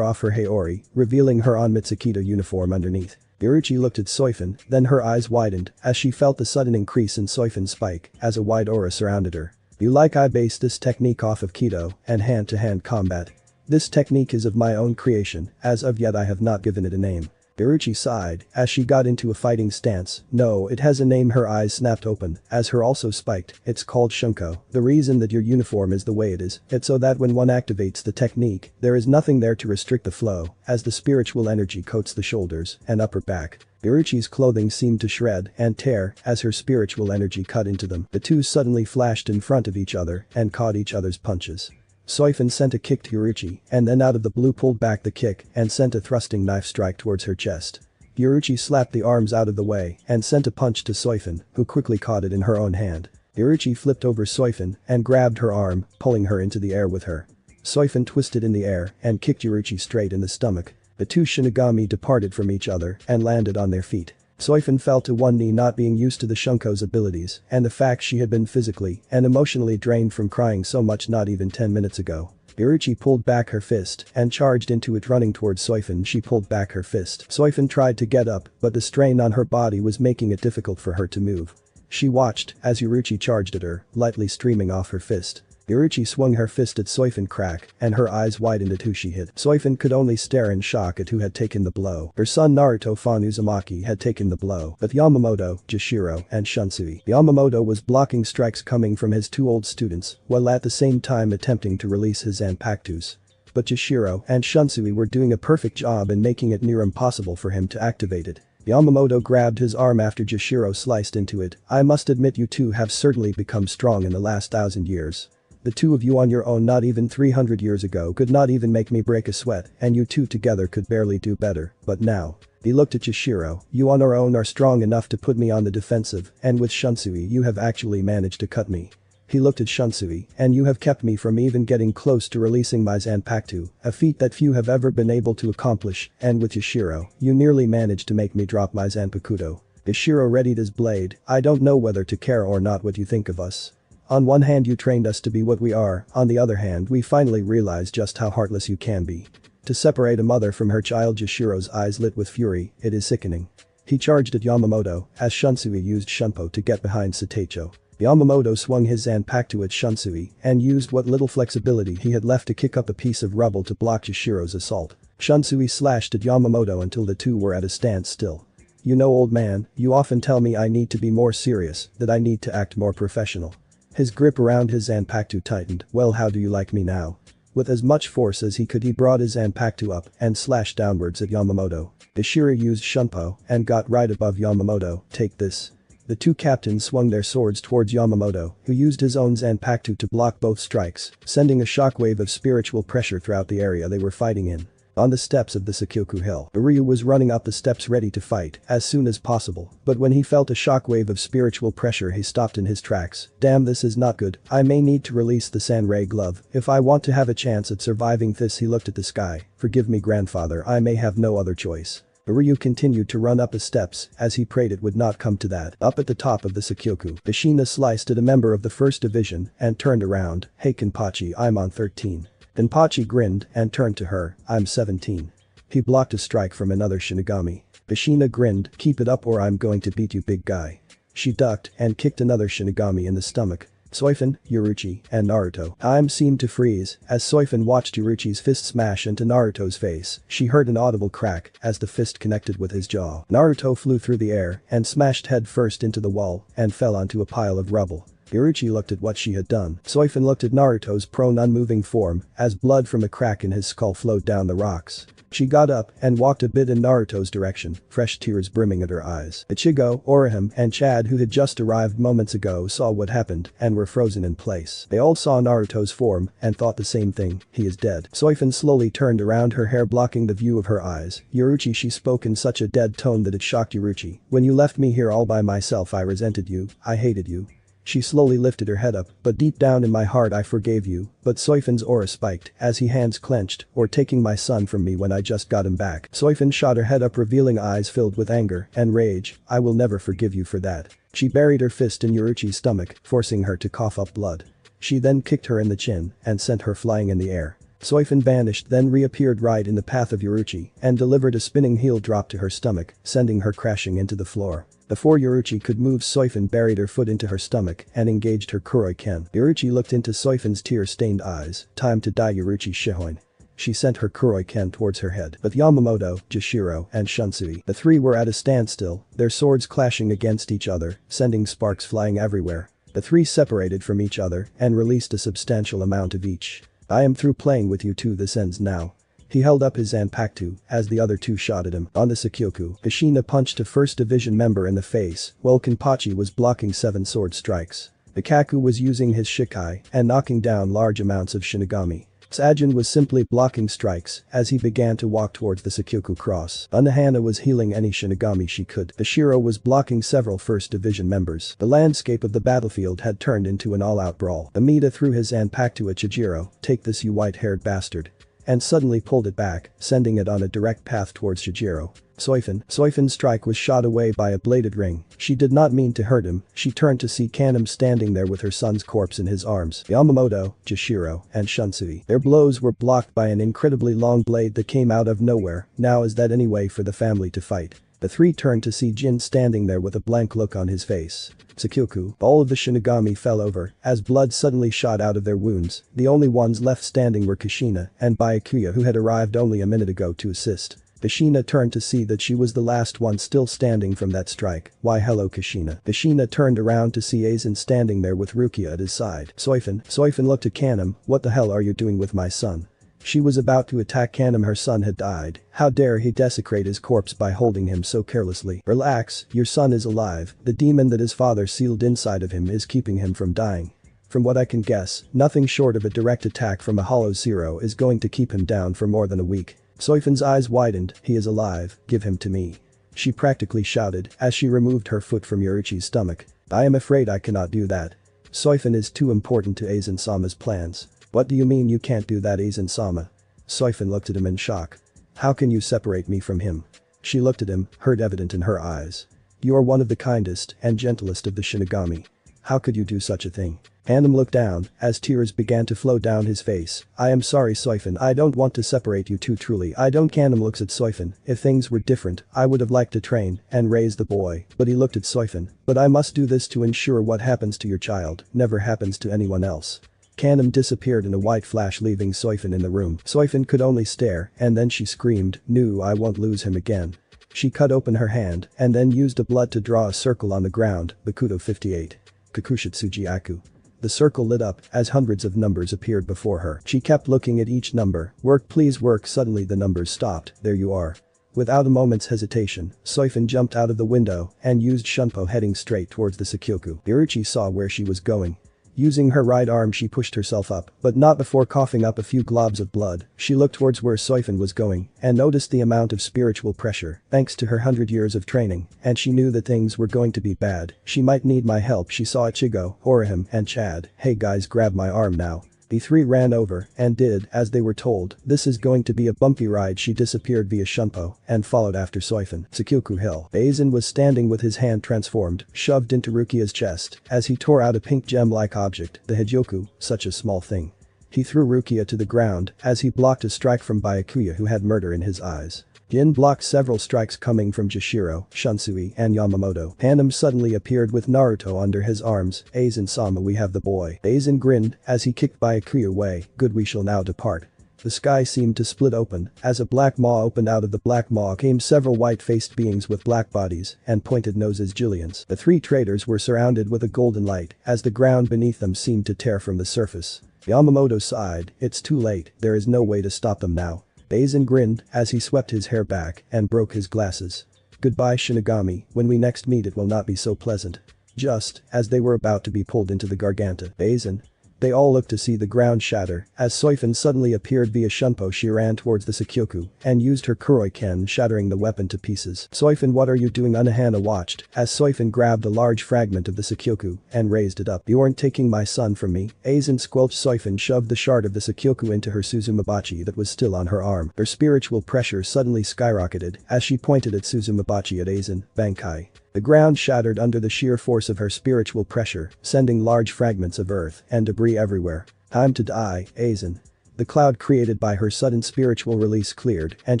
off her Haori, revealing her on Mitsukido uniform underneath. Iruchi looked at Soifin, then her eyes widened as she felt the sudden increase in Soifin's spike as a wide aura surrounded her. You like I based this technique off of Kido and hand-to-hand combat. This technique is of my own creation, as of yet I have not given it a name. Iruchi sighed as she got into a fighting stance. No, it has a name. Her eyes snapped open as her also spiked. It's called Shunko. The reason that your uniform is the way it is, it's so that when one activates the technique, there is nothing there to restrict the flow as the spiritual energy coats the shoulders and upper back. Iruchi's clothing seemed to shred and tear as her spiritual energy cut into them. The two suddenly flashed in front of each other and caught each other's punches. Soifin sent a kick to Iruchi and then out of the blue pulled back the kick and sent a thrusting knife strike towards her chest. Iruchi slapped the arms out of the way and sent a punch to Soifin, who quickly caught it in her own hand. Iruchi flipped over Soifin and grabbed her arm, pulling her into the air with her. Soifin twisted in the air and kicked Iruchi straight in the stomach. The two Shinigami departed from each other and landed on their feet. Soifin fell to one knee, not being used to the Shunko's abilities and the fact she had been physically and emotionally drained from crying so much not even 10 minutes ago. Iruchi pulled back her fist and charged into it, running towards Soifin. She pulled back her fist. Soifin tried to get up, but the strain on her body was making it difficult for her to move. She watched as Iruchi charged at her, lightly streaming off her fist. Iruchi swung her fist at Soifin crack and her eyes widened at who she hit. Soifin could only stare in shock at who had taken the blow. Her son Naruto Fan Uzumaki had taken the blow, but Yamamoto, Jashiro, and Shunsui. Yamamoto was blocking strikes coming from his two old students while at the same time attempting to release his Zanpakutos. But Jashiro and Shunsui were doing a perfect job in making it near impossible for him to activate it. Yamamoto grabbed his arm after Jashiro sliced into it. I must admit you two have certainly become strong in the last 1,000 years. The two of you on your own not even 300 years ago could not even make me break a sweat, and you two together could barely do better, but now. He looked at Jashiro, you on our own are strong enough to put me on the defensive, and with Shunsui you have actually managed to cut me. He looked at Shunsui, and you have kept me from even getting close to releasing my Zanpakuto, a feat that few have ever been able to accomplish, and with Jashiro, you nearly managed to make me drop my Zanpakuto. Jashiro readied his blade, I don't know whether to care or not what you think of us. On one hand you trained us to be what we are, on the other hand we finally realized just how heartless you can be. To separate a mother from her child. Jashiro's eyes lit with fury, it is sickening. He charged at Yamamoto as Shunsui used Shunpo to get behind Satecho. Yamamoto swung his Zanpakuto at Shunsui and used what little flexibility he had left to kick up a piece of rubble to block Jashiro's assault. Shunsui slashed at Yamamoto until the two were at a standstill. You know, old man, you often tell me I need to be more serious, that I need to act more professional. His grip around his Zanpakuto tightened. Well, how do you like me now? With as much force as he could he brought his Zanpakuto up and slashed downwards at Yamamoto. Ishiro used Shunpo and got right above Yamamoto. Take this. The two captains swung their swords towards Yamamoto, who used his own Zanpakuto to block both strikes, sending a shockwave of spiritual pressure throughout the area they were fighting in. On the steps of the Sakyoku Hill, Uryu was running up the steps ready to fight as soon as possible, but when he felt a shockwave of spiritual pressure he stopped in his tracks. Damn, this is not good. I may need to release the Sanrei glove if I want to have a chance at surviving this. He looked at the sky. Forgive me, grandfather, I may have no other choice. Uryu continued to run up the steps as he prayed it would not come to that. Up at the top of the Sakyoku, Ishina sliced at a member of the 1st Division and turned around. Hey Kenpachi, I'm on 13. Kenpachi grinned and turned to her, I'm 17. He blocked a strike from another Shinigami. Ishina grinned, keep it up or I'm going to beat you, big guy. She ducked and kicked another Shinigami in the stomach. Soifin, Uruchi, and Naruto. Time seemed to freeze as Soifin watched Uruchi's fist smash into Naruto's face. She heard an audible crack as the fist connected with his jaw. Naruto flew through the air and smashed head first into the wall and fell onto a pile of rubble. Uruchi looked at what she had done. Soifin looked at Naruto's prone unmoving form as blood from a crack in his skull flowed down the rocks. She got up and walked a bit in Naruto's direction, fresh tears brimming at her eyes. Ichigo, Orihime, and Chad, who had just arrived moments ago, saw what happened and were frozen in place. They all saw Naruto's form and thought the same thing: he is dead. Soifin slowly turned around, her hair blocking the view of her eyes. Yoruchi, she spoke in such a dead tone that it shocked Yoruchi. When you left me here all by myself, I resented you, I hated you. She slowly lifted her head up, but deep down in my heart I forgave you. But Soifin's aura spiked as he hands clenched, or taking my son from me when I just got him back. Soifin shot her head up, revealing eyes filled with anger and rage. I will never forgive you for that. She buried her fist in Yoruchi's stomach, forcing her to cough up blood. She then kicked her in the chin and sent her flying in the air. Soifin vanished, then reappeared right in the path of Yoruchi and delivered a spinning heel drop to her stomach, sending her crashing into the floor. Before Yoruchi could move, Soifin buried her foot into her stomach and engaged her Kuroiken. Yoruchi looked into Soifin's tear-stained eyes. Time to die, Yoruchi Shihoin. She sent her Kuroiken towards her head. But Yamamoto, Jashiro, and Shunsui, the three were at a standstill, their swords clashing against each other, sending sparks flying everywhere. The three separated from each other and released a substantial amount of each. I am through playing with you two, this ends now. He held up his Zanpakuto as the other two shot at him. On the Sakyoku, Kushina punched a 1st Division member in the face, while Kenpachi was blocking 7 sword strikes. The Kaku was using his Shikai and knocking down large amounts of Shinigami. Sajin was simply blocking strikes as he began to walk towards the Sakyoku cross. Unohana was healing any Shinigami she could. Ashiro was blocking several 1st Division members. The landscape of the battlefield had turned into an all-out brawl. Amida threw his Zanpakuto at Chijiro. Take this, you white-haired bastard. And suddenly pulled it back, sending it on a direct path towards Chijiro. Soifin's strike was shot away by a bladed ring. She did not mean to hurt him. She turned to see Kanem standing there with her son's corpse in his arms. Yamamoto, Jashiro, and Shunsui. Their blows were blocked by an incredibly long blade that came out of nowhere. Now is that any way for the family to fight? The three turned to see Jin standing there with a blank look on his face. Sakyoku, all of the Shinigami fell over as blood suddenly shot out of their wounds. The only ones left standing were Kushina and Byakuya, who had arrived only a minute ago to assist. Kushina turned to see that she was the last one still standing from that strike. Why hello Kushina. Kushina turned around to see Aizen standing there with Rukia at his side. Soifin looked at Kanem. What the hell are you doing with my son? She was about to attack Kanem, her son had died. How dare he desecrate his corpse by holding him so carelessly. Relax, your son is alive. The demon that his father sealed inside of him is keeping him from dying. From what I can guess, nothing short of a direct attack from a Hollow Zero is going to keep him down for more than a week. Soifin's eyes widened. He is alive, give him to me. She practically shouted as she removed her foot from Yoruchi's stomach. I am afraid I cannot do that. Soifin is too important to Aizen-sama's plans. What do you mean you can't do that, Aizen-sama? Soifin looked at him in shock. How can you separate me from him? She looked at him, hurt evident in her eyes. You are one of the kindest and gentlest of the Shinigami. How could you do such a thing? Kanem looked down as tears began to flow down his face. I am sorry Soifin, I don't want to separate you two, truly I don't. Kanem looks at Soifin. If things were different, I would have liked to train and raise the boy, but he looked at Soifin. But I must do this to ensure what happens to your child never happens to anyone else. Kanem disappeared in a white flash, leaving Soifin in the room. Soifin could only stare, and then she screamed, "No, I won't lose him again." She cut open her hand and then used a blood to draw a circle on the ground. Bakuto 58. Kakushitsuji Aku. The circle lit up as hundreds of numbers appeared before her. She kept looking at each number. Work, please work. Suddenly the numbers stopped. There you are. Without a moment's hesitation, Soifin jumped out of the window and used Shunpo, heading straight towards the Sakyoku. Yoruchi saw where she was going. Using her right arm, she pushed herself up, but not before coughing up a few globs of blood. She looked towards where Soifin was going and noticed the amount of spiritual pressure thanks to her 100 years of training, and she knew that things were going to be bad. She might need my help. She saw Ichigo, Orihime, and Chad. Hey guys, grab my arm now. The three ran over and did as they were told. This is going to be a bumpy ride. She disappeared via Shunpo and followed after Soifin. Sakyoku Hill. Aizen was standing with his hand transformed, shoved into Rukia's chest as he tore out a pink gem-like object, the Hijoku, such a small thing. He threw Rukia to the ground as he blocked a strike from Byakuya, who had murder in his eyes. Jin blocked several strikes coming from Jashiro, Shunsui, and Yamamoto. Kanem suddenly appeared with Naruto under his arms. Aizen-sama, we have the boy. Aizen grinned as he kicked Byakuya away. Good, we shall now depart. The sky seemed to split open as a black maw opened. Out of the black maw came several white-faced beings with black bodies and pointed noses, Jillians. The three traitors were surrounded with a golden light as the ground beneath them seemed to tear from the surface. Yamamoto sighed. It's too late, there is no way to stop them now. Aizen grinned as he swept his hair back and broke his glasses. Goodbye Shinigami, when we next meet it will not be so pleasant. Just as they were about to be pulled into the Garganta. Aizen. They all looked to see the ground shatter as Soifin suddenly appeared via Shunpo. She ran towards the Sakyoku and used her Kuroiken, shattering the weapon to pieces. Soifin, what are you doing? Unohana watched as Soifin grabbed a large fragment of the Sakyoku and raised it up. You aren't taking my son from me. Aizen squelched. Soifin shoved the shard of the Sakyoku into her Suzumabachi that was still on her arm. Her spiritual pressure suddenly skyrocketed as she pointed at Suzumabachi at Aizen. Bankai. The ground shattered under the sheer force of her spiritual pressure, sending large fragments of earth and debris everywhere. Time to die, Aizen. The cloud created by her sudden spiritual release cleared and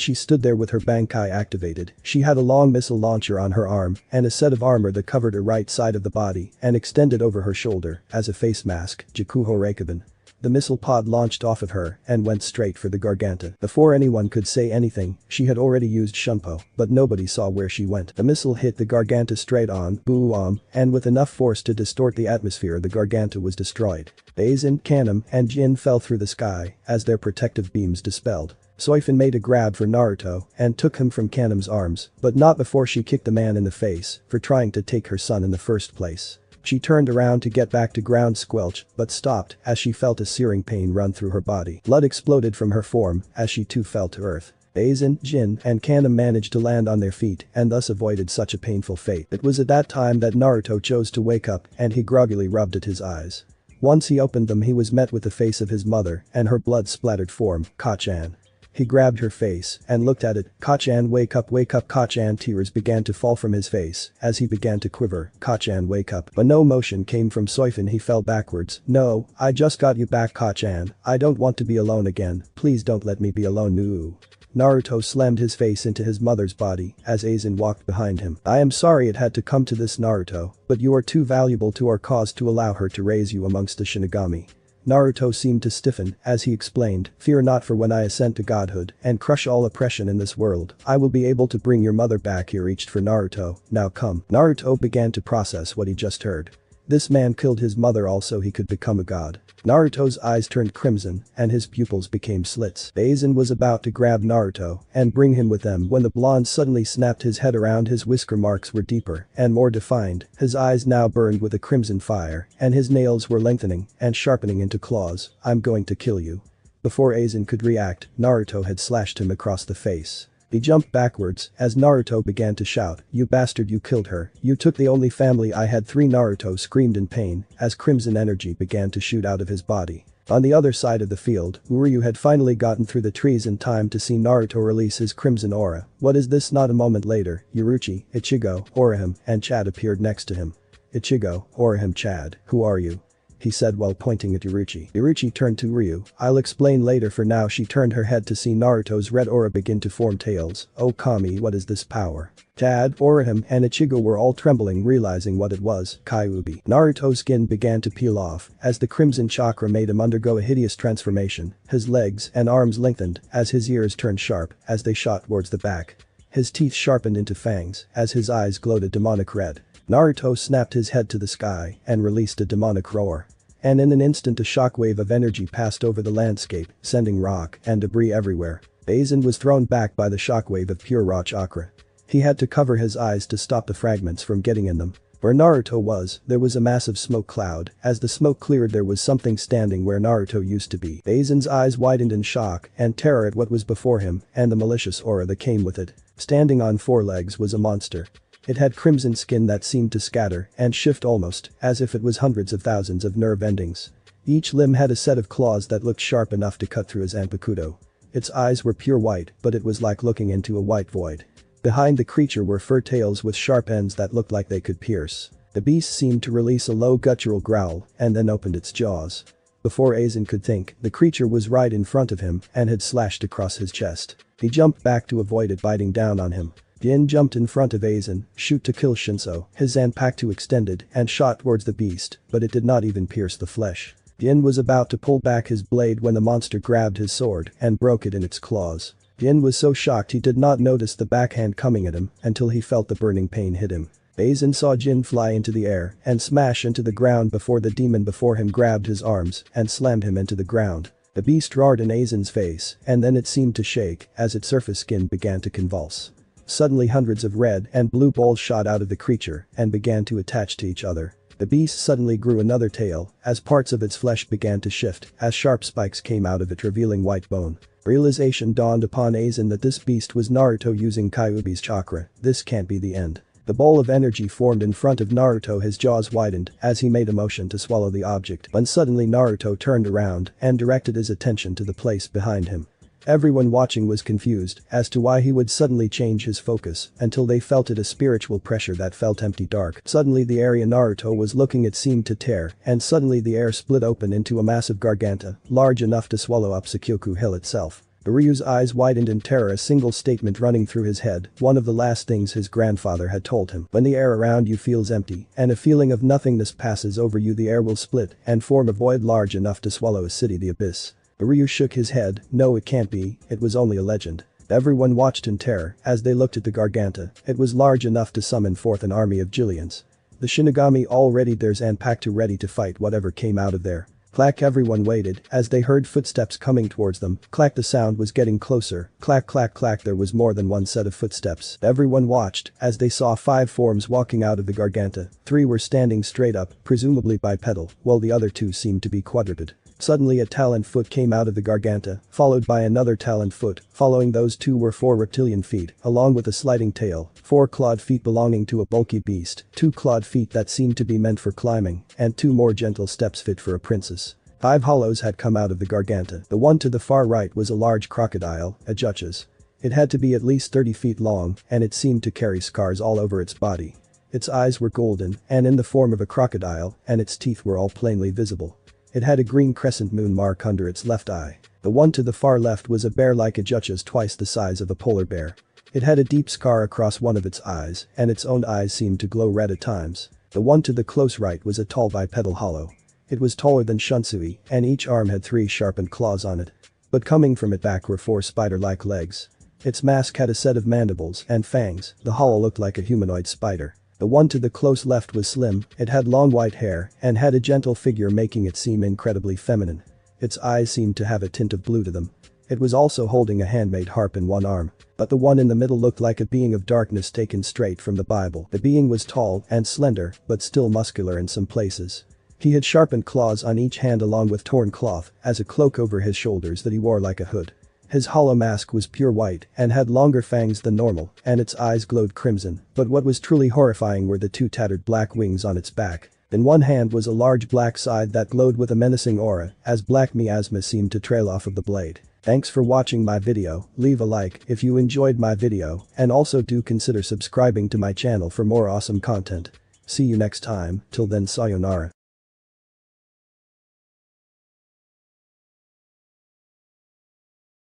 she stood there with her Bankai activated. She had a long missile launcher on her arm and a set of armor that covered her right side of the body and extended over her shoulder as a face mask. Jakuho Reikaben. The missile pod launched off of her and went straight for the Garganta. Before anyone could say anything, she had already used Shunpo, but nobody saw where she went. The missile hit the Garganta straight on, boom, and with enough force to distort the atmosphere the Garganta was destroyed. Aizen, Kanem, and Jin fell through the sky as their protective beams dispelled. Soifin made a grab for Naruto and took him from Kanem's arms, but not before she kicked the man in the face for trying to take her son in the first place. She turned around to get back to ground squelch, but stopped as she felt a searing pain run through her body. Blood exploded from her form as she too fell to earth. Aizen, Jin, and Kanem managed to land on their feet and thus avoided such a painful fate. It was at that time that Naruto chose to wake up and he groggily rubbed at his eyes. Once he opened them he was met with the face of his mother and her blood-splattered form, Kachan. He grabbed her face and looked at it. Kachan, wake up, Kachan. Tears began to fall from his face as he began to quiver. Kachan, wake up. But no motion came from Soifin. He fell backwards. No, I just got you back, Kachan. I don't want to be alone again. Please don't let me be alone. No. Naruto slammed his face into his mother's body as Aizen walked behind him. I am sorry it had to come to this, Naruto, but you are too valuable to our cause to allow her to raise you amongst the Shinigami. Naruto seemed to stiffen as he explained, fear not, for when I ascend to godhood and crush all oppression in this world, I will be able to bring your mother back. He reached for Naruto. Now come. Naruto began to process what he just heard. This man killed his mother also he could become a god. Naruto's eyes turned crimson and his pupils became slits. Aizen was about to grab Naruto and bring him with them when the blonde suddenly snapped his head around. His whisker marks were deeper and more defined, his eyes now burned with a crimson fire and his nails were lengthening and sharpening into claws. I'm going to kill you. Before Aizen could react, Naruto had slashed him across the face. He jumped backwards as Naruto began to shout, you bastard, you killed her, you took the only family I had. 3 Naruto screamed in pain as crimson energy began to shoot out of his body. On the other side of the field, Uryu had finally gotten through the trees in time to see Naruto release his crimson aura. What is this? Not a moment later, Yuruchi, Ichigo, Orihime, and Chad appeared next to him. Ichigo, Orihime, Chad, who are you? He said while pointing at Yuruchi. Yuruchi turned to Ryu. I'll explain later. For now she turned her head to see Naruto's red aura begin to form tails. Oh Kami, what is this power? Chad, Orihime, and Ichigo were all trembling, realizing what it was. Kyuubi. Naruto's skin began to peel off as the crimson chakra made him undergo a hideous transformation. His legs and arms lengthened as his ears turned sharp as they shot towards the back. His teeth sharpened into fangs as his eyes glowed a demonic red. Naruto snapped his head to the sky and released a demonic roar. And in an instant a shockwave of energy passed over the landscape, sending rock and debris everywhere. Aizen was thrown back by the shockwave of pure raw chakra. He had to cover his eyes to stop the fragments from getting in them. Where Naruto was, there was a massive smoke cloud. As the smoke cleared there was something standing where Naruto used to be. Aizen's eyes widened in shock and terror at what was before him and the malicious aura that came with it. Standing on 4 legs was a monster. It had crimson skin that seemed to scatter and shift almost as if it was hundreds of thousands of nerve endings. Each limb had a set of claws that looked sharp enough to cut through his Zanpakuto. Its eyes were pure white, but it was like looking into a white void. Behind the creature were fur tails with sharp ends that looked like they could pierce. The beast seemed to release a low guttural growl and then opened its jaws. Before Aizen could think, the creature was right in front of him and had slashed across his chest. He jumped back to avoid it biting down on him. Jin jumped in front of Aizen, shoot to kill Shinso. His Zanpakuto extended and shot towards the beast, but it did not even pierce the flesh. Jin was about to pull back his blade when the monster grabbed his sword and broke it in its claws. Jin was so shocked he did not notice the backhand coming at him until he felt the burning pain hit him. Aizen saw Jin fly into the air and smash into the ground before the demon before him grabbed his arms and slammed him into the ground. The beast roared in Aizen's face, and then it seemed to shake as its surface skin began to convulse. Suddenly hundreds of red and blue balls shot out of the creature and began to attach to each other. The beast suddenly grew another tail as parts of its flesh began to shift as sharp spikes came out of it revealing white bone. Realization dawned upon Aizen that this beast was Naruto using Kyuubi's chakra. This can't be the end. The ball of energy formed in front of Naruto. His jaws widened as he made a motion to swallow the object when suddenly Naruto turned around and directed his attention to the place behind him. Everyone watching was confused as to why he would suddenly change his focus until they felt it a spiritual pressure that felt empty dark. Suddenly the area Naruto was looking at seemed to tear and suddenly the air split open into a massive garganta large enough to swallow up Sakyoku Hill itself. Ryu's eyes widened in terror, a single statement running through his head, one of the last things his grandfather had told him. When the air around you feels empty and a feeling of nothingness passes over you, the air will split and form a void large enough to swallow a city, the abyss. Ryu shook his head. No, it can't be, it was only a legend. Everyone watched in terror as they looked at the garganta. It was large enough to summon forth an army of Jillians. The Shinigami all ready theirs and packed ready to fight whatever came out of there. Clack, everyone waited as they heard footsteps coming towards them. Clack, the sound was getting closer. Clack, clack, clack, there was more than one set of footsteps. Everyone watched as they saw 5 forms walking out of the garganta. 3 were standing straight up, presumably bipedal, while the other 2 seemed to be quadruped. Suddenly a taloned foot came out of the garganta, followed by another taloned foot. Following those 2 were 4 reptilian feet, along with a sliding tail, 4 clawed feet belonging to a bulky beast, 2 clawed feet that seemed to be meant for climbing, and 2 more gentle steps fit for a princess. 5 hollows had come out of the garganta. The one to the far right was a large crocodile, a juchas. It had to be at least 30 feet long, and it seemed to carry scars all over its body. Its eyes were golden and in the form of a crocodile, and its teeth were all plainly visible. It had a green crescent moon mark under its left eye. The one to the far left was a bear like a juchas, twice the size of a polar bear. It had a deep scar across one of its eyes, and its own eyes seemed to glow red at times. The one to the close right was a tall bipedal hollow. It was taller than Shunsui, and each arm had 3 sharpened claws on it. But coming from it back were 4 spider-like legs. Its mask had a set of mandibles and fangs. The hollow looked like a humanoid spider. The one to the close left was slim, it had long white hair and had a gentle figure, making it seem incredibly feminine. Its eyes seemed to have a tint of blue to them. It was also holding a handmade harp in one arm. But the one in the middle looked like a being of darkness taken straight from the Bible. The being was tall and slender, but still muscular in some places. He had sharpened claws on each hand along with torn cloth as a cloak over his shoulders that he wore like a hood. His hollow mask was pure white and had longer fangs than normal, and its eyes glowed crimson, but what was truly horrifying were the 2 tattered black wings on its back. In one hand was a large black scythe that glowed with a menacing aura as black miasma seemed to trail off of the blade. Thanks for watching my video. Leave a like if you enjoyed my video, and also do consider subscribing to my channel for more awesome content. See you next time, till then, sayonara.